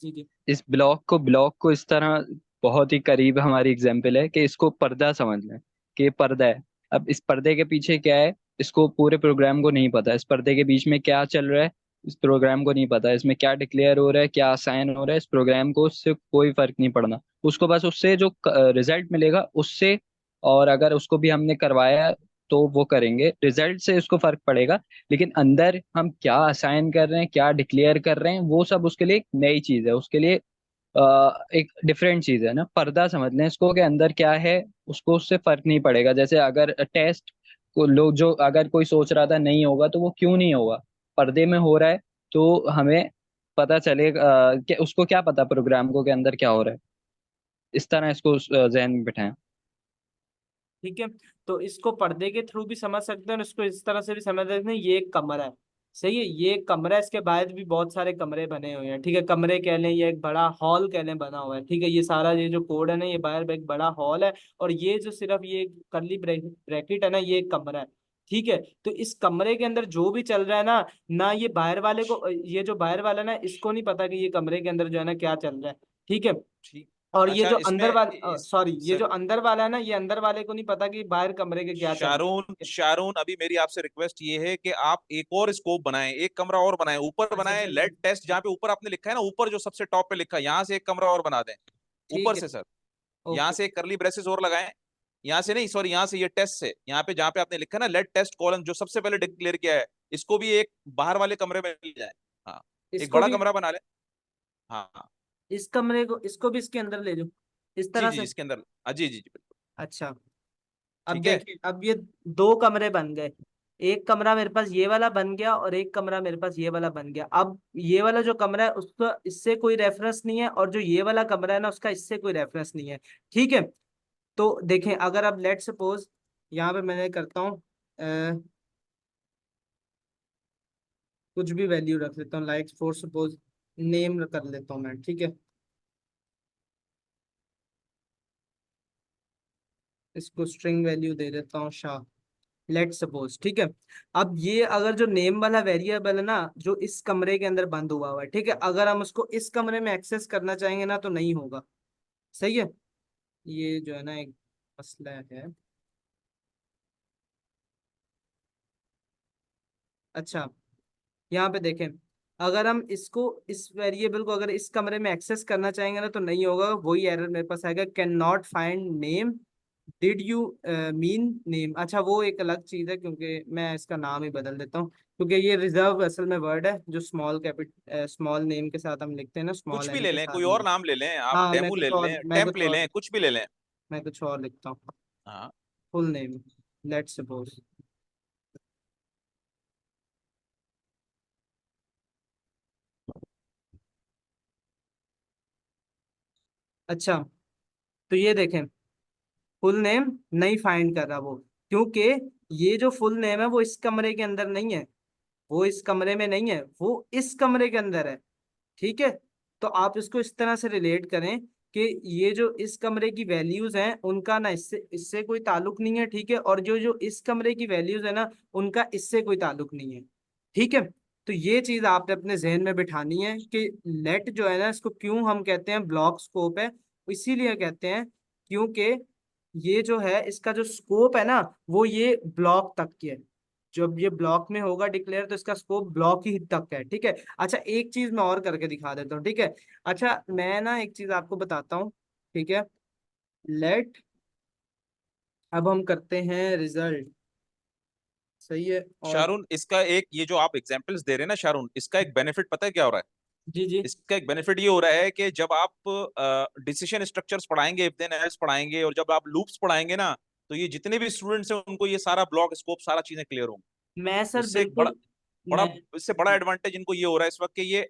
जी जी। इस ब्लॉक को इस तरह बहुत ही करीब हमारी एग्जाम्पल है कि इसको पर्दा समझ लें कि ये पर्दा है। अब इस पर्दे के पीछे क्या है, इसको पूरे प्रोग्राम को नहीं पता। इस पर्दे के बीच में क्या चल रहा है, इस प्रोग्राम को नहीं पता। इसमें क्या डिक्लेयर हो रहा है, क्या असाइन हो रहा है, इस प्रोग्राम को उससे कोई फर्क नहीं पड़ना। उसको बस उससे जो रिजल्ट मिलेगा उससे, और अगर उसको भी हमने करवाया तो वो करेंगे, रिजल्ट से उसको फर्क पड़ेगा। लेकिन अंदर हम क्या असाइन कर रहे हैं, क्या डिक्लेयर कर रहे हैं, वो सब उसके लिए एक नई चीज है, उसके लिए एक डिफरेंट चीज है ना। पर्दा समझ लें इसको कि अंदर क्या है, उसको उससे फर्क नहीं पड़ेगा। जैसे अगर टेस्ट को लोग जो अगर कोई सोच रहा था नहीं होगा तो वो क्यों नहीं होगा, पर्दे में हो रहा है, तो हमें पता चलेगा कि उसको क्या पता प्रोग्राम को के अंदर क्या हो रहा है। इस तरह इसको जहन में बिठाएं। ठीक है, तो इसको पर्दे के थ्रू भी समझ सकते हैं और इसको इस तरह से भी समझ सकते हैं, ये एक कमरा है। सही है, ये एक कमरा है, इसके बाहर भी बहुत सारे कमरे बने हुए हैं। ठीक है, कमरे कह लें, ये एक बड़ा हॉल कह लें बना हुआ है। ठीक है, ये सारा ये जो कोड है ना, ये बाहर एक बड़ा हॉल है, और ये जो सिर्फ ये करली ब्रैकेट है ना, ये एक कमरा है। ठीक है, तो इस कमरे के अंदर जो भी चल रहा है ना, ना ये बाहर वाले को, ये जो बाहर वाला ना, इसको नहीं पता कि ये कमरे के अंदर जो है ना क्या चल रहा है। ठीक है, ठीक। और ये अच्छा जो इसमें अंदर वाला, इस सॉरी, ये जो सर अंदर वाला है ना, ये अंदर वाले को नहीं पता कि बाहर कमरे के क्या चल रहा शारून है। शारून अभी मेरी आपसे रिक्वेस्ट ये है कि आप एक और स्कोप बनाएं, एक कमरा और बनाएं, ऊपर अच्छा बनाएं अच्छा अच्छा, लेट टेस्ट, जहाँ पे ऊपर आपने लिखा है ना, ऊपर जो सबसे टॉप पे लिखा है, यहाँ से एक कमरा और बना दें ऊपर ठीक है, से सर। यहाँ ओके। से एक करली ब्रेसेस और लगाएं, यहाँ से नहीं सॉरी, यहाँ से ये टेस्ट से, यहाँ पे जहाँ पे आपने लिखा है ना लेट टेस्ट कॉलन, जो सबसे पहले डिक्लेयर किया है, इसको भी एक बाहर वाले कमरे में ले जाए। हाँ, एक इसको बड़ा भी, कमरा बना ले। हाँ हाँ, इस कमरे को, इसको भी इसके अंदर ले जाओ, इस जी तरह जी से। इसके अंदर, हाँ जी जी जी बिल्कुल। अच्छा, अब ठीक है। देखिए, अब ये दो कमरे बन गए। एक कमरा मेरे पास ये वाला बन गया, और एक कमरा मेरे पास ये वाला बन गया। अब ये वाला जो कमरा है उसका इससे कोई रेफरेंस नहीं है, और जो ये वाला कमरा है ना, उसका इससे कोई रेफरेंस नहीं है। ठीक है, तो देखें, अगर अब लेट सपोज यहाँ पे मैंने करता हूँ कुछ भी वैल्यू रख लेता हूँ, लाइक फॉर सपोज नेम कर लेता हूँ मैं। ठीक है, इसको स्ट्रिंग वैल्यू दे देता हूँ शाह, लेट सपोज। ठीक है, अब ये अगर जो नेम वाला वेरिएबल है ना, जो इस कमरे के अंदर बंद हुआ हुआ है, ठीक है, अगर हम उसको इस कमरे में एक्सेस करना चाहेंगे ना, तो नहीं होगा। सही है, ये जो है ना एक मसला है। अच्छा, यहाँ पे देखें, अगर हम इसको, इस वेरिएबल को अगर इस कमरे में एक्सेस करना चाहेंगे ना, तो नहीं होगा। वही एरर मेरे पास आएगा, can not find name, did you mean name. अच्छा, वो एक अलग चीज है, क्योंकि मैं इसका नाम ही बदल देता हूँ, क्योंकि ये रिजर्व असल में वर्ड है, जो स्मॉल नेम के साथ हम लिखते हैं ना, कुछ स्मॉल भी एन ले के लें, साथ कोई नहीं और लिखते। नाम ले लें, आप हाँ, डेमो ले लें, टेम्प ले लें, कुछ भी ले लें। मैं कुछ और लिखता हूँ, हाँ। Full name, let suppose. अच्छा, तो ये देखें, फुल नेम नहीं फाइंड कर रहा वो, क्योंकि ये जो फुल नेम है वो इस कमरे के अंदर नहीं है, वो इस कमरे में नहीं है, वो इस कमरे के अंदर है। ठीक है, तो आप इसको इस तरह से रिलेट करें कि ये जो इस कमरे की वैल्यूज हैं, उनका ना इससे इससे कोई ताल्लुक नहीं है। ठीक है, और जो जो इस कमरे की वैल्यूज है ना, उनका इससे कोई ताल्लुक नहीं है। ठीक है, तो ये चीज आपने अपने जहन में बिठानी है कि लेट जो है ना, इसको क्यों हम कहते हैं ब्लॉक स्कोप है। इसीलिए कहते हैं क्योंकि ये जो है, इसका जो स्कोप है ना, वो ये ब्लॉक तक की है। जब ये ब्लॉक में होगा डिक्लेयर, तो इसका स्कोप ब्लॉक ही तक है। ठीक है, अच्छा, एक चीज मैं और करके दिखा देता हूँ। ठीक है, अच्छा, मैं ना एक चीज आपको बताता हूँ। ठीक है, लेट, अब हम करते हैं रिजल्ट। सही है, और शारून इसका एक, ये जो आप एग्जांपल्स दे रहे हैं ना शारून, इसका एक बेनिफिट पता है क्या हो रहा है? जी जी, इसका एक बेनिफिट ये हो रहा है कि जब आप डिसीजन स्ट्रक्चर्स पढ़ाएंगे, इफ देन एल्स पढ़ाएंगे, और जब आप लूप्स पढ़ाएंगे ना, तो ये जितने भी स्टूडेंट्स हैं उनको ये सारा ब्लॉक स्कोप सारा चीजें क्लियर होंगी। मैं तो सर इससे एक बड़ा बिल्कुल, बड़ा मैं, इससे बड़ा एडवांटेज इनको ये हो रहा है इस वक्त कि ये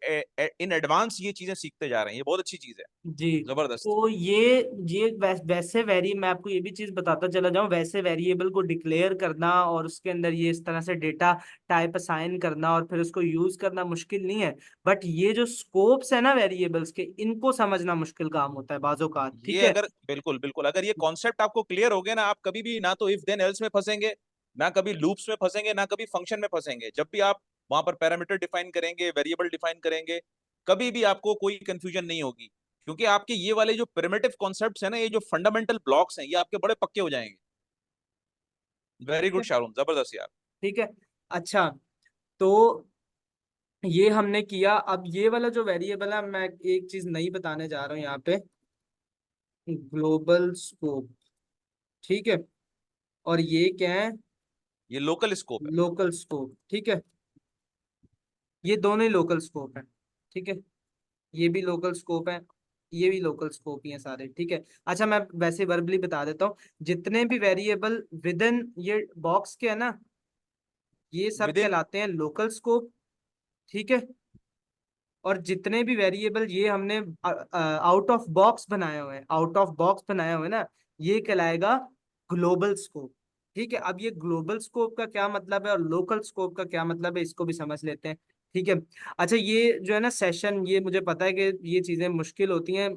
इन एडवांस ये चीजें सीखते जा रहे हैं, ये बहुत अच्छी चीज है, जी, जबरदस्त। तो ये वैसे वेरी, मैं आपको ये भी चीज बताता चला जाऊं, वैसे वेरिएबल को डिक्लेयर करना और उसके अंदर ये इस तरह से डेटा टाइप असाइन करना और फिर उसको यूज करना मुश्किल नहीं है। बट ये जो स्कोप्स है ना वेरिएबल्स के, इनको समझना मुश्किल काम होता है बाजों का। ठीक ये है, अगर बिल्कुल बिल्कुल अगर ये कॉन्सेप्ट आपको क्लियर हो गया ना, आप कभी भी ना तो इफ देन एल्स में फंसेंगे, ना कभी लूप्स में फंसेंगे, ना कभी फंक्शन में फंसेंगे। जब भी आप वहां पर पैरामीटर डिफाइन करेंगे, वेरिएबल डिफाइन करेंगे, कभी भी आपको कोई कंफ्यूजन नहीं होगी, क्योंकि आपके ये वाले जो प्रिमिटिव कॉन्सेप्ट्स हैं ना, ये जो फंडामेंटल ब्लॉक्स हैं, ये आपके बड़े पक्के हो जाएंगे। वेरी ठीक गुड है, शारून, जबरदस्त यार। ठीक है। अच्छा, तो ये हमने किया। अब ये वाला जो वेरिएबल है, मैं एक चीज नई बताने जा रहा हूँ यहाँ पे, ग्लोबल स्कोप। ठीक है, और ये क्या है, ये लोकल स्कोप है। लोकल स्कोप, ठीक है, ये दोनों ही लोकल स्कोप है, ठीक है, ये भी लोकल स्कोप है, ये भी लोकल स्कोप ही है सारे, ठीक है। अच्छा मैं वैसे वर्बली बता देता हूँ, जितने भी वेरिएबल विद इन ये बॉक्स के है ना, ये सब विद इन, कहलाते हैं लोकल स्कोप, ठीक है। और जितने भी वेरिएबल ये हमने आउट ऑफ बॉक्स बनाए हुए हैं, आउट ऑफ बॉक्स बनाए हुए हैं ना, ये कहलाएगा ग्लोबल स्कोप, ठीक है। अब ये ग्लोबल स्कोप का क्या मतलब है और लोकल स्कोप का क्या मतलब है, इसको भी समझ लेते हैं, ठीक है। अच्छा ये जो है ना सेशन, ये मुझे पता है कि ये चीजें मुश्किल होती हैं,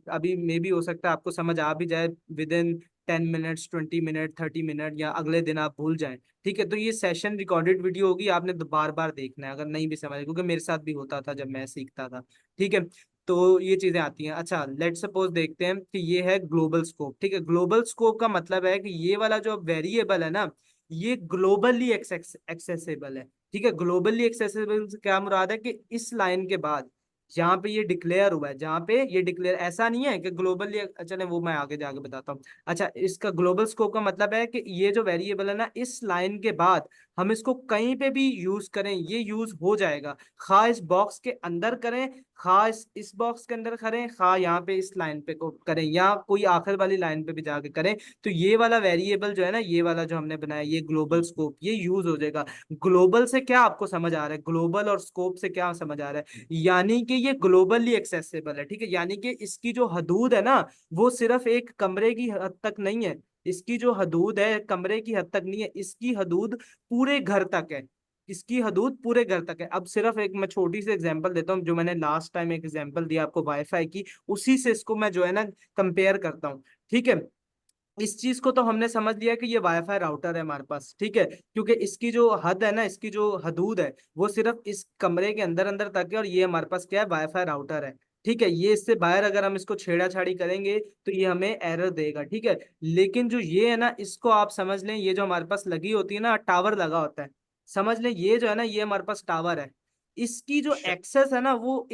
अभी मे भी हो सकता है आपको समझ आ भी जाए with in 10 minutes, 20 minute, 30 minute, या अगले दिन आप भूल जाएं, ठीक है। तो ये सेशन रिकॉर्डेड वीडियो होगी, आपने बार बार देखना है अगर नहीं भी समझ, क्योंकि मेरे साथ भी होता था जब मैं सीखता था, ठीक है। तो ये चीजें आती हैं। अच्छा लेट सपोज देखते हैं कि ये है ग्लोबल स्कोप, ठीक है। ग्लोबल स्कोप का मतलब है कि ये वाला जो वेरिएबल है ना, ये ग्लोबली एक्सेसिबल है, ठीक है। ग्लोबली एक्सेसिबल से क्या मुराद है कि इस लाइन के बाद जहाँ पे ये डिक्लेयर हुआ है, जहाँ पे ये डिक्लेयर, ऐसा नहीं है कि ग्लोबली, चले वो मैं आगे जाके बताता हूँ। अच्छा इसका ग्लोबल स्कोप का मतलब है कि ये जो वेरिएबल है ना, इस लाइन के बाद हम इसको कहीं पे भी यूज करें, ये यूज हो जाएगा, खा इस बॉक्स के अंदर करें, खा इस बॉक्स के अंदर करें, खा यहाँ पे इस लाइन पे को करें, या कोई आखिर वाली लाइन पे भी जाके करें, तो ये वाला वेरिएबल जो है ना, ये वाला जो हमने बनाया, ये ग्लोबल स्कोप, ये यूज हो जाएगा। ग्लोबल से क्या आपको समझ आ रहा है, ग्लोबल और स्कोप से क्या समझ आ रहा है, यानी कि ये ग्लोबली एक्सेसिबल है, ठीक है। यानी कि इसकी जो हदूद है ना, वो सिर्फ एक कमरे की हद तक नहीं है, इसकी जो हदूद है कमरे की हद तक नहीं है, इसकी हदूद पूरे घर तक है, इसकी हदूद पूरे घर तक है। अब सिर्फ एक मैं छोटी सी एग्जांपल देता हूँ, जो मैंने लास्ट टाइम एक एग्जांपल दिया आपको वाईफाई की, उसी से इसको मैं जो है ना कंपेयर करता हूँ, ठीक है। इस चीज को तो हमने समझ लिया कि ये वाईफाई राउटर है हमारे पास, ठीक है, क्योंकि इसकी जो हद है ना, इसकी जो हदूद है, वो सिर्फ इस कमरे के अंदर अंदर तक है, और ये हमारे पास क्या है, वाईफाई राउटर है, ठीक है। ये इससे बाहर अगर हम इसको छेड़ाछाड़ी करेंगे तो ये हमें एरर देगा, ठीक है। लेकिन जो ये है ना, इसको आप समझ लें, ये जो हमारे पास लगी होती है ना, टावर लगा होता है, समझ लें ये जो है ना, ये हमारे पास टावर है, इसकी जो श- एक्सेस है ना, वो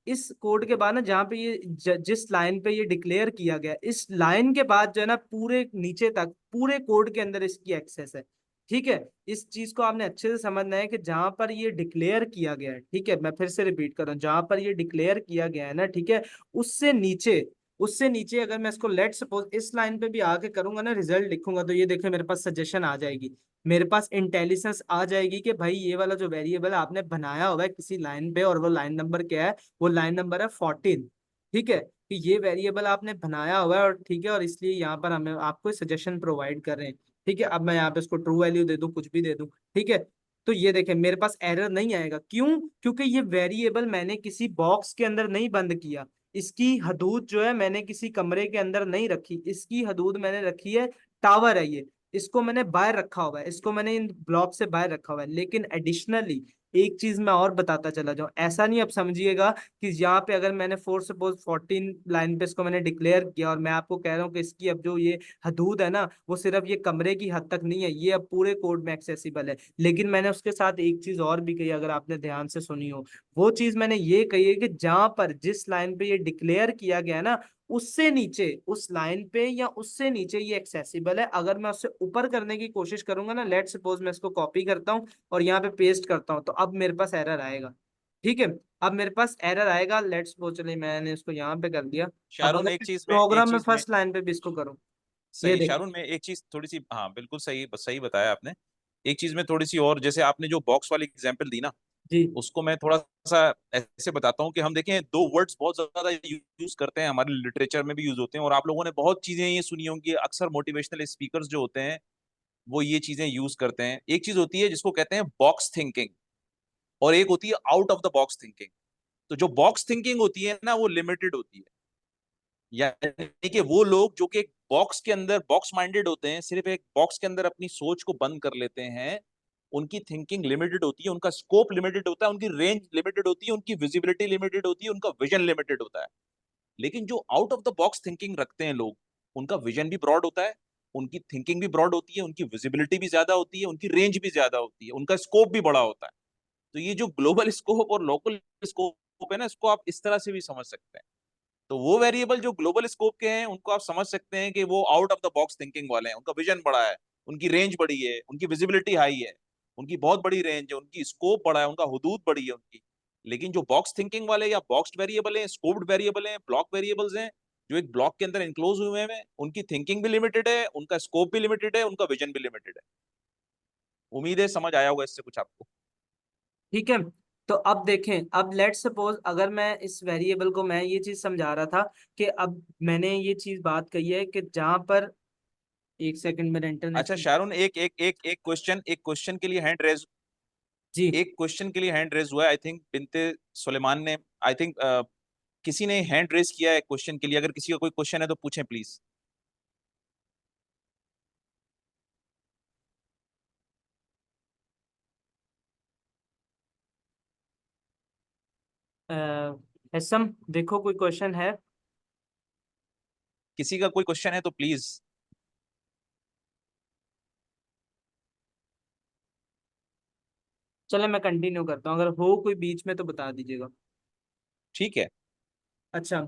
इस कोड के बाद ना, जहाँ पे ये जिस लाइन पे ये डिक्लेयर किया गया, इस लाइन के बाद जो है ना, पूरे नीचे तक पूरे कोड के अंदर इसकी एक्सेस है, ठीक है। इस चीज को आपने अच्छे से समझना है कि जहां पर ये डिक्लेयर किया गया है, ठीक है, मैं फिर से रिपीट कर रहा हूँ, जहां पर ये डिक्लेयर किया गया है ना, ठीक है, उससे नीचे, उससे नीचे अगर मैं इसको लेट सपोज इस लाइन पे भी आके करूंगा ना, रिजल्ट लिखूंगा, तो ये देखिए मेरे पास सजेशन आ जाएगी, मेरे पास इंटेलिजेंस आ जाएगी कि भाई ये वाला जो वेरिएबल आपने बनाया हुआ है किसी लाइन पे, और वो लाइन नंबर क्या है, वो लाइन नंबर है 14, ठीक है, कि ये वेरिएबल आपने बनाया हुआ है, और ठीक है, और इसलिए यहाँ पर हमें आपको सजेशन प्रोवाइड कर रहे हैं, ठीक है। अब मैं यहाँ पे इसको ट्रू वैल्यू दे दूं, कुछ भी दे दूं, ठीक है, तो ये देखें मेरे पास एरर नहीं आएगा, क्यों, क्योंकि ये वेरिएबल मैंने किसी बॉक्स के अंदर नहीं बंद किया, इसकी हदूद जो है मैंने किसी कमरे के अंदर नहीं रखी, इसकी हदूद मैंने रखी है, टावर है ये, इसको मैंने बाहर रखा हुआ है, इसको मैंने इन ब्लॉक से बाहर रखा हुआ है। लेकिन एडिशनली एक चीज मैं और बताता चला जाऊं, ऐसा नहीं अब समझिएगा कि यहाँ पे अगर मैंने फोर सपोज 14 लाइन पे इसको मैंने डिक्लेयर किया, और मैं आपको कह रहा हूँ कि इसकी अब जो ये हदूद है ना, वो सिर्फ ये कमरे की हद तक नहीं है, ये अब पूरे कोड में एक्सेसिबल है। लेकिन मैंने उसके साथ एक चीज और भी कही, अगर आपने ध्यान से सुनी हो, वो चीज मैंने ये कही है कि जहां पर जिस लाइन पे ये डिक्लेयर किया गया है ना, उससे नीचे, उस लाइन पे या उससे नीचे ये एक्सेसिबल है। अगर मैं उससे ऊपर करने की कोशिश करूंगा ना, लेट सपोज मैं इसको कॉपी करता हूँ और यहाँ पे पेस्ट करता हूँ, तो अब मेरे पास एरर आएगा, ठीक है। अब मेरे पास एरर आएगा, लेट्स सपोज, चलिए मैंने इसको यहाँ पे कर दिया। अब शारून अगर एक मैं चीज में, प्रोग्राम में फर्स्ट लाइन पे भी इसको करूँ, ये सही, देखिए, शारून में एक चीज थोड़ी सी, हाँ बिल्कुल सही सही बताया आपने। एक चीज में थोड़ी सी और, जैसे आपने जो बॉक्स वाली एग्जांपल दी ना, जी उसको मैं थोड़ा सा ऐसे बताता हूँ कि हम देखें, दो वर्ड्स बहुत ज्यादा यूज करते हैं, हमारे लिटरेचर में भी यूज होते हैं, और आप लोगों ने बहुत चीजें ये सुनी होंगी, अक्सर मोटिवेशनल स्पीकर्स जो होते हैं वो ये चीजें यूज करते हैं। एक चीज होती है जिसको कहते हैं बॉक्स थिंकिंग, और एक होती है out of the box thinking. तो जो बॉक्स थिंकिंग होती है ना, वो लिमिटेड होती है, यानी कि वो लोग जो कि एक बॉक्स के अंदर बॉक्स माइंडेड होते हैं, सिर्फ एक बॉक्स के अंदर अपनी सोच को बंद कर लेते हैं, उनकी थिंकिंग लिमिटेड होती है, उनका स्कोप लिमिटेड होता है, उनकी रेंज लिमिटेड होती है, उनकी विजिबिलिटी लिमिटेड होती है, उनका विजन लिमिटेड होता है। लेकिन जो out of the box thinking रखते हैं लोग, उनका विजन भी ब्रॉड होता है, उनकी थिंकिंग भी ब्रॉड होती है, उनकी विजिबिलिटी भी ज्यादा होती है, उनकी रेंज भी ज्यादा होती है, उनका स्कोप भी बड़ा होता है। तो ये जो ग्लोबल स्कोप और लोकल स्कोप है ना, इसको आप इस तरह से भी समझ सकते हैं। तो वो वेरिएबल जो ग्लोबल स्कोप के हैं, उनको आप समझ सकते हैं कि वो out of the box thinking वाले हैं, उनका विजन बड़ा है, उनकी रेंज बड़ी है, उनकी विजिबिलिटी हाई है, उनकी बहुत बड़ी रेंज है, उनकी स्कोप बड़ा है, उनका हुदूद बड़ी है उनकी। लेकिन जो बॉक्स थिंकिंग वाले या बॉक्स्ड वेरिएबल हैं, स्कोप्ड वेरिएबल हैं, ब्लॉक वेरिएबल्स हैं, जो एक ब्लॉक के अंदर इनक्लोज हुए हैं, उनकी थिंकिंग भी लिमिटेड है, उनका स्कोप भी लिमिटेड है, उनका विजन भी लिमिटेड है। उम्मीद है समझ आया होगा इससे कुछ आपको। ठीक है। तो अब देखें, अब लेट्स सपोज अगर मैं इस वेरिएबल को, मैं ये चीज समझा रहा था कि अब मैंने ये चीज बात कही है कि जहां पर, एक सेकंड मेरा इंटरनेट, अच्छा शारून, एक क्वेश्चन के लिए हैंड रेज, जी। एक क्वेश्चन के लिए हैंड रेज हुआ है, आई थिंक बिनते सुलेमान ने, आई थिंक किसी ने हैंड रेज किया है क्वेश्चन के लिए। अगर किसी का कोई क्वेश्चन है तो पूछें प्लीज। हैसम, देखो कोई क्वेश्चन है? किसी का कोई क्वेश्चन है तो प्लीज। चले मैं कंटिन्यू करता हूँ, अगर हो कोई बीच में तो बता दीजिएगा। ठीक है। अच्छा,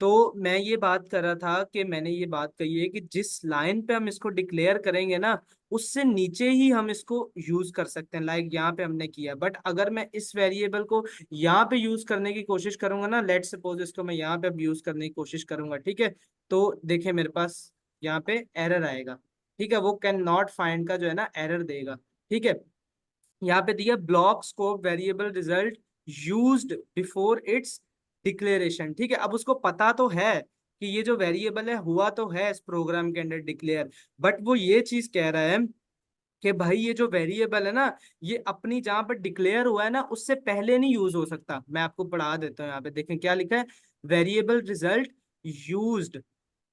तो मैं ये बात कर रहा था कि मैंने ये बात कही है कि जिस लाइन पे हम इसको डिक्लेयर करेंगे ना, उससे नीचे ही हम इसको यूज कर सकते हैं, लाइक यहाँ पे हमने किया। बट अगर मैं इस वेरिएबल को यहाँ पे यूज करने की कोशिश करूंगा ना, लेट सपोज इसको मैं यहाँ पे अब यूज करने की कोशिश करूंगा, ठीक है, तो देखिए मेरे पास यहाँ पे एरर आएगा। ठीक है, वो कैन नॉट फाइंड का जो है ना एरर देगा। ठीक है, यहाँ पे दिया block scope variable result used before it's declaration. ठीक है, अब उसको पता तो है कि ये जो वेरिएबल है हुआ तो है इस प्रोग्राम के अंदर डिक्लेयर, बट वो ये चीज कह रहा है कि भाई ये जो वेरिएबल है ना, ये अपनी जहां पर डिक्लेयर हुआ है ना उससे पहले नहीं यूज हो सकता। मैं आपको पढ़ा देता हूँ, यहाँ पे देखें क्या लिखा है, variable result used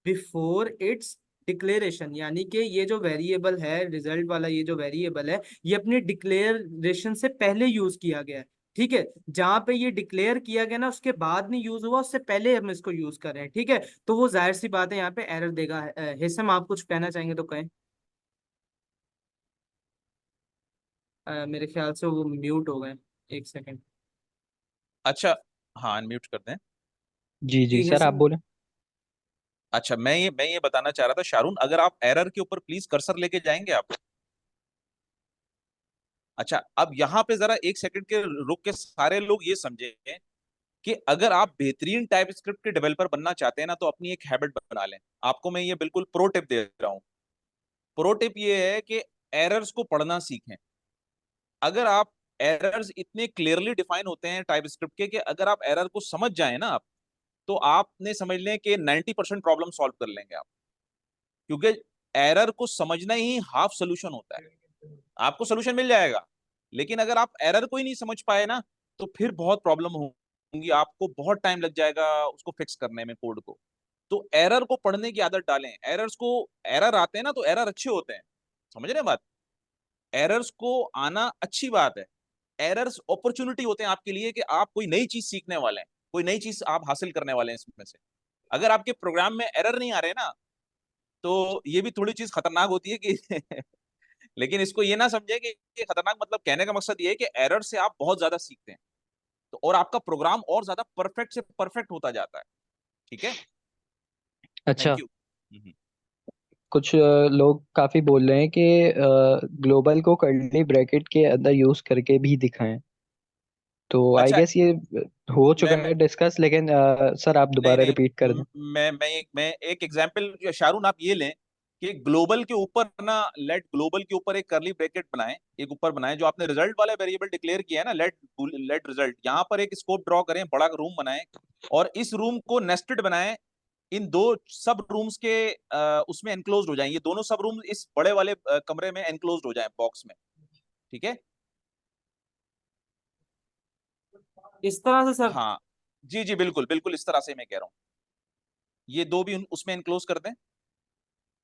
before it's declaration, यानी कि ये जो वेरिएबल है, रिजल्ट वाला ये जो वेरिएबल है, ये अपनी डिक्लेरेशन से पहले यूज किया गया है। ठीक है, जहां पे ये डिक्लेयर किया गया ना उसके बाद नहीं यूज हुआ, उससे पहले हम इसको यूज कर रहे हैं। ठीक है, तो वो जाहिर सी बात है यहाँ पे एरर देगा। हिसम, आप कुछ कहना चाहेंगे तो कहें। मेरे ख्याल से वो म्यूट हो गए, एक सेकंड। अच्छा, हाँ अनम्यूट कर दें। जी जी जी सर, आप हिसम। बोले। अच्छा, मैं ये बताना चाह रहा था शारून, अगर आप एरर के ऊपर प्लीज कर्सर लेके जाएंगे आप। अच्छा, अब यहाँ पे जरा एक सेकंड के रुक के सारे लोग ये समझे कि अगर आप बेहतरीन टाइप स्क्रिप्ट के डेवलपर बनना चाहते हैं ना, तो अपनी एक हैबिट बना लें। आपको मैं ये बिल्कुल प्रो टिप दे रहा हूँ। प्रो टिप ये है कि एरर्स को पढ़ना सीखें। अगर आप, एरर्स इतने क्लियरली डिफाइन होते हैं टाइप स्क्रिप्ट के, कि अगर आप एरर को समझ जाए ना आप, तो आपने समझ लें कि 90% प्रॉब्लम सॉल्व कर लेंगे आप। क्योंकि एरर को समझना ही हाफ सोल्यूशन होता है। आपको सोल्यूशन मिल जाएगा, लेकिन अगर आप एरर को ही नहीं समझ पाए ना, तो फिर बहुत प्रॉब्लम होंगी, आपको बहुत टाइम लग जाएगा उसको फिक्स करने में, कोड को। तो एरर को पढ़ने की आदत डालें। एरर्स को, एरर आते हैं ना तो एरर अच्छे होते हैं, समझ रहे हैं बात। एरर्स को आना अच्छी बात है। एरर्स अपॉर्चुनिटी होते हैं आपके लिए, कि आप कोई नई चीज सीखने वाले हैं, कोई नई चीज आप हासिल करने वाले हैं इसमें से। अगर आपके प्रोग्राम में एरर नहीं आ रहे ना, तो ये भी थोड़ी चीज खतरनाक होती है कि लेकिन इसको ये ना समझे कि ये खतरनाक, मतलब कहने का मकसद ये है कि एरर से आप बहुत ज्यादा सीखते हैं, तो और आपका प्रोग्राम और ज्यादा परफेक्ट से परफेक्ट होता जाता है। ठीक है, अच्छा, थैंक यू। कुछ लोग काफी बोल रहे हैं कि ग्लोबल को कर्ली ब्रैकेट के अंदर यूज करके भी दिखाएं। तो आई अच्छा, गेस ये हो चुका मैं है डिस्कस, लेकिन सर आप नहीं दोबारा नहीं, रिपीट कर दें। मैं एक एग्जांपल, शारून आप ये लें कि ग्लोबल के ऊपर ना, लेट ग्लोबल के ऊपर एक करली ब्रैकेट बनाएं, एक ऊपर बनाएं, जो आपने रिजल्ट वाला वेरिएबल डिक्लेयर किया है ना, लेट लेट रिजल्ट, यहाँ पर एक स्कोप ड्रॉ करें, बड़ा रूम बनाएं, और इस रूम को नेस्टेड बनाएं, इन दो सब रूम्स के उसमें एनक्लोज्ड हो जाएं, ये दोनों सब रूम इस बड़े वाले कमरे में एनक्लोज्ड हो जाएं बॉक्स में। ठीक है, इस तरह से सर? हाँ जी जी, बिल्कुल बिल्कुल इस तरह से मैं कह रहा हूँ, ये दो भी उसमें एनक्लोज कर दें।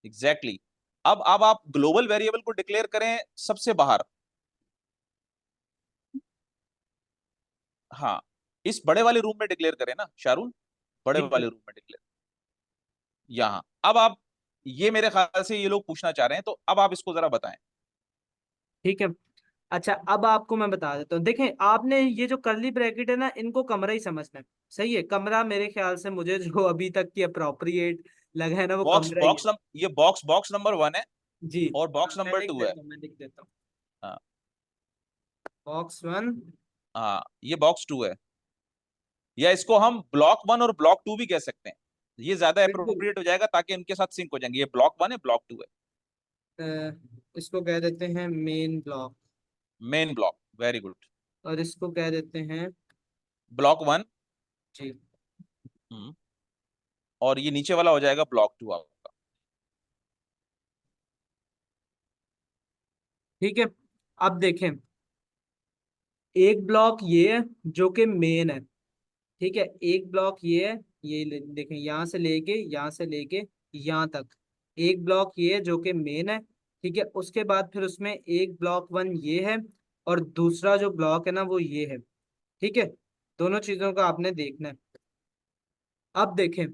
Exactly exactly। अब आप ग्लोबल वेरिएबल को डिक्लेयर करें सबसे बाहर, हाँ, इस बड़े वाले रूम में डिक्लेयर करें ना शारून, बड़े ठीक है। वाले रूम में डिक्लेयर, यहाँ। अब आप, ये मेरे ख्याल से ये लोग पूछना चाह रहे हैं, तो अब आप इसको जरा बताएं। ठीक है, अच्छा अब आपको मैं बता देता हूँ। देखें, आपने ये जो कर्ली ब्रैकेट है ना, इनको कमरा ही समझना है। सही है, कमरा मेरे ख्याल से मुझे जो अभी तक की अप्रोप्रिएट लगा है ना, वो बॉक्स कमरा ही है। बॉक्स ये बॉक्स बॉक्स नंबर 1 है। जी और बॉक्स मैं नंबर लिख 2 है। देता हूँ, मैं लिख देता हूँ। हाँ बॉक्स 1। हाँ, ये बॉक्स 2 है, या इसको हम ब्लॉक 1 और ब्लॉक 2 भी कह सकते हैं, ये ज्यादा बिल्कुल। अप्रोप्रिएट हो जाएगा ताकि उनके साथ सिंक हो जाएंगे। ये ब्लॉक 1 है, ब्लॉक 2 है। इसको कह देते हैं main block, main block, very good. और इसको कह देते हैं ब्लॉक 1। जी। और ये नीचे वाला हो जाएगा ब्लॉक 2 आपका। ठीक है, अब देखें, एक ब्लॉक ये है जो कि मेन है, ठीक है, एक ब्लॉक ये है, देखें यहाँ से लेके यहाँ तक, एक ब्लॉक ये है जो कि मेन है, ठीक है। उसके बाद फिर उसमें एक ब्लॉक 1 ये है, और दूसरा जो ब्लॉक है ना वो ये है, ठीक है। दोनों चीजों का आपने देखना है। अब देखें,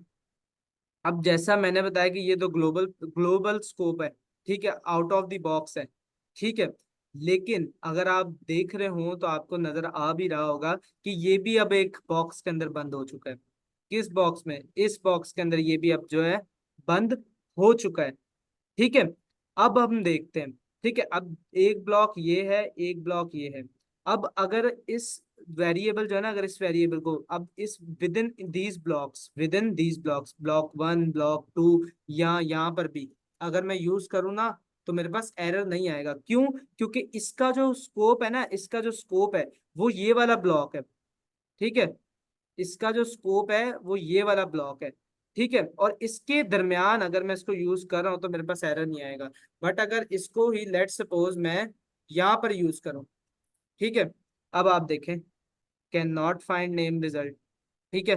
अब जैसा मैंने बताया कि ये तो ग्लोबल ग्लोबल स्कोप है, ठीक है, आउट ऑफ द बॉक्स है, ठीक है। लेकिन अगर आप देख रहे हो तो आपको नजर आ भी रहा होगा कि ये भी अब एक बॉक्स के अंदर बंद हो चुका है। किस बॉक्स में? इस बॉक्स के अंदर ये भी अब जो है बंद हो चुका है, ठीक है। अब हम देखते हैं, ठीक है, अब एक ब्लॉक ये है, एक ब्लॉक ये है। अब अगर इस वेरिएबल जो है ना, अगर इस वेरिएबल को अब इस with in these blocks, block 1 block 2 या यहाँ पर भी अगर मैं यूज करूँ ना, तो मेरे पास एरर नहीं आएगा। क्यों? क्योंकि इसका जो स्कोप है ना, इसका जो स्कोप है वो ये वाला ब्लॉक है, ठीक है। इसका जो स्कोप है वो ये वाला ब्लॉक है, ठीक है। और इसके दरमियान अगर मैं इसको यूज कर रहा हूँ तो मेरे पास एरर नहीं आएगा। बट अगर इसको ही लेट सपोज मैं यहाँ पर यूज करूँ, ठीक है, अब आप देखें, can not find name result, ठीक है,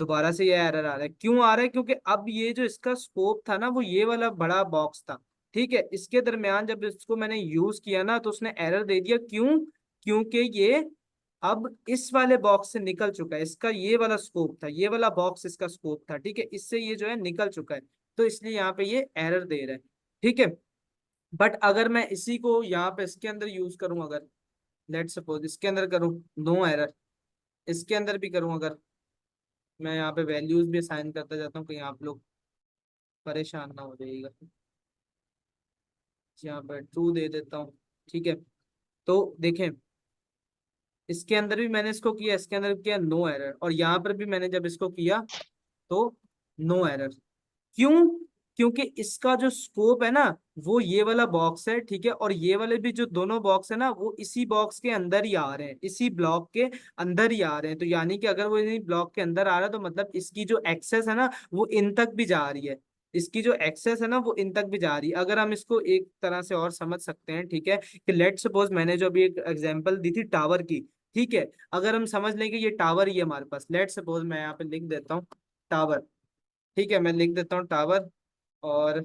दोबारा से ये एरर आ रहा है। क्यों आ रहा है? क्योंकि अब ये जो इसका स्कोप था ना वो ये वाला बड़ा बॉक्स था, ठीक है। इसके दरमियान जब इसको मैंने यूज किया ना तो उसने एरर दे दिया। क्यों? क्योंकि ये अब इस वाले बॉक्स से निकल चुका है, इसका ये वाला स्कोप था, ये वाला बॉक्स इसका स्कोप था, ठीक है, इससे ये जो है निकल चुका है, तो इसलिए यहाँ पे ये एरर दे रहा है, ठीक है। बट अगर मैं इसी को यहाँ पे इसके अंदर यूज करूँ, अगर लेट सपोज इसके अंदर करूँ, नो एरर। इसके अंदर भी करूँ अगर, मैं यहाँ पे वैल्यूज भी असाइन करता जाता हूँ, कहीं आप लोग परेशान ना हो जाइएगा। यहाँ पे ट्रू दे देता हूँ, ठीक है। तो देखें, इसके अंदर भी मैंने इसको किया, इसके अंदर भी किया, नो एरर, और यहाँ पर भी मैंने जब इसको किया तो नो एरर। क्यों? क्योंकि इसका जो स्कोप है ना वो ये वाला बॉक्स है, ठीक है, और ये वाले भी जो दोनों बॉक्स है ना वो इसी बॉक्स के अंदर ही आ रहे हैं, इसी ब्लॉक के अंदर ही आ रहे हैं। तो यानी कि अगर वो इसी ब्लॉक के अंदर आ रहा है तो मतलब इसकी जो एक्सेस है ना वो इन तक भी जा रही है, इसकी जो एक्सेस है ना वो इन तक भी जा रही है। अगर हम इसको एक तरह से और समझ सकते हैं, ठीक है, कि लेट सपोज मैंने जो अभी एक एग्जांपल दी थी टावर की, ठीक है, अगर हम समझ लें कि ये टावर ही है हमारे पास, लेट सपोज मैं यहाँ पे लिख देता हूँ टावर, ठीक है, मैं लिख देता हूँ टावर, और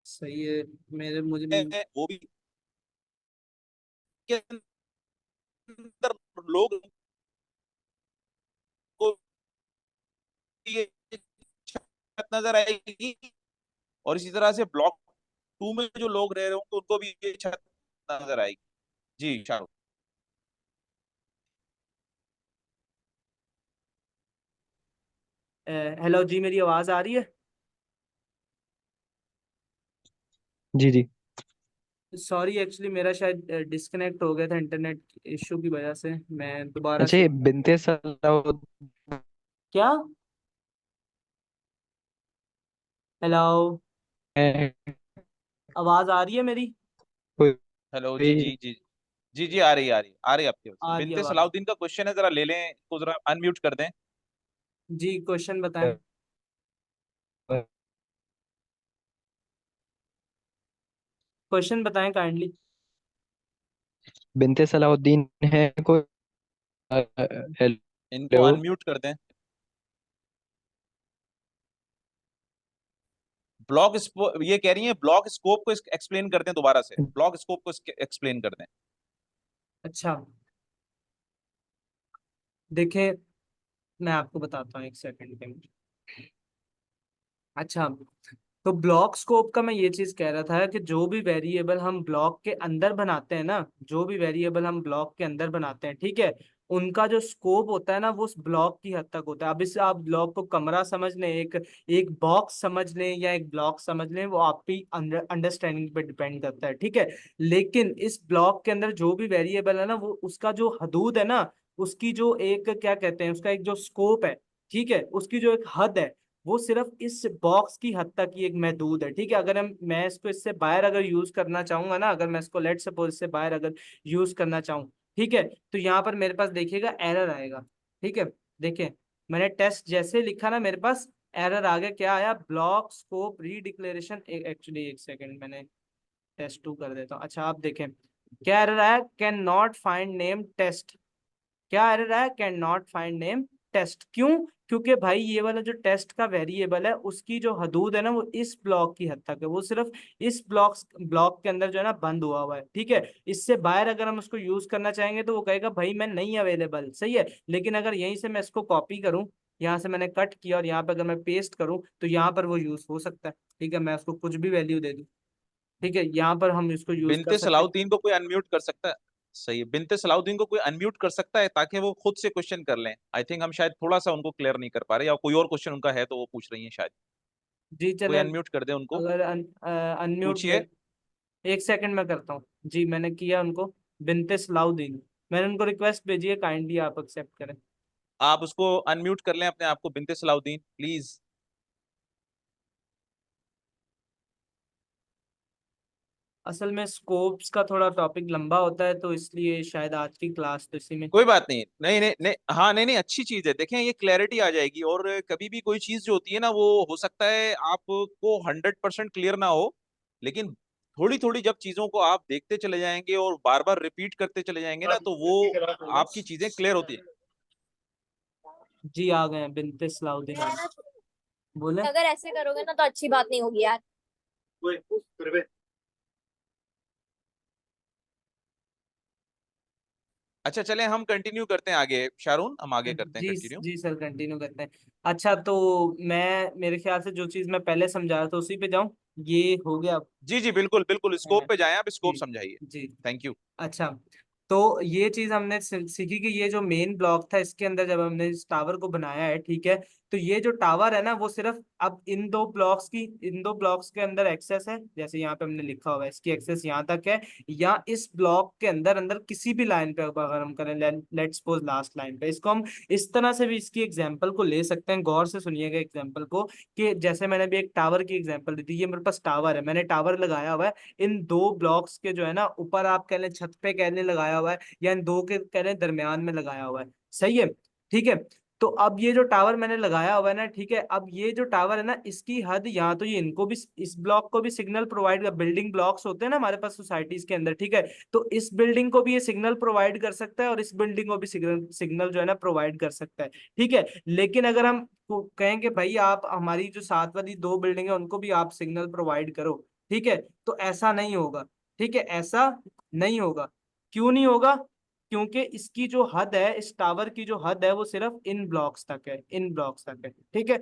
सही है, मेरे मुझे वो भी के अंदर लोग को ये छत नजर आएगी, और इसी तरह से ब्लॉक 2 में जो लोग रह रहे होंगे उनको भी ये छत नजर आएगी। जी शाहरुख। हेलो जी, मेरी आवाज आ रही है? जी जी। सॉरी, एक्चुअली मेरा शायद डिस्कनेक्ट हो गया था इंटरनेट इशू की वजह से, मैं दोबारा अच्छा, से। ये बिनते सलाउद्दीन क्या? हेलो, है आवाज आ रही है मेरी? कोई? हेलो, जी जी जी। जी जी, आ रही है, आ रही है, आ रही है आपकी आवाज। आ रही है बिनते आवाज। सलाउद्दीन का क्वेश्चन है, जरा ले लें इसको, जरा अनम्यूट कर दें। जी, क्वेश्चन बताएं। क्वेश्चन बताएं काइंडली। बिनते सलाउद्दीन है कोई? इनको हेलो। अनम्यूट कर दें। ये कह रही है ब्लॉक स्कोप को एक्सप्लेन कर दें, दोबारा से ब्लॉक स्कोप को एक्सप्लेन कर दें। अच्छा, देखें, मैं आपको बताता हूँ, एक सेकंड के। अच्छा, तो ब्लॉक स्कोप का मैं ये चीज कह रहा था कि जो भी वेरिएबल हम ब्लॉक के अंदर बनाते हैं ना, जो भी वेरिएबल हम ब्लॉक के अंदर बनाते हैं, ठीक है, उनका जो स्कोप होता है ना वो उस ब्लॉक की हद तक होता है। अब इस आप ब्लॉक को कमरा समझ लें, एक एक बॉक्स समझ लें या एक ब्लॉक समझ लें, वो आपकी अंडरस्टैंडिंग पे डिपेंड करता है, ठीक है। लेकिन इस ब्लॉक के अंदर जो भी वेरिएबल है ना, वो उसका जो हदूद है ना, उसकी जो एक क्या कहते हैं, उसका एक जो स्कोप है, ठीक है, उसकी जो एक हद है, वो सिर्फ इस बॉक्स की हद तक ही एक महदूद है, ठीक है। अगर मैं इसको इससे बाहर अगर यूज करना चाहूंगा ना, अगर मैं इसको लेट सपोज इससे बाहर अगर यूज करना चाहूँ, ठीक है, तो यहाँ पर मेरे पास देखिएगा एरर आएगा, ठीक है। देखिए मैंने टेस्ट जैसे लिखा ना, मेरे पास एरर आ गया, क्या आया, ब्लॉक स्कोप रीडिक्लेरेशन। एक्चुअली एक सेकंड, मैंने टेस्ट 2 कर देता हूँ। अच्छा आप देखें क्या एरर आया, can not find name test. क्या एरर आया, can not find name test. क्यों? क्योंकि भाई ये वाला जो टेस्ट का वेरिएबल है, उसकी जो हदूद है ना, वो इस ब्लॉक की हद तक है, वो सिर्फ इस ब्लॉक के अंदर जो है ना बंद हुआ हुआ है, ठीक है। इससे बाहर अगर हम उसको यूज करना चाहेंगे तो वो कहेगा भाई मैं नहीं अवेलेबल, सही है। लेकिन अगर यहीं से मैं इसको कॉपी करूं, यहाँ से मैंने कट किया और यहाँ पे अगर मैं पेस्ट करूं, तो यहाँ पर वो यूज हो सकता है, ठीक है। मैं उसको कुछ भी वैल्यू दे दूं, ठीक है, यहाँ पर हम इसको यूज कर बिनते सकते हैं। सलाउद्दीन को कोई अनम्यूट कर सकता है? सही है, बिनते सलाउद्दीन को कोई अनम्यूट कर सकता है ताकि वो खुद से क्वेश्चन कर लें? आई थिंक हम शायद थोड़ा सा उनको क्लियर नहीं कर पा रहे, या कोई और क्वेश्चन उनका है तो वो पूछ रही हैं शायद। जी कोई चले, अनम्यूट कर दे उनको। अगर अनम्यूट पूछिए। एक सेकंड में करता हूँ जी, मैंने किया उनको, बिनते सलाउद्दीन, मैंने उनको रिक्वेस्ट भेजी है, काइंडली आप एक्सेप्ट करें। आप उसको अनम्यूट कर लें अपने आप को, बिनते सलाउद्दीन प्लीज। असल में स्कोप्स का थोड़ा टॉपिक लंबा होता है, तो इसलिए शायद आज की क्लास तो इसी में। कोई बात नहीं, नहीं नहीं नहीं, हाँ नहीं नहीं, अच्छी चीज है। देखें ये क्लैरिटी आ जाएगी, और कभी भी कोई चीज जो होती है ना, वो हो सकता है आपको 100% क्लियर ना हो, लेकिन थोड़ी थोड़ी जब चीजों को आप देखते चले जाएंगे और बार बार रिपीट करते चले जाएंगे ना, तो वो आपकी चीजें क्लियर होती है। जी आ गए हैं बिनते सलाउद्दीन आ गए। बोले अगर ऐसे करोगे ना तो अच्छी बात नहीं होगी यार। अच्छा चलें हम कंटिन्यू करते हैं आगे, शारून हम आगे करते हैं जी कंटिन्यू। जी सर, कंटिन्यू करते हैं। अच्छा तो मैं, मेरे ख्याल से जो चीज मैं पहले समझा रहा था उसी पे जाऊं, ये हो गया। जी जी बिल्कुल बिल्कुल, स्कोप पे जाएं, आप स्कोप जी समझाइए। जी। Thank you. अच्छा तो ये चीज हमने सीखी कि ये जो मेन ब्लॉक था, इसके अंदर जब हमने इस टावर को बनाया है, ठीक है, तो ये जो टावर है ना, वो सिर्फ अब इन दो ब्लॉक्स के अंदर एक्सेस है, जैसे यहाँ पे हमने लिखा हुआ है इसकी एक्सेस यहाँ तक है, या इस ब्लॉक के अंदर अंदर किसी भी लाइन पे अगर हम करें, लेट्स सपोज लास्ट लाइन पे, इसको हम इस तरह से भी इसकी एग्जांपल को ले सकते हैं। गौर से सुनिएगा एग्जांपल को, कि जैसे मैंने भी एक टावर की एग्जांपल दी थी, ये मेरे पास टावर है, मैंने टावर लगाया हुआ है इन दो ब्लॉक्स के जो है ना ऊपर, आप कह लें छत पे कह लें लगाया हुआ है, या इन दो के कह लें दरमियान में लगाया हुआ है, सही है, ठीक है। तो अब ये जो टावर मैंने लगाया हुआ है ना, ठीक है, अब ये जो टावर है ना, इसकी हद यहाँ तो ये इनको भी, इस ब्लॉक को भी सिग्नल प्रोवाइड कर, बिल्डिंग ब्लॉक्स होते हैं ना हमारे पास सोसाइटीज के अंदर, ठीक है, तो इस बिल्डिंग को भी ये सिग्नल प्रोवाइड कर सकता है और इस बिल्डिंग को भी सिग्नल जो है ना प्रोवाइड कर सकता है, ठीक है। लेकिन अगर हम कहेंगे भाई आप हमारी जो साथ वाली दो बिल्डिंग है उनको भी आप सिग्नल प्रोवाइड करो, ठीक है, तो ऐसा नहीं होगा, ठीक है, ऐसा नहीं होगा। क्यों नहीं होगा? क्योंकि इसकी जो हद है, इस टावर की जो हद है, वो सिर्फ इन ब्लॉक्स तक है, इन ब्लॉक्स तक है, ठीक है।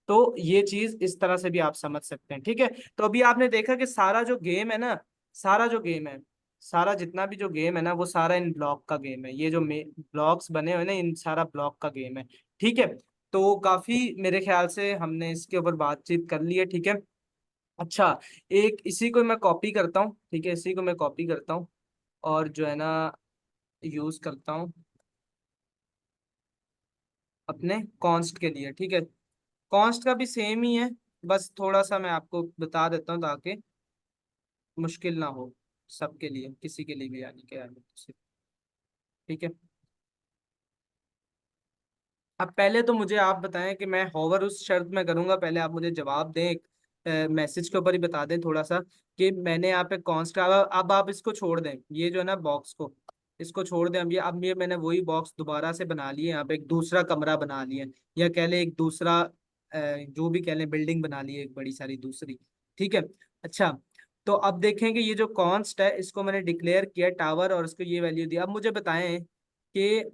तो ये चीज इस तरह से भी आप समझ सकते हैं, ठीक है। तो अभी आपने देखा कि सारा जो गेम है ना, सारा जो गेम है, सारा जितना भी जो गेम है ना, वो सारा इन ब्लॉक का गेम है, ये जो ब्लॉक्स बने हुए ना, इन सारा ब्लॉक का गेम है, ठीक है। तो काफी मेरे ख्याल से हमने इसके ऊपर बातचीत कर ली है, ठीक है। अच्छा एक इसी को मैं कॉपी करता हूँ, ठीक है, इसी को मैं कॉपी करता हूँ और जो है ना यूज करता हूँ अपने कॉन्स्ट के लिए, ठीक है। कॉन्स्ट का भी सेम ही है, बस थोड़ा सा मैं आपको बता देता हूँ ताकि मुश्किल ना हो सबके लिए, किसी के लिए भी, यानी कि यानी ठीक है। अब पहले तो मुझे आप बताएं कि मैं होवर उस शर्त में करूंगा, पहले आप मुझे जवाब दें, एक मैसेज के ऊपर ही बता दें थोड़ा सा, कि मैंने यहाँ पे कॉन्स्ट, अब आप इसको छोड़ दें, ये जो है ना बॉक्स को, इसको छोड़ दें। अब ये मैंने वही बॉक्स दोबारा से बना लिए, यहाँ पे एक दूसरा कमरा बना लिया, या कह लें एक दूसरा जो भी कह लें बिल्डिंग बना ली है, एक बड़ी सारी दूसरी, ठीक है। अच्छा तो अब देखें कि ये जो कॉन्स्ट है, इसको मैंने डिक्लेयर किया टावर और इसको ये वैल्यू दी। अब मुझे बताएं कि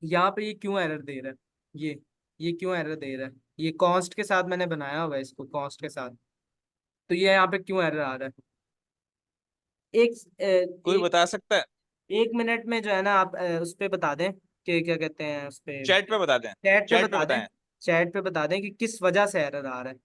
यहाँ पे ये क्यों एरर दे रहा है, ये क्यों एरर दे रहा है, ये कॉन्स्ट के साथ मैंने बनाया हुआ है इसको, कॉन्स्ट के साथ, तो ये यहाँ पे क्यों एरर आ रहा है? एक कोई एक बता सकता है? एक मिनट में जो है ना आप उस पे बता दें, कि क्या कहते हैं उस पे, चैट पे बता दें, चैट पे चैट पे बता दें, बताएं। चैट पे बता दें कि किस वजह से एरर आ रहा है।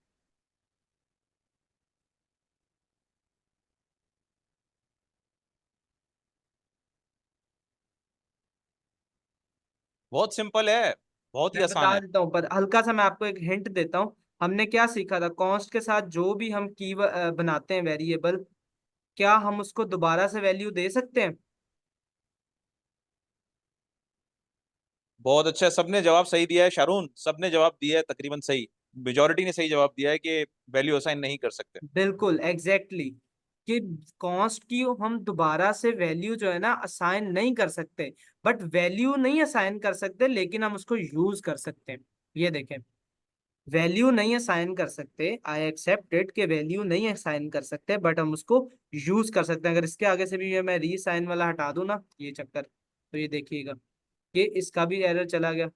बहुत सिंपल है, बहुत ही मैं आसान बता है। देता हूँ, पर हल्का सा मैं आपको एक हिंट देता हूँ। हमने क्या सीखा था, कॉन्स्ट के साथ जो भी हम की बनाते हैं वेरिएबल, क्या हम उसको दोबारा से वैल्यू दे सकते हैं? बहुत अच्छा, सबने जवाब सही दिया है शारून, सबने जवाब दिया है तकरीबन सही। मेजोरिटी ने सही जवाब दिया है कि वैल्यू असाइन नहीं कर सकते। बिल्कुल एग्जैक्टली exactly, कि कॉस्ट की हम दोबारा से वैल्यू जो है ना असाइन नहीं कर सकते। बट वैल्यू नहीं असाइन कर सकते, लेकिन हम उसको यूज कर सकते हैं। ये देखें, वैल्यू नहीं असाइन कर सकते, आई एक्सेप्ट इट कि वैल्यू नहीं असाइन कर सकते, बट हम उसको यूज कर सकते हैं। अगर इसके आगे से भी ये मैं रीसाइन वाला हटा दूं ना, ये चक्कर, तो ये देखिएगा कि इसका भी एरर चला गया।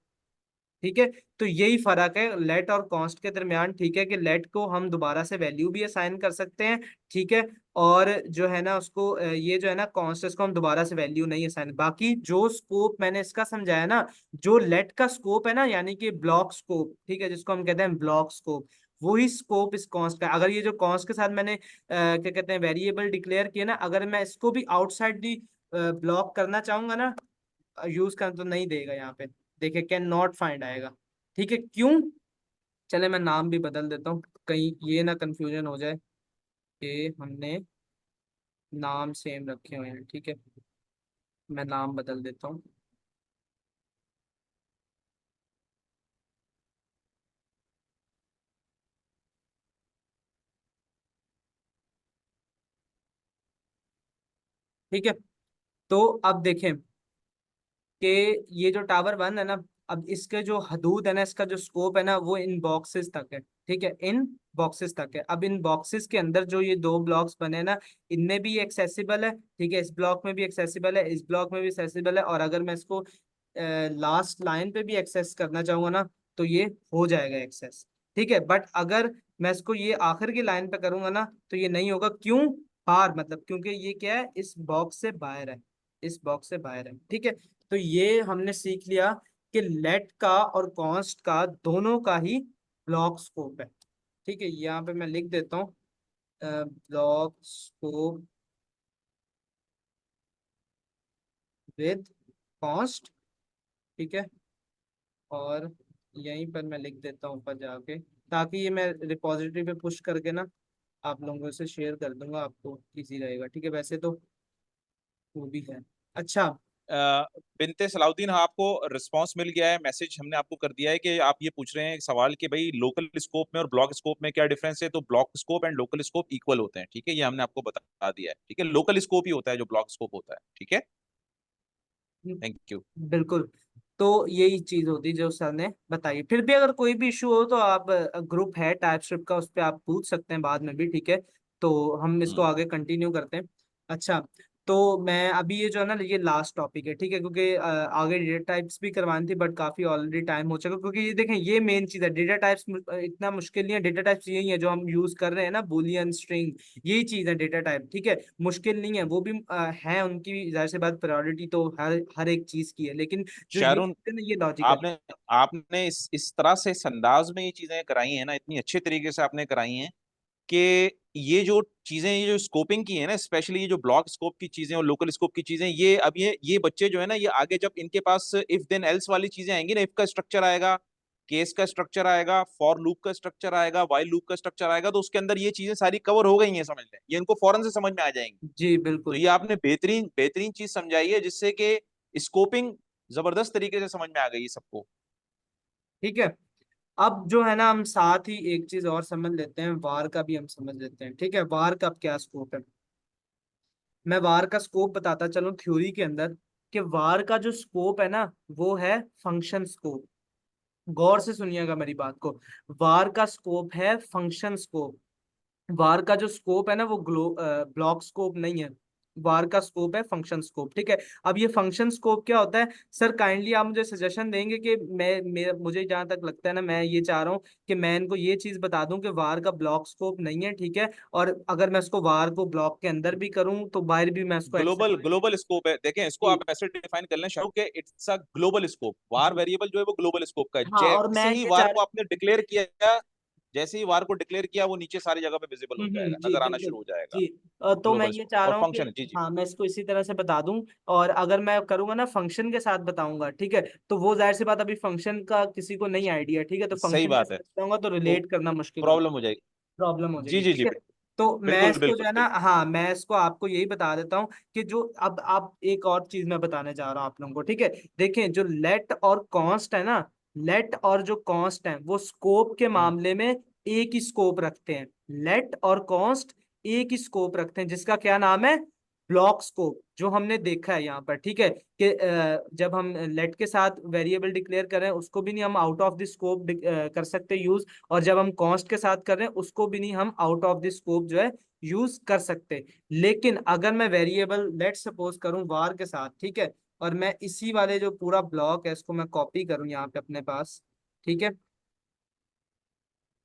ठीक है, तो यही फर्क है लेट और कॉन्स्ट के दरमियान। ठीक है, कि लेट को हम दोबारा से वैल्यू भी असाइन कर सकते हैं। ठीक है, और जो है ना उसको ये जो है ना कॉन्स्ट, इसको हम दोबारा से वैल्यू नहीं असाइन। बाकी जो स्कोप मैंने इसका समझाया ना, जो लेट का स्कोप है ना, यानी कि ब्लॉक स्कोप, ठीक है, जिसको हम कहते हैं ब्लॉक स्कोप, वही स्कोप इस कॉन्स्ट का। अगर ये जो कॉन्स्ट के साथ मैंने क्या कहते हैं वेरिएबल डिक्लेयर किया ना, अगर मैं इसको भी आउटसाइड दी ब्लॉक करना चाहूंगा ना, यूज करना, तो नहीं देगा यहाँ पे। देखिए कैन नॉट फाइंड आएगा। ठीक है, क्यों? चले मैं नाम भी बदल देता हूँ, कहीं ये ना कंफ्यूजन हो जाए कि हमने नाम सेम रखे हुए हैं। ठीक है, मैं नाम बदल देता हूँ। ठीक है, तो अब देखें कि ये जो टावर वन है ना, अब इसके जो हदूद है ना, इसका जो स्कोप है ना, वो इन बॉक्सेस तक है। ठीक है, इन बॉक्सेस तक है। अब इन बॉक्सेस के अंदर जो ये दो ब्लॉक्स बने हैं ना, इनमें भी एक्सेसिबल है। ठीक है, इस ब्लॉक में भी एक्सेसिबल है, इस ब्लॉक में भी एक्सेसिबल है, और अगर मैं इसको लास्ट लाइन पे भी एक्सेस करना चाहूंगा ना, तो ये हो जाएगा एक्सेस। ठीक है, बट अगर मैं इसको ये आखिर की लाइन पे करूंगा ना, तो ये नहीं होगा। क्यों? बाहर, मतलब क्योंकि ये क्या है, इस बॉक्स से बाहर है, इस बॉक्स से बाहर है। ठीक है, तो ये हमने सीख लिया कि लेट का और कॉन्स्ट का दोनों का ही ब्लॉक स्कोप है। ठीक है, यहाँ पे मैं लिख देता हूँ ब्लॉक स्कोप विद कॉन्स्ट। ठीक है, और यहीं पर मैं लिख देता हूँ ऊपर जाके, ताकि ये मैं रिपॉजिटरी पे पुश करके ना आप लोगों से शेयर कर दूंगा, आपको इजी रहेगा। ठीक है, वैसे तो वो भी है। अच्छा, बिनते सलाउद्दीन, हाँ, आपको रिस्पांस मिल गया है, मैसेज हमने आपको कर दिया है कि आप ये पूछ रहे हैं एक सवाल कि भाई लोकल स्कोप में और ब्लॉक स्कोप में क्या डिफरेंस है। तो block scope and local scope equal होते हैं, ठीक है, ये हमने आपको बता दिया है। ठीक है, लोकल स्कोप ही होता है जो ब्लॉक स्कोप होता है। ठीक है, थैंक यू। बिल्कुल। तो यही चीज होती है जो सर ने बताई। फिर भी अगर कोई भी इशू हो तो आप, ग्रुप है टाइपस्क्रिप्ट का, उस पर आप पूछ सकते हैं बाद में भी। ठीक है, तो हम इसको आगे कंटिन्यू करते हैं। अच्छा, तो मैं अभी ये जो है ना, ये लास्ट टॉपिक है। ठीक है, क्योंकि आगे डेटा टाइप्स भी करवानी थी, बट काफी ऑलरेडी टाइम हो चुका। क्योंकि ये देखें, ये मेन चीज है, डेटा टाइप्स इतना मुश्किल नहीं है। डेटा टाइप्स यही है जो हम यूज कर रहे हैं ना, बूलियन स्ट्रिंग, यही चीज है डेटा टाइप। ठीक है, मुश्किल नहीं है, वो भी है उनकी जाहिर सी बात, प्रायोरिटी तो हर हर एक चीज की है, लेकिन जो ये शारून, चीज़ है ना, ये लॉजिकल। आपने आपने इस तरह से, इस अंदाज में ये चीजें कराई हैं ना, इतनी अच्छे तरीके से आपने कराई हैं कि ये जो चीजें, ये जो स्कोपिंग की है ना, स्पेशली ये जो ब्लॉक स्कोप की चीजें और लोकल स्कोप की चीजें, ये अब ये बच्चे जो है ना, ये आगे जब इनके पास इफ देन एल्स वाली चीजें आएंगी ना, इफ का स्ट्रक्चर आएगा, केस का स्ट्रक्चर आएगा, फॉर लूप का स्ट्रक्चर आएगा, वाइल लूप का स्ट्रक्चर आएगा, तो उसके अंदर ये चीजें सारी कवर हो गई हैं, समझ लें, ये इनको फौरन से समझ में आ जाएंगी। जी तो बिल्कुल। ये आपने बेहतरीन बेहतरीन चीज समझाई है, जिससे कि स्कोपिंग जबरदस्त तरीके से समझ में आ गई सबको। ठीक है, अब जो है ना, हम साथ ही एक चीज और समझ लेते हैं, वार का भी हम समझ लेते हैं। ठीक है, वार का अब क्या स्कोप है, मैं वार का स्कोप बताता चलूं थ्योरी के अंदर, कि वार का जो स्कोप है ना, वो है फंक्शन स्कोप। गौर से सुनिएगा मेरी बात को, वार का स्कोप है फंक्शन स्कोप। वार का जो स्कोप है ना, वो ब्लॉक स्कोप नहीं है। वार का स्कोप है फंक्शन स्कोप, ठीक है। अब ये फंक्शन स्कोप क्या होता है सर, काइंडली आप मुझे सजेशन देंगे कि मुझे जहां तक लगता है ना, मैं ये चाह रहा हूँ कि मैं इनको ये चीज बता दूं कि वार का ब्लॉक स्कोप नहीं है, ठीक है। और अगर मैं इसको वार को ब्लॉक के अंदर भी करूं तो बाहर भी मैं इसको एक्सेस। ग्लोबल ग्लोबल स्कोप है, देखें इसको आप ऐसे डिफाइन कर लें शाहरुख के, it's a global scope. Var g variable जो है वो ग्लोबल स्कोप का है। हाँ, और मैं जैसे ही ये वार चाह को आपने डिक्लेयर किया, जैसे ही वार को डिक्लेयर किया, वो नीचे सारी जगह पे विजिबल हो जाएगा, जी नजर आना बिल्कुल। शुरू हो जाएगा। जी तो मैं ग्लोबल ये स्कोप चाह और रहा हूँ कि फंक्शन, जी जी। हाँ, मैं इसको इसी तरह से बता दूं। और अगर मैं करूंगा ना फंक्शन के साथ बताऊंगा, ठीक है, तो वो जाहिर सी बात, अभी फंक्शन का किसी को नहीं आइडिया, ठीक है, तो सही फंक्शन के बात है, साथ बताऊंगा तो तो रिलेट करना मुश्किल हो, प्रॉब्लम हो जाएगी। प्रॉब्लम हो जी जाएगी, जी ठीक जी, है। तो मैं बिल्कुल इसको जो बिल्कुल है ना, बिल्कुल। हाँ, मैं इसको आपको यही बता देता हूँ कि जो अब आप एक और चीज मैं बताने जा रहा हूँ आप लोगों को, ठीक है। देखें, जो लेट और कॉन्स्ट है ना, लेट और जो कॉन्स्ट है वो स्कोप के हम्म। मामले में एक ही स्कोप रखते हैं। लेट और कॉन्स्ट एक ही स्कोप रखते हैं, जिसका क्या नाम है, ब्लॉक स्कोप, जो हमने देखा है यहाँ पर, ठीक है। कि जब हम लेट के साथ वेरिएबल डिक्लेयर करें उसको भी नहीं हम आउट ऑफ द स्कोप कर सकते यूज, और जब हम कॉन्स्ट के साथ कर रहे हैं उसको भी नहीं हम आउट ऑफ द स्कोप जो है यूज कर सकते। लेकिन अगर मैं वेरिएबल लेट सपोज करूं वार के साथ, ठीक है, और मैं इसी वाले जो पूरा ब्लॉक है इसको मैं कॉपी करूं यहाँ पे अपने पास, ठीक है,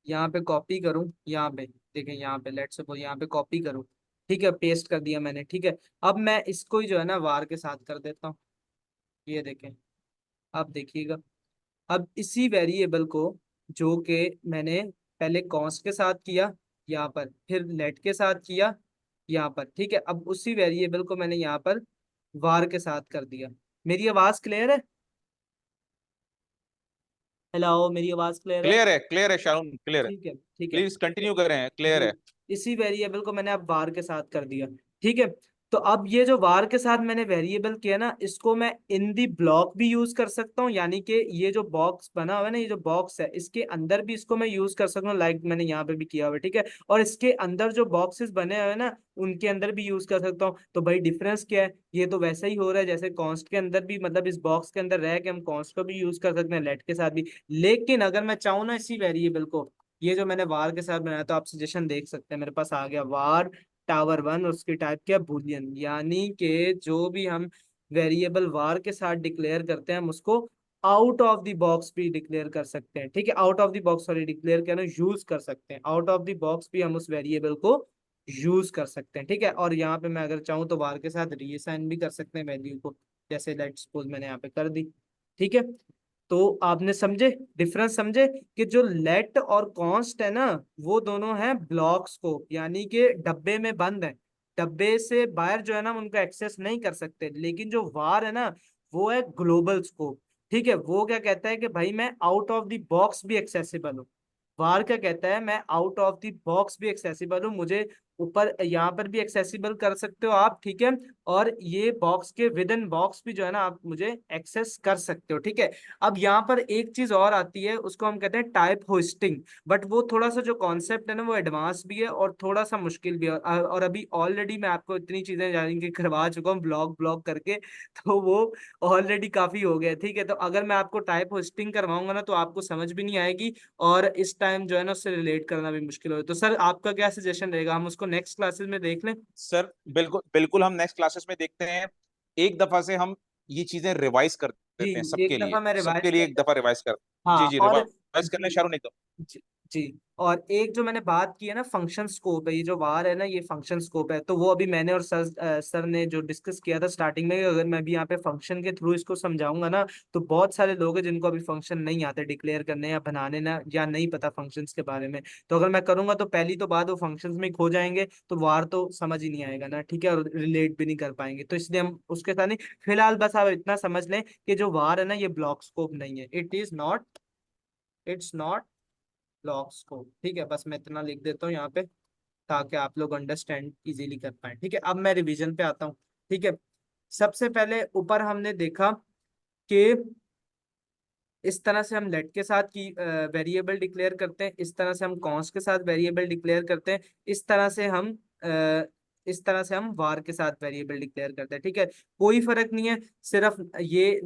यहाँ पे कॉपी करूं, यहाँ पे देखें, यहाँ पे लेट सपोज यहाँ पे कॉपी करूं, ठीक है, पेस्ट कर दिया मैंने, ठीक है। अब मैं इसको ही जो है ना वार के साथ कर देता हूँ, ये देखें, अब देखिएगा। अब इसी वेरिएबल को जो कि मैंने पहले कॉन्स्ट के साथ किया यहाँ पर, फिर लेट के साथ किया यहाँ पर, ठीक है, अब उसी वेरिएबल को मैंने यहाँ पर वार के साथ कर दिया। मेरी आवाज क्लियर है? हेलो, मेरी आवाज क्लियर है? क्लियर है शाहरुख, क्लियर है। ठीक है, ठीक है। प्लीज कंटिन्यू करें, क्लियर जी, है। इसी वेरिएबल को मैंने अब var के साथ कर दिया, ठीक है। तो अब ये जो var के साथ मैंने वेरिएबल किया ना, इसको मैं इन दी ब्लॉक भी यूज कर सकता हूँ, यानी कि ये जो बॉक्स बना हुआ है ना, ये जो बॉक्स है इसके अंदर भी इसको मैं यूज कर सकता हूँ, लाइक मैंने यहाँ पे भी किया हुआ है, ठीक है। और इसके अंदर जो बॉक्सेस बने हुए हैं ना, उनके अंदर भी यूज कर सकता हूँ। तो भाई डिफरेंस क्या है, ये तो वैसा ही हो रहा है जैसे कॉन्स्ट के अंदर भी, मतलब इस बॉक्स के अंदर रह के हम कॉन्स्ट को भी यूज कर सकते हैं, लेट के साथ भी। लेकिन अगर मैं चाहूँ ना इसी वेरिएबल को, ये जो मैंने वार के साथ बनाया, तो आप सजेशन देख सकते हैं, मेरे पास आ गया वार टावर वन, और उसकी टाइप क्या, बूलियन, यानी कि जो भी हम वेरिएबल वार के साथ डिक्लेयर करते हैं हम उसको आउट ऑफ द बॉक्स भी डिक्लेयर कर सकते हैं, ठीक है। Out of the box, sorry, declare करना, यूज कर सकते हैं, आउट ऑफ द बॉक्स भी हम उस वेरिएबल को यूज कर सकते हैं, ठीक है। और यहाँ पे मैं अगर चाहूँ तो वार के साथ रीअसाइन भी कर सकते हैं वैल्यू को, जैसे लेट्स सपोज मैंने यहाँ पे कर दी, ठीक है। तो आपने समझे, डिफरेंस समझे कि जो लेट और कॉन्स्ट है ना, वो दोनों हैं ब्लॉक्स को, यानी कि डब्बे में बंद है, डब्बे से बाहर जो है ना हम उनका एक्सेस नहीं कर सकते। लेकिन जो वार है ना, वो है ग्लोबल स्कोप, ठीक है। वो क्या कहता है कि भाई मैं आउट ऑफ द बॉक्स भी एक्सेसिबल हूँ। वार क्या कहता है, मैं आउट ऑफ द बॉक्स भी एक्सेसिबल हूँ, मुझे ऊपर यहाँ पर भी एक्सेसिबल कर सकते हो आप, ठीक है। और ये बॉक्स के विद इन बॉक्स भी जो है ना आप मुझे एक्सेस कर सकते हो, ठीक है। अब यहाँ पर एक चीज और आती है, उसको हम कहते हैं टाइप होस्टिंग। बट वो थोड़ा सा जो कॉन्सेप्ट है ना, वो एडवांस भी है और थोड़ा सा मुश्किल भी है। और अभी ऑलरेडी मैं आपको इतनी चीजें जानी कि करवा चुका हूँ ब्लॉग ब्लॉग करके, तो वो ऑलरेडी काफी हो गया, ठीक है। तो अगर मैं आपको टाइप होस्टिंग करवाऊंगा ना, तो आपको समझ भी नहीं आएगी, और इस टाइम जो है ना उससे रिलेट करना भी मुश्किल हो। तो सर आपका क्या सजेशन रहेगा, हम उसको नेक्स्ट क्लासेस में देख लें? सर बिल्कुल बिल्कुल, हम नेक्स्ट क्लासेस में देखते हैं। एक दफा से हम ये चीजें रिवाइज कर जी, देते हैं एक दफा मैं रिवाइज सबके लिए कर एक लेता दफा हूँ। रिवाइज कर। जी हाँ, जी, और रिवाइज करने जी शाहरुख नहीं तो। जी जी। और एक जो मैंने बात की है ना, फंक्शन स्कोप है, ये जो वार है ना, ये फंक्शन स्कोप है। तो वो अभी मैंने और सर ने जो डिस्कस किया था स्टार्टिंग में, अगर मैं भी यहाँ पे फंक्शन के थ्रू इसको समझाऊंगा ना, तो बहुत सारे लोग हैं जिनको अभी फंक्शन नहीं आते डिक्लेयर करने या बनाने ना, या नहीं पता फंक्शंस के बारे में। तो अगर मैं करूंगा तो पहली तो बात, वो फंक्शंस में खो जाएंगे, तो वार तो समझ ही नहीं आएगा ना, ठीक है, और रिलेट भी नहीं कर पाएंगे। तो इसलिए हम उसके साथ नहीं, फिलहाल बस आप इतना समझ लें कि जो वार है ना, ये ब्लॉक स्कोप नहीं है, इट्स नॉट ब्लॉक्स को, ठीक है। बस मैं इतना लिख देता हूँ यहाँ पे, ताकि आप लोग अंडरस्टैंड इजीली कर पाए, ठीक है। अब मैं रिवीजन पे आता हूँ, ठीक है। सबसे पहले ऊपर हमने देखा कि इस तरह से हम लेट के साथ की वेरिएबल डिक्लेयर करते हैं, इस तरह से हम कॉन्स्ट के साथ वेरिएबल डिक्लेयर करते हैं, इस तरह से हम इस तरह से हम वार के साथ वेरिएबल डिक्लेयर करते हैं, ठीक है। कोई फर्क नहीं है, सिर्फ ये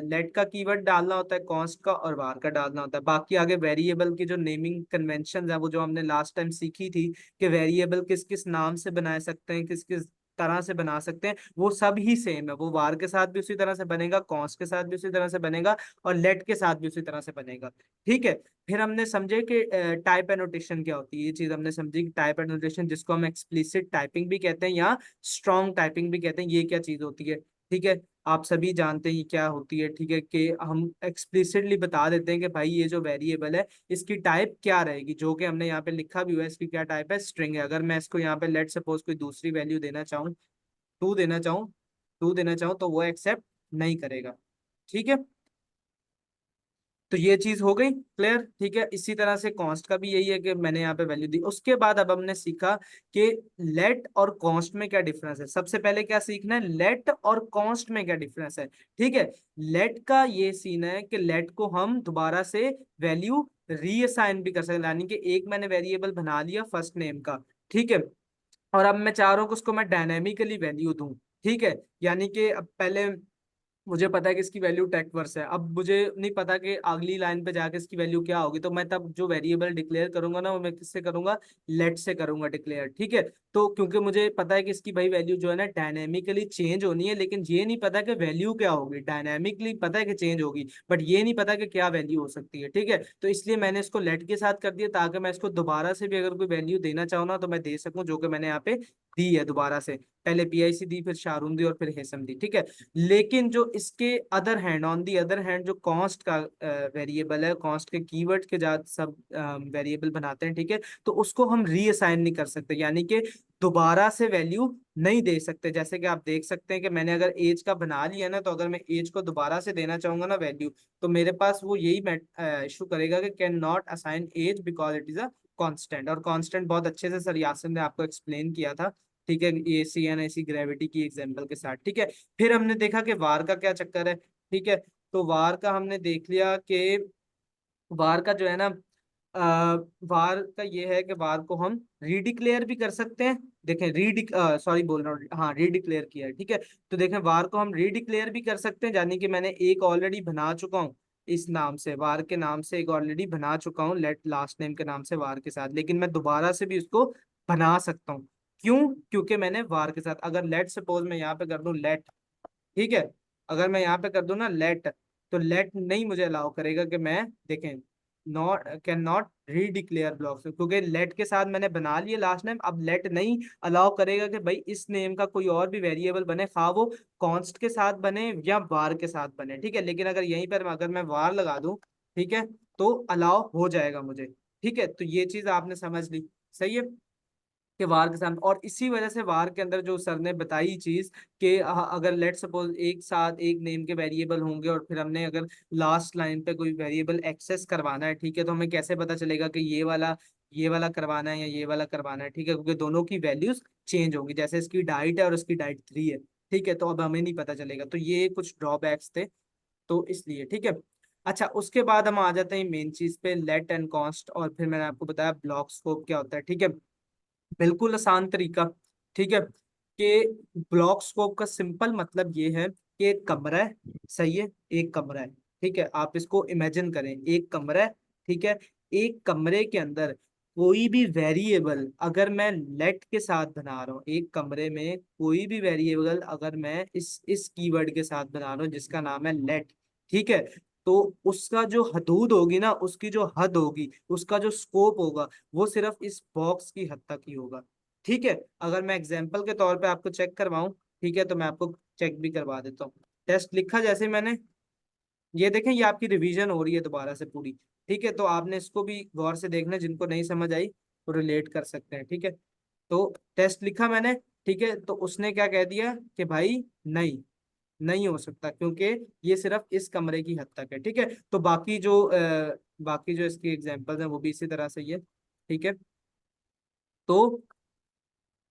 लेट का कीवर्ड डालना होता है, कॉन्स्ट का और वार का डालना होता है। बाकी आगे वेरिएबल की जो नेमिंग कन्वेंशन है, वो जो हमने लास्ट टाइम सीखी थी कि वेरिएबल किस किस नाम से बना सकते हैं, किस किस तरह से बना सकते हैं वो सब ही सेम है। वो var के साथ भी उसी तरह से बनेगा, const के साथ भी उसी तरह से बनेगा, और let के साथ भी उसी तरह से बनेगा। ठीक है। फिर हमने समझे कि टाइप एनोटेशन क्या होती है। ये चीज हमने समझी कि टाइप एनोटेशन, जिसको हम एक्सप्लिसिट टाइपिंग भी कहते हैं या स्ट्रॉन्ग टाइपिंग भी कहते हैं, ये क्या चीज होती है। ठीक है। आप सभी जानते हैं ये क्या होती है। ठीक है, कि हम एक्सप्लिसिटली बता देते हैं कि भाई ये जो वेरिएबल है इसकी टाइप क्या रहेगी, जो कि हमने यहाँ पे लिखा भी हुआ है। इसकी क्या टाइप है, स्ट्रिंग है। अगर मैं इसको यहाँ पे लेट सपोज कोई दूसरी वैल्यू देना चाहूँ, टू देना चाहूँ, टू देना चाहूँ, तो वो एक्सेप्ट नहीं करेगा। ठीक है। तो ये चीज हो गई क्लियर। ठीक है। इसी तरह से कॉन्स्ट का भी यही है कि मैंने यहाँ पे वैल्यू दी। उसके बाद अब हमने सीखा कि लेट और कॉन्स्ट में क्या डिफरेंस है। सबसे पहले क्या सीखना है, लेट और कॉन्स्ट में क्या डिफरेंस है। ठीक है। लेट का ये सीन है कि लेट को हम दोबारा से वैल्यू रीअसाइन भी कर सकते हैं, यानी कि एक मैंने वेरिएबल बना लिया फर्स्ट नेम का। ठीक है। और अब मैं चाह रहा हूँ कि उसको मैं डायनेमिकली वैल्यू दूं। ठीक है। यानी कि अब पहले मुझे पता है कि इसकी वैल्यू टेक्वर्स है, अब मुझे नहीं पता कि अगली लाइन पे जाके इसकी वैल्यू क्या होगी, तो मैं तब जो वेरिएबल डिक्लेयर करूंगा ना वो मैं किससे करूंगा, लेट से करूंगा डिक्लेयर। ठीक है। तो क्योंकि मुझे पता है कि इसकी भाई वैल्यू जो है ना डायनेमिकली चेंज होनी है, लेकिन ये नहीं पता कि वैल्यू क्या होगी। डायनेमिकली पता है कि चेंज होगी, बट ये नहीं पता कि क्या वैल्यू हो सकती है। ठीक है। तो इसलिए मैंने इसको लेट के साथ कर दिया, ताकि मैं इसको दोबारा से भी अगर कोई वैल्यू देना चाहूँ ना तो मैं दे सकूं, जो कि मैंने यहाँ पे दी है दोबारा से। पहले PIC दी, फिर शारून दी, और फिर हेसम दी। ठीक है। लेकिन जो इसके other hand, on the other hand, जो कॉस्ट का वेरिएबल है, कॉस्ट के कीवर्ड के साथ सब वेरिएबल बनाते हैं। ठीक है। तो उसको हम रीअसाइन नहीं कर सकते, यानी कि दोबारा से वैल्यू नहीं दे सकते। जैसे कि आप देख सकते हैं कि मैंने अगर एज का बना लिया ना, तो अगर मैं एज को दोबारा से देना चाहूंगा ना वैल्यू, तो मेरे पास वो यही इशू करेगा कि can not assign age because it is a constant. और कांस्टेंट बहुत अच्छे से सर यासिन ने आपको एक्सप्लेन किया था। ठीक है, AC ग्रेविटी की एग्जांपल के साथ। ठीक है। फिर हमने देखा कि वार का क्या चक्कर है। ठीक है। तो वार का हमने देख लिया कि वार का जो है ना, वार का ये है कि वार को हम रीडिक्लेयर भी कर सकते हैं। देखें सॉरी बोल रहा हूँ, हाँ रीडिक्लेयर किया है। ठीक है। तो देखें वार को हम रीडिक्लेयर भी कर सकते हैं, यानी कि मैंने एक ऑलरेडी बना चुका हूँ इस नाम से, वार के नाम से एक ऑलरेडी बना चुका हूँ लेट लास्ट नेम के नाम से वार के साथ, लेकिन मैं दोबारा से भी उसको बना सकता हूँ। क्यों? क्योंकि मैंने वार के साथ, अगर लेट सपोज मैं यहाँ पे कर दूं लेट, ठीक है, अगर मैं यहाँ पे कर दूं ना लेट, तो लेट नहीं मुझे अलाउ करेगा कि मैं, देखें, नॉट कैन नॉट रीडिक्लेयर ब्लॉक्स, क्योंकि लेट के साथ मैंने बना लिया लास्ट नेम। अब लेट नहीं अलाउ करेगा कि भाई इस नेम का कोई और भी वेरिएबल बने, खा वो कॉन्स्ट के साथ बने या वार के साथ बने। ठीक है। लेकिन अगर यहीं पर अगर मैं वार लगा दूं, ठीक है, तो अलाउ हो जाएगा मुझे। ठीक है। तो ये चीज आपने समझ ली, सही है, कि वार के साथ। और इसी वजह से वार के अंदर जो सर ने बताई चीज कि अगर लेट सपोज एक साथ एक नेम के वेरिएबल होंगे, और फिर हमने अगर लास्ट लाइन पे कोई वेरिएबल एक्सेस करवाना है, ठीक है, तो हमें कैसे पता चलेगा कि ये वाला करवाना है या ये वाला करवाना है। ठीक है, क्योंकि दोनों की वैल्यूज चेंज होंगी। जैसे इसकी डाइट है और उसकी डाइट 3 है। ठीक है। तो अब हमें नहीं पता चलेगा। तो ये कुछ ड्रॉबैक्स थे, तो इसलिए। ठीक है। अच्छा, उसके बाद हम आ जाते हैं मेन चीज पे, लेट एंड कॉन्स्ट, और फिर मैंने आपको बताया ब्लॉक स्कोप क्या होता है। ठीक है। बिल्कुल आसान तरीका। ठीक है, कि ब्लॉक स्कोप का सिंपल मतलब ये है कि एक कमरा है, सही है, एक कमरा है। ठीक है, आप इसको इमेजिन करें, एक कमरा है। ठीक है। एक कमरे के अंदर कोई भी वेरिएबल अगर मैं लेट के साथ बना रहा हूँ, एक कमरे में कोई भी वेरिएबल अगर मैं इस कीवर्ड के साथ बना रहा हूँ जिसका नाम है लेट, ठीक है, तो उसका जो हदूद होगी ना, उसकी जो हद होगी, उसका जो स्कोप होगा, वो सिर्फ इस बॉक्स की हद तक ही होगा। ठीक है। अगर मैं एग्जांपल के तौर पे आपको चेक करवाऊं, ठीक है, तो मैं आपको चेक भी करवा देता हूँ। टेस्ट लिखा जैसे मैंने, ये देखें, ये आपकी रिवीजन हो रही है दोबारा से पूरी। ठीक है। तो आपने इसको भी गौर से देखना, जिनको नहीं समझ आई वो रिलेट कर सकते हैं। ठीक है। तो टेस्ट लिखा मैंने, ठीक है, तो उसने क्या कह दिया कि भाई नहीं, नहीं हो सकता, क्योंकि ये सिर्फ इस कमरे की हद तक है। ठीक है। तो बाकी जो इसकी एग्जांपल्स हैं वो भी इसी तरह से ही है। ठीक है। तो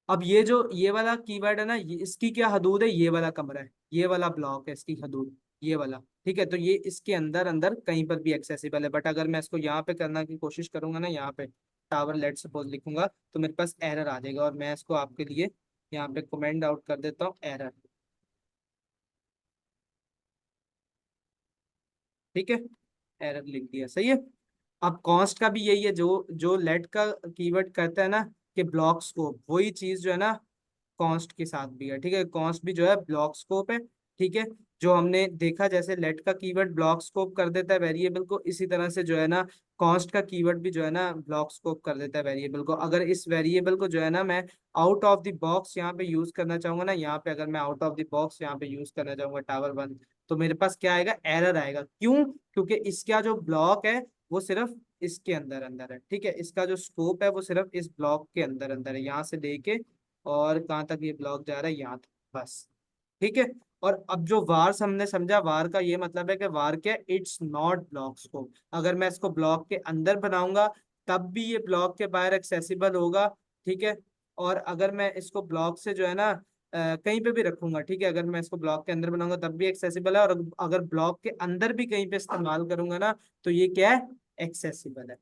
अब ये वाला कीवर्ड है ना, इसकी क्या हदूद है, ये वाला कमरा है, ये वाला ब्लॉक है, इसकी हदूद ये वाला। ठीक है। तो ये इसके अंदर अंदर कहीं पर भी एक्सेसिबल है, बट अगर मैं इसको यहाँ पे करना की कोशिश करूंगा ना, यहाँ पे टावर लेट सपोज लिखूंगा, तो मेरे पास एरर आ जाएगा। और मैं इसको आपके लिए यहाँ पे कमेंट आउट कर देता हूँ, एरर। ठीक है, एरर लिख दिया, सही है। अब कॉस्ट का भी यही है, जो जो लेट का कीवर्ड करता है ना कि ब्लॉक स्कोप, वही चीज जो है ना कॉन्स्ट के साथ भी है, ठीक है। कॉन्स्ट भी जो है ब्लॉक स्कोप है, ठीक है। जो हमने देखा जैसे लेट का कीवर्ड ब्लॉक स्कोप कर देता है वेरिएबल को, इसी तरह से जो है ना कॉन्स्ट का कीवर्ड भी जो है ना ब्लॉक स्कोप कर देता है वेरिएबल को। अगर इस वेरिएबल को जो है ना मैं आउट ऑफ द बॉक्स यहाँ पे यूज करना चाहूंगा ना, यहाँ पे अगर मैं आउट ऑफ द बॉक्स यहाँ पे यूज करना चाहूंगा टावर 1, तो मेरे पास क्या आएगा, एरर आएगा। क्यों? क्योंकि इसका जो ब्लॉक है वो सिर्फ इसके अंदर अंदर है, ठीक है। इसका जो स्कोप है वो सिर्फ इस ब्लॉक के अंदर अंदर है, यहाँ से लेके और कहाँ तक ये ब्लॉक जा रहा है, यहाँ तक, बस, ठीक है। और अब जो वार्स हमने समझा, वार का ये मतलब है कि वार क्या, इट्स नॉट ब्लॉक स्कोप। अगर मैं इसको ब्लॉक के अंदर बनाऊंगा तब भी ये ब्लॉक के बाहर एक्सेसिबल होगा, ठीक है। और अगर मैं इसको ब्लॉक से जो है ना कहीं पे भी रखूंगा, ठीक है, अगर मैं इसको ब्लॉक के अंदर बनाऊंगा तब भी एक्सेसिबल है, और अगर ब्लॉक के अंदर भी कहीं पे इस्तेमाल करूंगा ना तो ये क्या है, एक्सेसिबल है,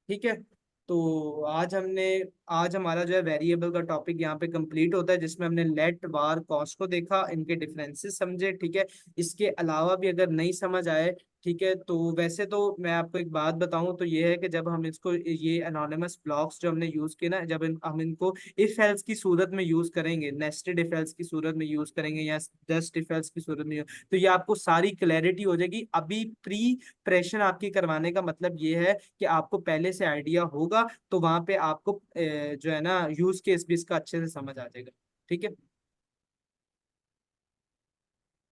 ठीक है। तो आज हमारा जो है वेरिएबल का टॉपिक यहाँ पे कंप्लीट होता है, जिसमें हमने लेट वार कॉस्ट को देखा, इनके डिफरेंसेस समझे, ठीक है। इसके अलावा भी अगर नहीं समझ आए, ठीक है, तो वैसे तो मैं आपको एक बात बताऊं तो ये है कि जब हम इसको ये एनोनिमस ब्लॉक्स जो हमने यूज किए ना, जब हम इनको इफ एल्स की सूरत में यूज करेंगे, नेस्टेड इफ एल्स की सूरत में यूज करेंगे, या जस्ट इफ एल्स की सूरत में तो ये आपको सारी क्लैरिटी हो जाएगी। अभी प्री प्रेशन आपकी करवाने का मतलब ये है कि आपको पहले से आइडिया होगा, तो वहां पे आपको जो है ना यूज केस भी इसका अच्छे से समझ आ जाएगा, ठीक है।